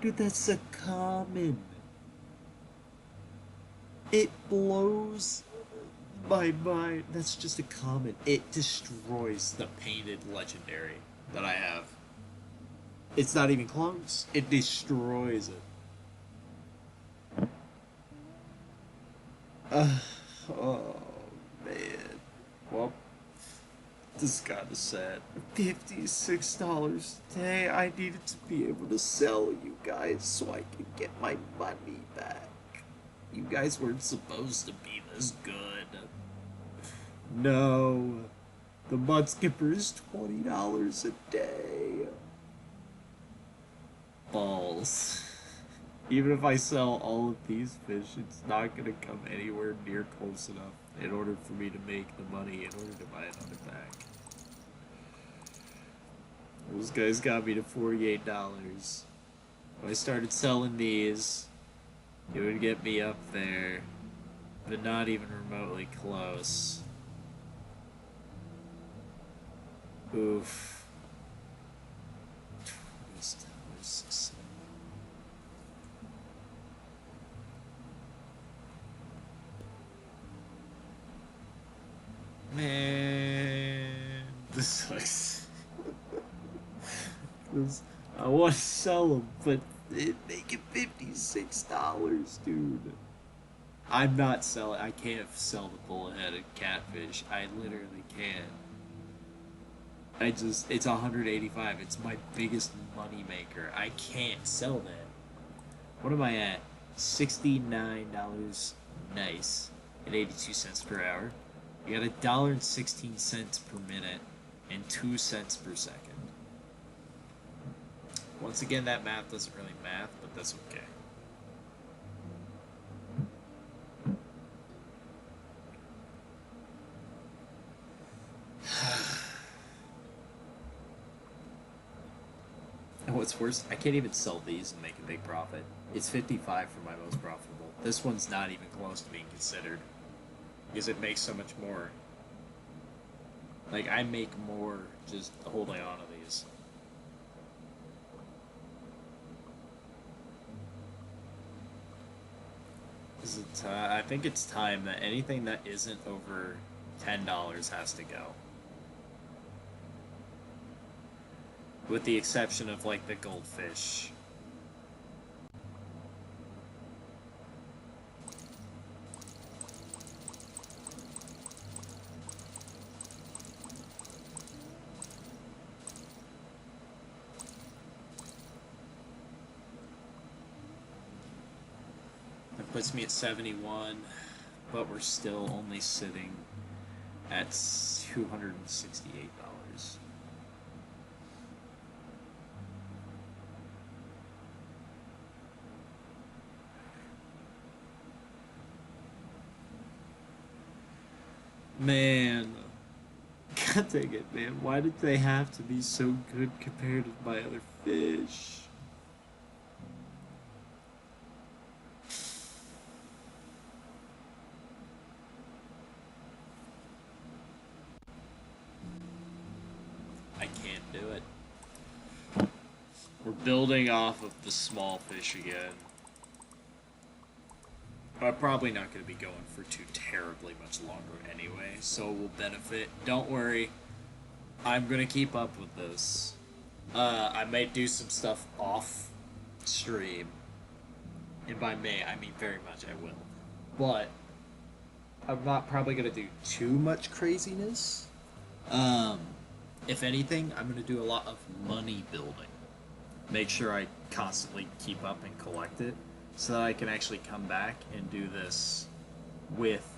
Dude, that's a common. It blows my mind. That's just a common. It destroys the painted legendary that I have. It's not even close. It destroys it. Oh, man. Well, this is kind of sad. $56 a day. I needed to be able to sell you guys so I could get my money back. You guys weren't supposed to be this good. No. The mud skipper is $20 a day. Balls. Even if I sell all of these fish, it's not gonna come anywhere near close enough in order for me to make the money in order to buy another pack. Those guys got me to $48. If I started selling these, it would get me up there, but not even remotely close. Oof. Man, this sucks. I want to sell them, but it make it $56, dude. I'm not selling. I can't sell the bullheaded catfish. I literally can't. it's 185. It's my biggest money maker. I can't sell that. What am I at? $69. Nice. At 82 cents per hour. You got $1.16 per minute and 2 cents per second. Once again, that math doesn't really math, but that's okay. And what's worse, I can't even sell these and make a big profit. It's 55 for my most profitable. This one's not even close to being considered because it makes so much more. Like, I make more just holding on to these. I think it's time that anything that isn't over $10 has to go. With the exception of, like, the goldfish. That puts me at 71, but we're still only sitting at $268. Man, God dang it, man. Why did they have to be so good compared to my other fish? I can't do it. We're building off of the small fish again. I'm probably not going to be going for too terribly much longer anyway, so we'll benefit. Don't worry. I'm going to keep up with this. I might do some stuff off stream. And by may, I mean very much I will. But I'm not probably going to do too much craziness. If anything, I'm going to do a lot of money building. Make sure I constantly keep up and collect it so that I can actually come back and do this with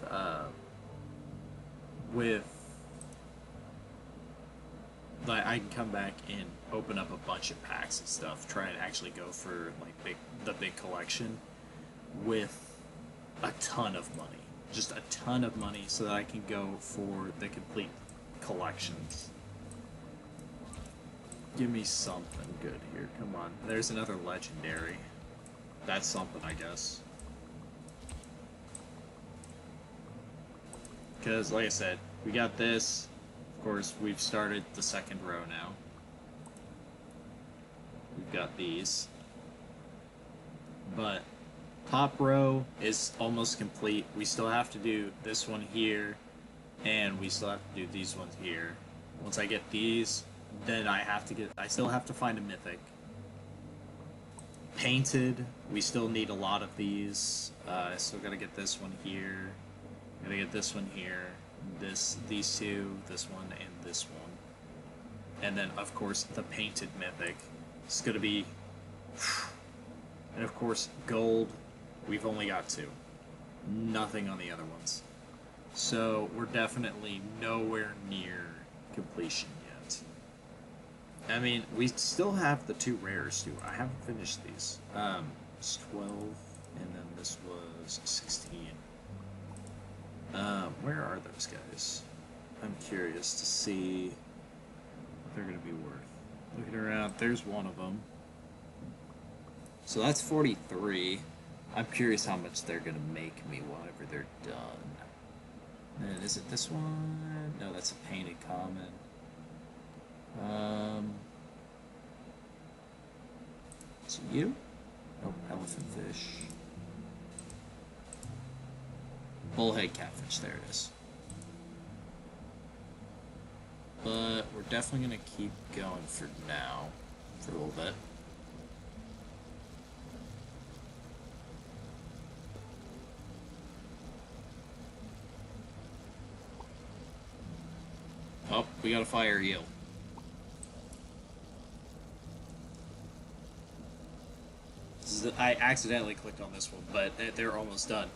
like I can come back and open up a bunch of packs and stuff, try and actually go for like the big collection with a ton of money. Just a ton of money so that I can go for the complete collections. Give me something good here. Come on. There's another legendary. That's something, I guess. Because, like I said, we got this. Of course, we've started the second row now. We've got these. But top row is almost complete. We still have to do this one here, and we still have to do these ones here. Once I get these, then I still have to find a mythic. Painted, we still need a lot of these. I still gotta get this one here. Gotta get this one here. These two, this one, and this one. And then, of course, the painted mythic. It's gonna be... And of course, gold, we've only got two. Nothing on the other ones. So, we're definitely nowhere near completion yet. I mean, we still have the two rares too. I haven't finished these. It's 12, and then this was 16. Where are those guys? I'm curious to see what they're going to be worth. Looking around, there's one of them. So that's 43. I'm curious how much they're going to make me whenever they're done. And is it this one? No, that's a painted common. Is it you? Oh, elephant fish. Bullhead catfish, there it is. But we're definitely going to keep going for now, for a little bit. Oh, we got a fire eel. I accidentally clicked on this one, but they're almost done.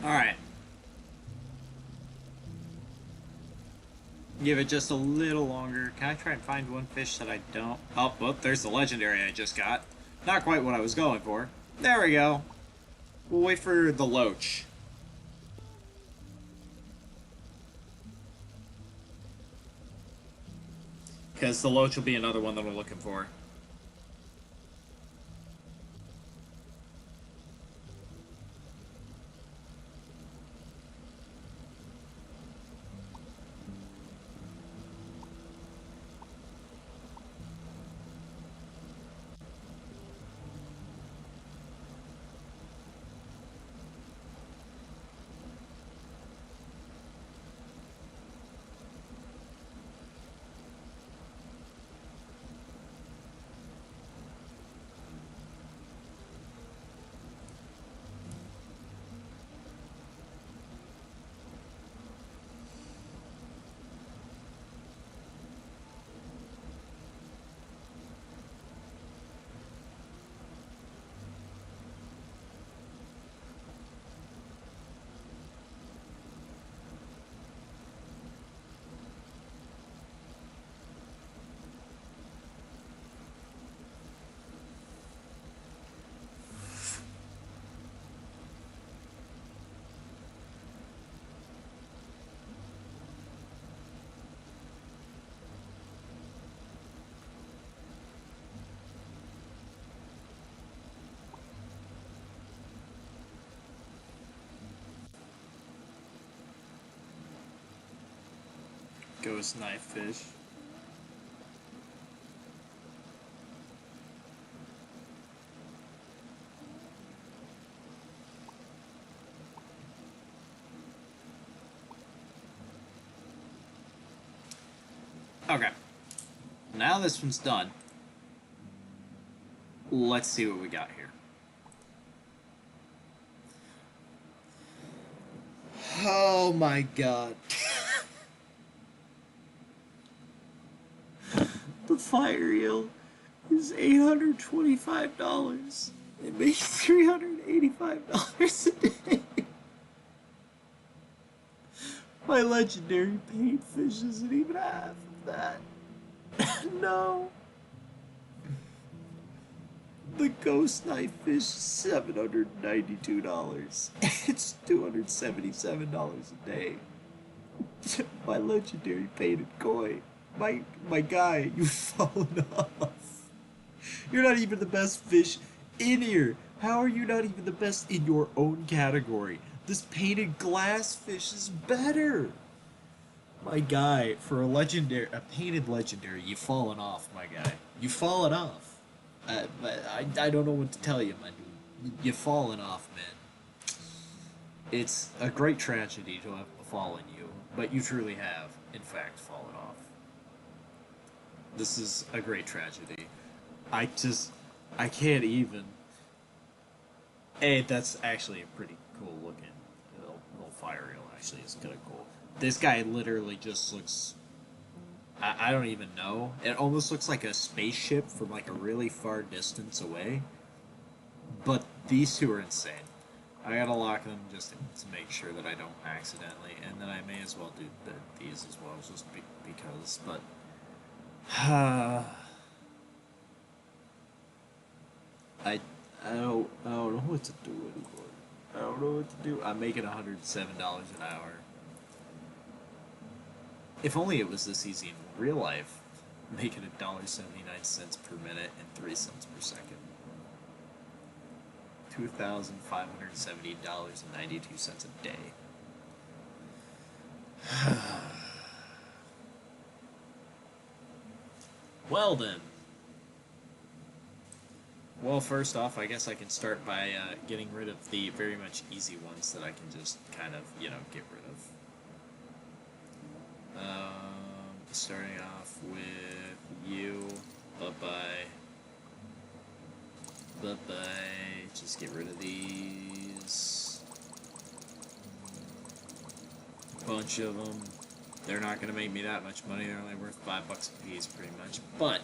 Alright. Give it just a little longer. Can I try and find one fish that I don't... Oh, well, there's the legendary I just got. Not quite what I was going for. There we go. We'll wait for the loach. Because the loach will be another one that I'm looking for. Ghost knife fish. Okay. Now this one's done. Let's see what we got here. Oh my god. The fire eel is $825. It makes $385 a day. My legendary paid fish isn't even half of that. No. The ghost knife fish is $792. It's $277 a day. My legendary painted koi My guy, you've fallen off. You're not even the best fish in here. How are you not even the best in your own category? This painted glass fish is better. My guy, for a painted legendary, you've fallen off, my guy. You've fallen off. I don't know what to tell you, my dude. You've fallen off, man. It's a great tragedy to have befallen you, but you truly have, in fact, fallen off. This is a great tragedy. I just, I can't even. Hey, that's actually a pretty cool looking little fire eel. Actually, it's kind of cool. This guy literally just looks. I don't even know. It almost looks like a spaceship from like a really far distance away. But these two are insane. I gotta lock them just to make sure that I don't accidentally, and then I may as well do these as well, just because. But I don't know what to do anymore. I don't know what to do. I'm making $107 an hour. If only it was this easy in real life, making $1.79 per minute and 3 cents per second. $2,570.92 a day. Well then. Well, first off, I guess I can start by getting rid of the very much easy ones that I can just kind of, get rid of. Starting off with you. Bye-bye. Bye-bye. Just get rid of these. Bunch of them. They're not going to make me that much money. They're only worth $5 a piece, pretty much. But,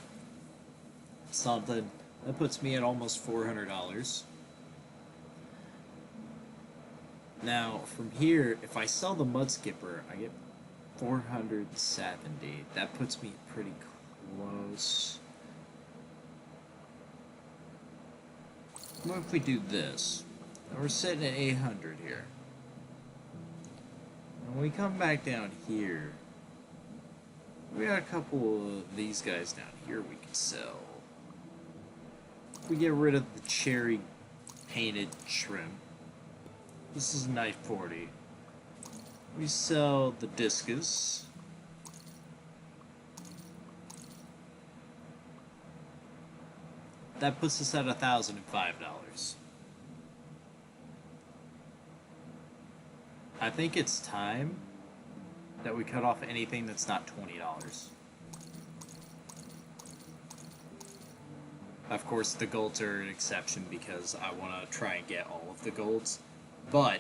something. That puts me at almost $400. Now, from here, if I sell the mud skipper, I get 470. That puts me pretty close. What if we do this? Now we're sitting at 800 here. When we come back down here, we got a couple of these guys down here we can sell. We get rid of the cherry painted shrimp. This is a knife 40. We sell the discus. That puts us at $1,005. I think it's time that we cut off anything that's not $20. Of course, the golds are an exception because I want to try and get all of the golds, but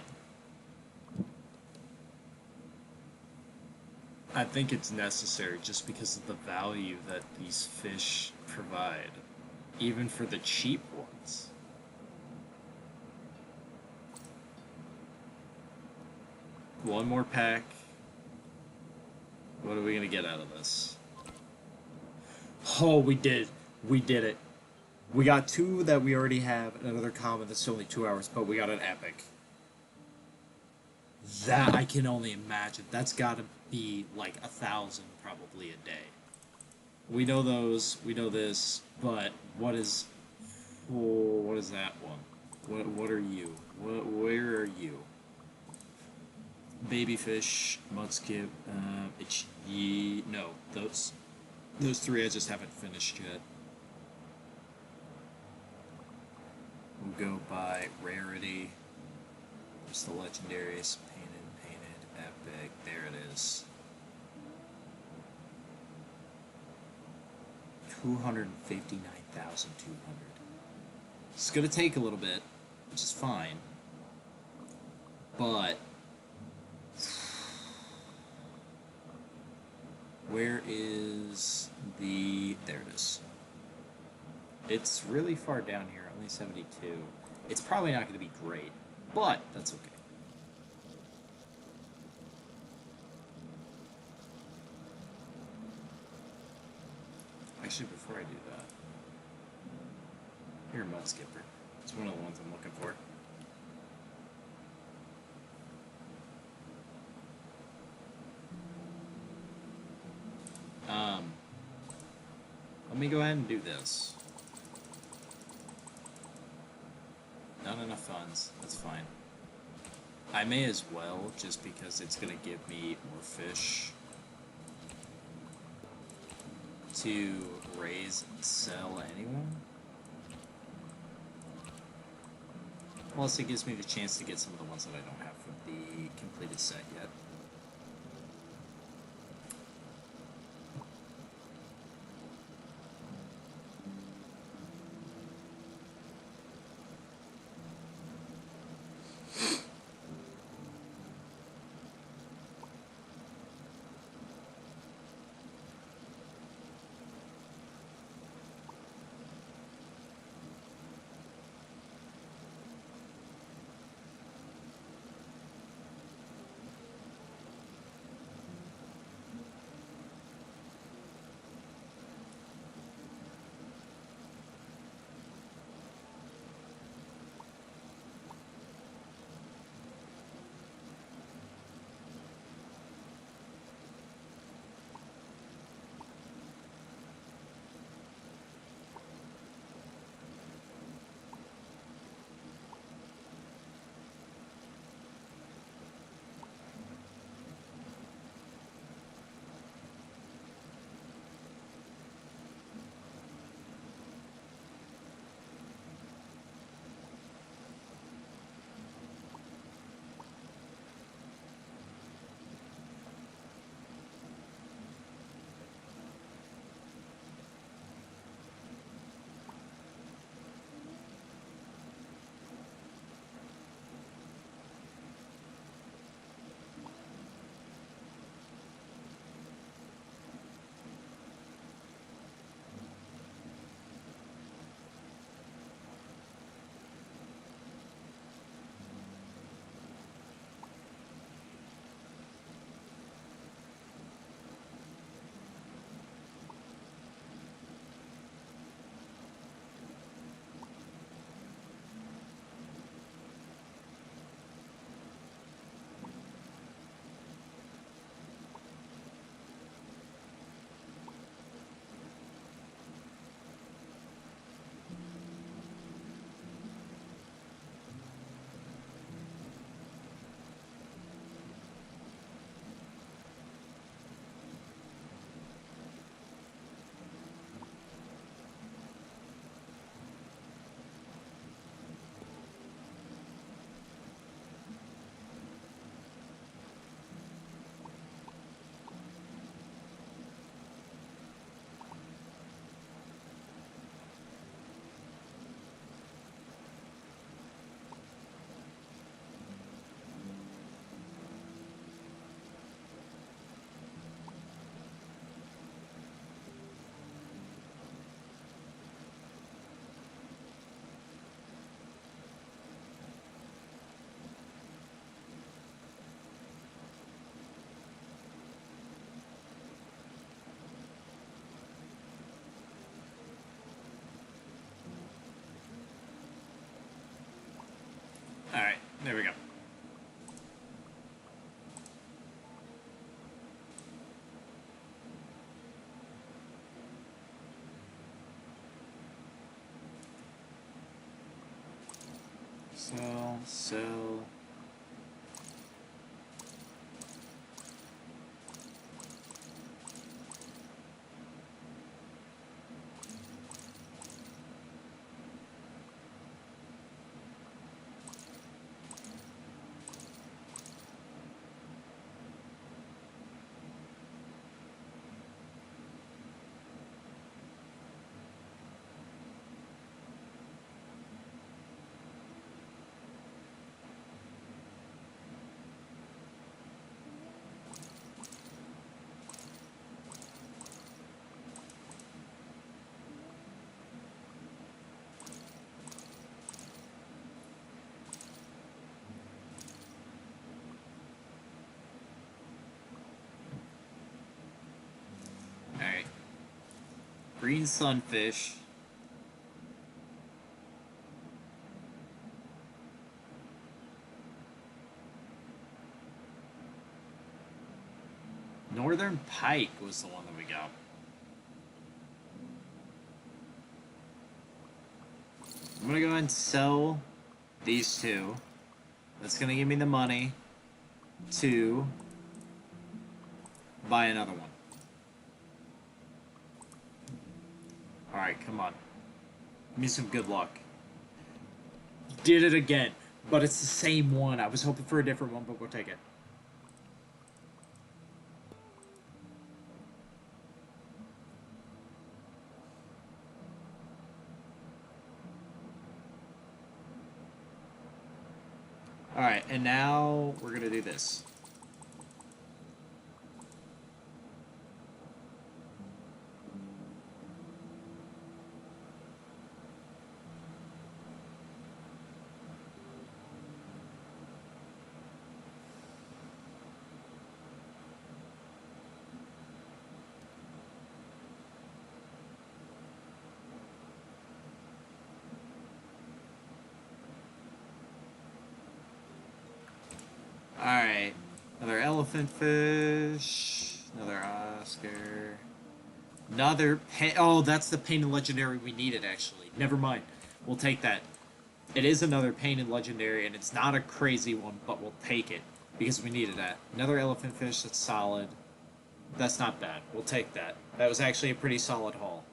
I think it's necessary just because of the value that these fish provide, even for the cheap ones. One more pack. What are we going to get out of this? Oh, we did. We did it. We got two that we already have, and another common that's only 2 hours, but we got an epic. That I can only imagine. That's got to be like 1,000 probably a day. We know those, we know this, but what is that one? What are you? Where are you? Babyfish, mudskip, no, those three I just haven't finished yet. We'll go by rarity. There's the legendaries, painted, epic, there it is. 259,200. It's gonna take a little bit, which is fine. But where is the... There it is. It's really far down here, only 72. It's probably not going to be great, but that's okay. Actually, before I do that, here, Mud Skipper. It's one of the ones I'm looking for. Let me go ahead and do this. Not enough funds. That's fine. I may as well, just because it's going to give me more fish to raise and sell anyway. Plus, it gives me the chance to get some of the ones that I don't have from the completed set yet. Alright, there we go. Sell. Alright. Green sunfish. Northern pike was the one that we got. I'm gonna go ahead and sell these two. That's gonna give me the money to buy another one. Alright, come on. Give me some good luck. Did it again. But it's the same one. I was hoping for a different one, but we'll take it. Alright, and now we're gonna do this. Alright. Another elephant fish. Another Oscar. Another oh, that's the painted legendary we needed, actually. Never mind. We'll take that. It is another painted legendary, and it's not a crazy one, but we'll take it. Because we needed that. Another elephant fish, that's solid. That's not bad. We'll take that. That was actually a pretty solid haul.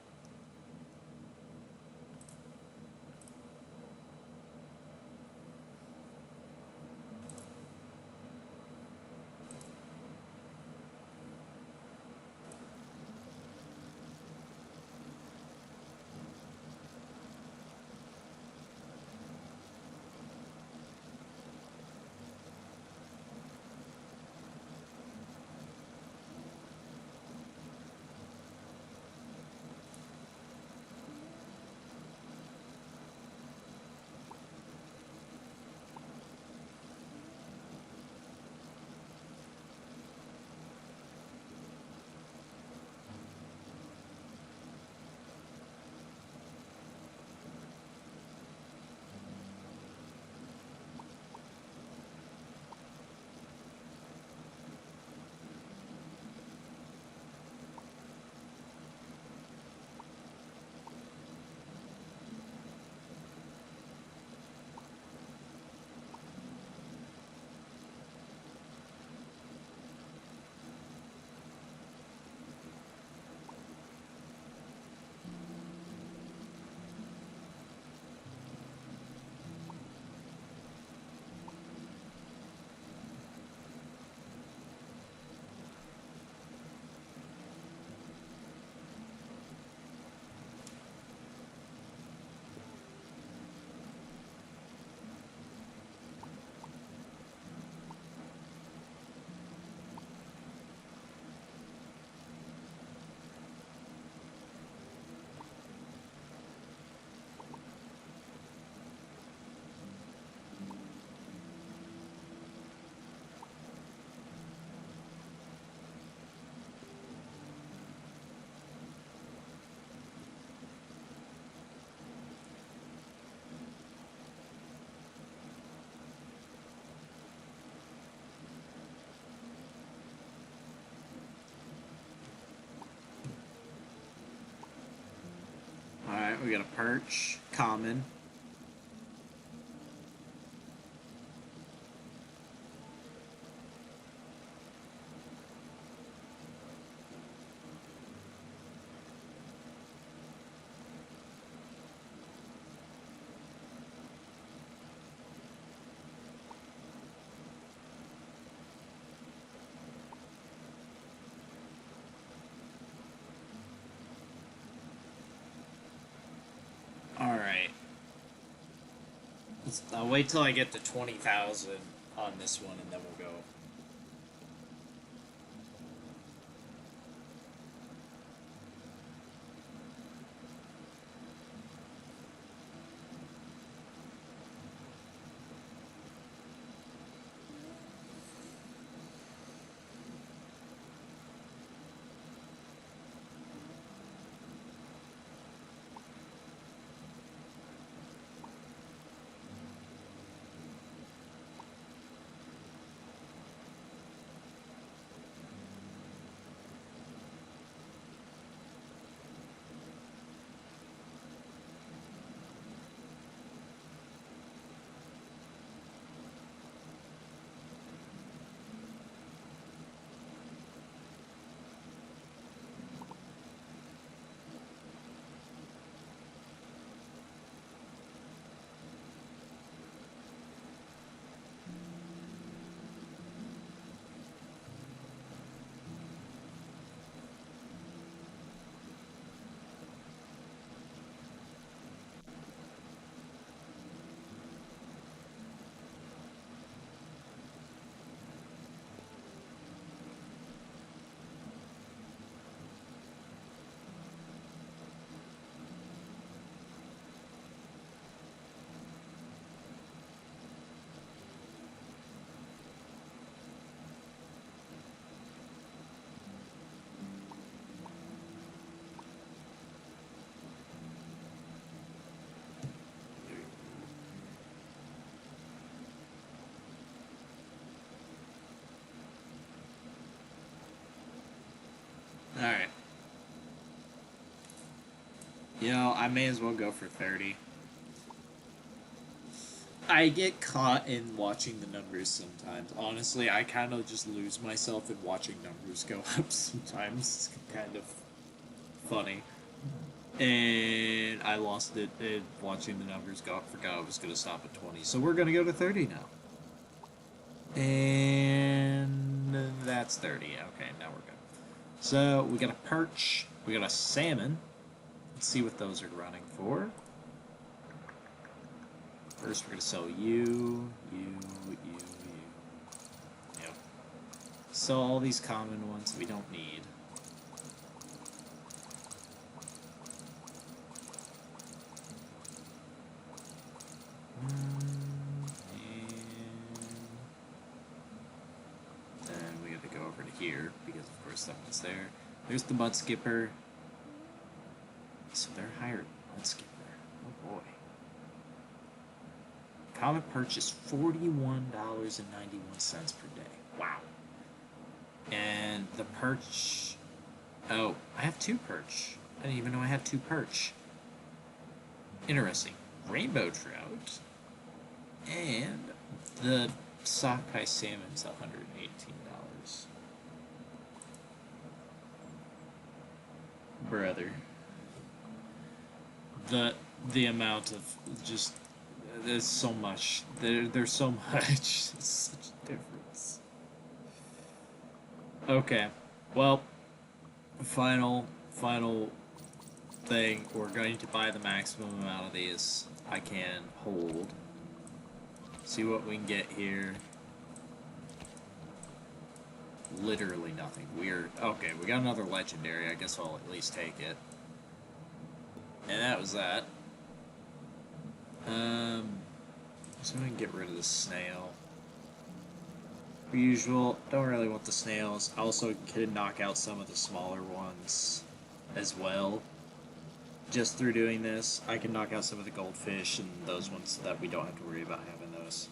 Alright, we got a perch, common. Alright. I'll wait till I get to 20,000 on this one and then we'll go. You know, I may as well go for 30. I get caught in watching the numbers sometimes. Honestly, I kind of just lose myself in watching numbers go up sometimes. It's kind of funny. And I lost it in watching the numbers go up. Forgot I was going to stop at 20. So we're going to go to 30 now. And that's 30. Okay, now we're good. So we got a perch. We got a salmon. Let's see what those are running for. First, we're going to sell you. Yep. Sell all these common ones we don't need. And we got to go over to here, because of course that one's there. There's the mud skipper. So they're hired mud skipper. Oh boy. Common perch is $41.91 per day. Wow. And the perch... Oh, I have 2 perch. I didn't even know I had 2 perch. Interesting. Rainbow trout. And the sockeye salmon's $118. Brother. The amount of just... There's so much. There's so much. It's such a difference. Okay. Well, final thing. We're going to buy the maximum amount of these I can hold. See what we can get here. Literally nothing. Weird. Okay, we got another legendary. I guess I'll at least take it. And that was that. So I'm gonna get rid of the snail. Per usual, don't really want the snails. I also could knock out some of the smaller ones as well. Just through doing this, I can knock out some of the goldfish and those ones that we don't have to worry about having those.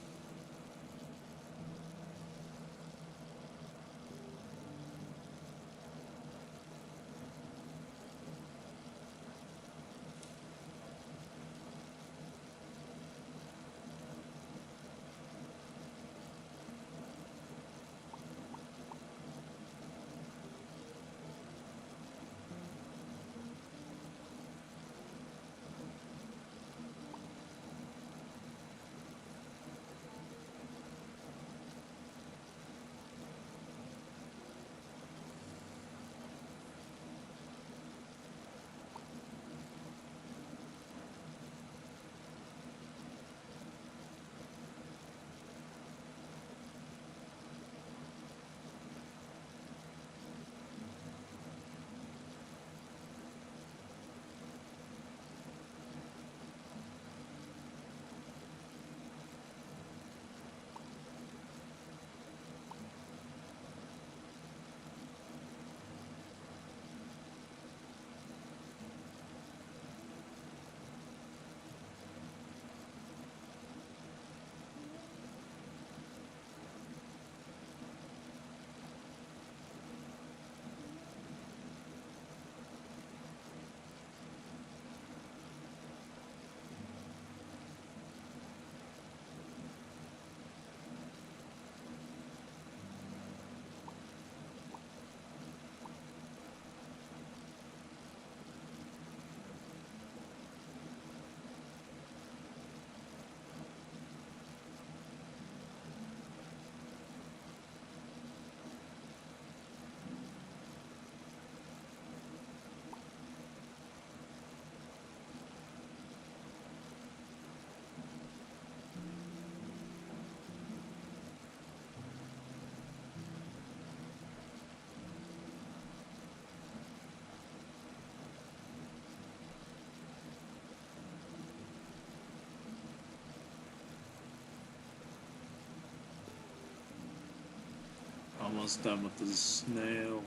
Almost done with the snail.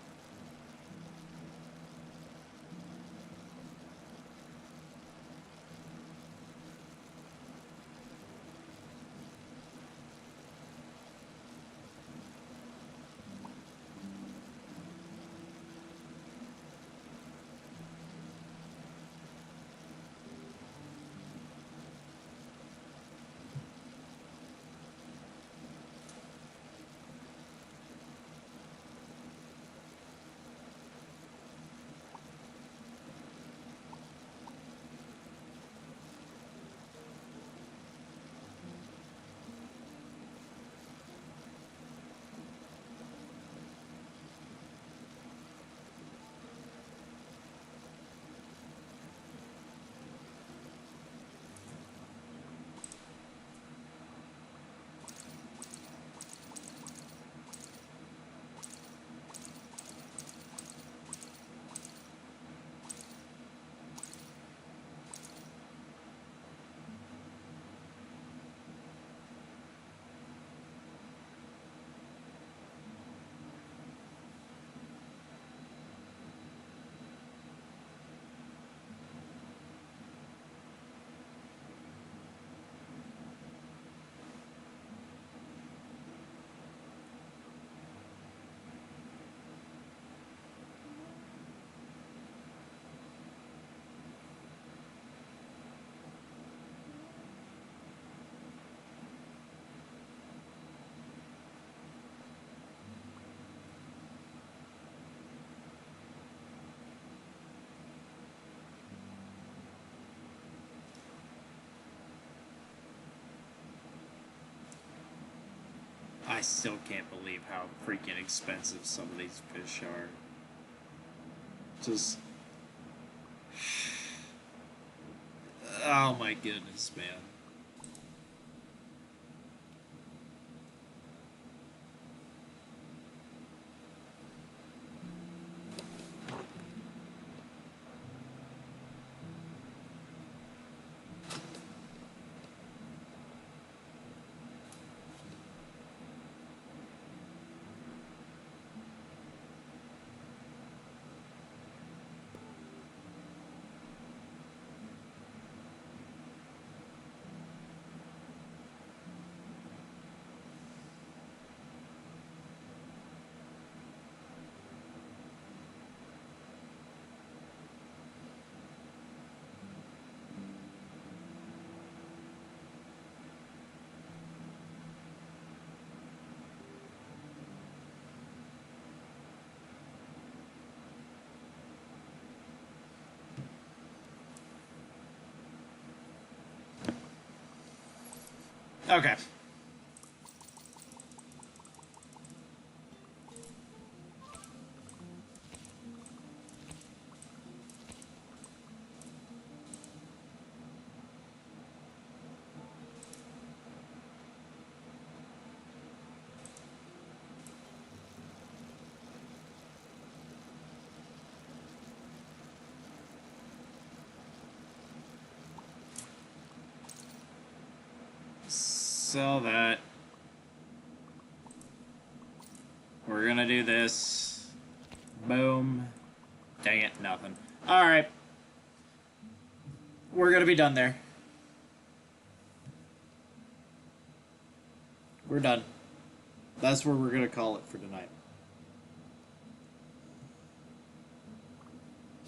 I still can't believe how freaking expensive some of these fish are. Just, oh my goodness, man. Okay. So that we're gonna do this. Boom. Dang it, nothing. Alright. We're gonna be done there. We're done. That's where we're gonna call it for tonight.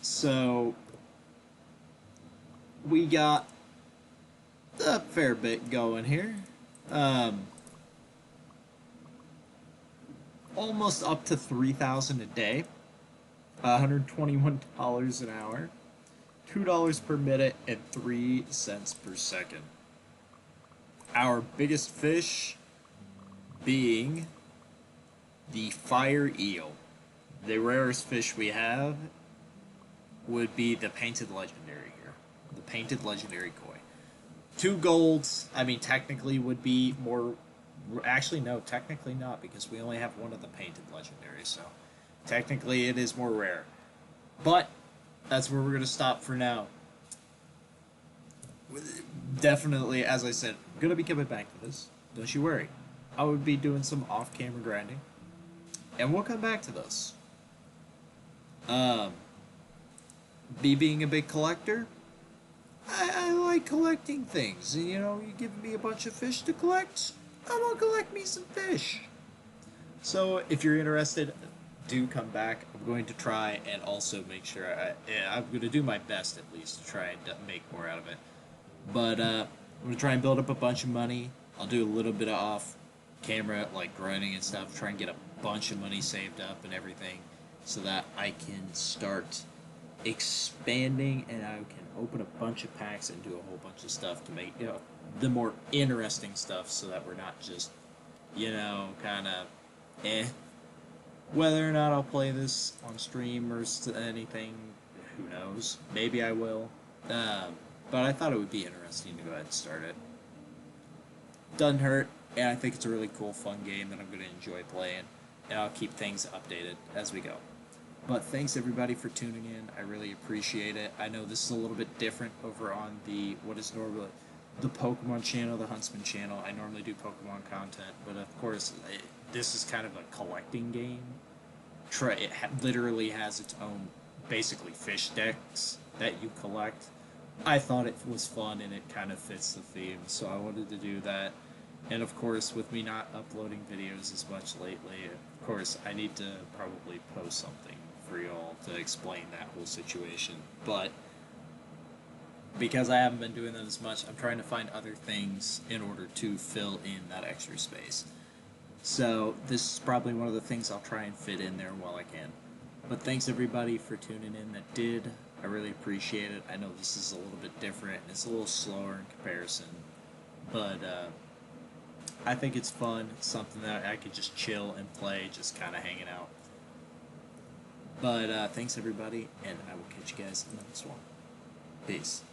So we got a fair bit going here. Almost up to 3,000 a day. $121 an hour. $2 per minute and 3 cents per second. Our biggest fish being the fire eel. The rarest fish we have would be the painted legendary here. The painted legendary koi. 2 golds, I mean, technically would be more. Actually, no, technically not, because we only have one of the painted legendaries, so technically it is more rare. But that's where we're going to stop for now. Definitely, as I said, I'm going to be coming back to this. Don't you worry. I would be doing some off-camera grinding. And we'll come back to this. Me being a big collector, I like collecting things. And, you know, you give me a bunch of fish to collect, I'm going to collect me some fish. So, if you're interested, do come back. I'm going to try and also make sure I'm going to do my best, at least, to try and make more out of it. But I'm going to try and build up a bunch of money. I'll do a little bit of off camera, like grinding and stuff, try and get a bunch of money saved up and everything, so that I can start expanding and I can open a bunch of packs and do a whole bunch of stuff to make, you know, the more interesting stuff, so that we're not just, you know, kind of Whether or not I'll play this on stream or anything, who knows? Maybe I will. But I thought it would be interesting to go ahead and start it. Doesn't hurt, and I think it's a really cool, fun game that I'm going to enjoy playing, and I'll keep things updated as we go. But thanks everybody for tuning in. I really appreciate it. I know this is a little bit different over on the what is normally the Pokemon channel, the Huntsman channel. I normally do Pokemon content, but of course this is kind of a collecting game. It literally has its own, basically, fish decks that you collect. I thought it was fun and it kind of fits the theme, so I wanted to do that. And of course, with me not uploading videos as much lately, of course, I need to probably post something for y'all to explain that whole situation. But because I haven't been doing that as much, I'm trying to find other things in order to fill in that extra space. So this is probably one of the things I'll try and fit in there while I can. But thanks everybody for tuning in that did. I really appreciate it. I know this is a little bit different and it's a little slower in comparison. But I think it's fun. It's something that I could just chill and play, just kind of hanging out. But thanks everybody, and I will catch you guys in the next one. Peace.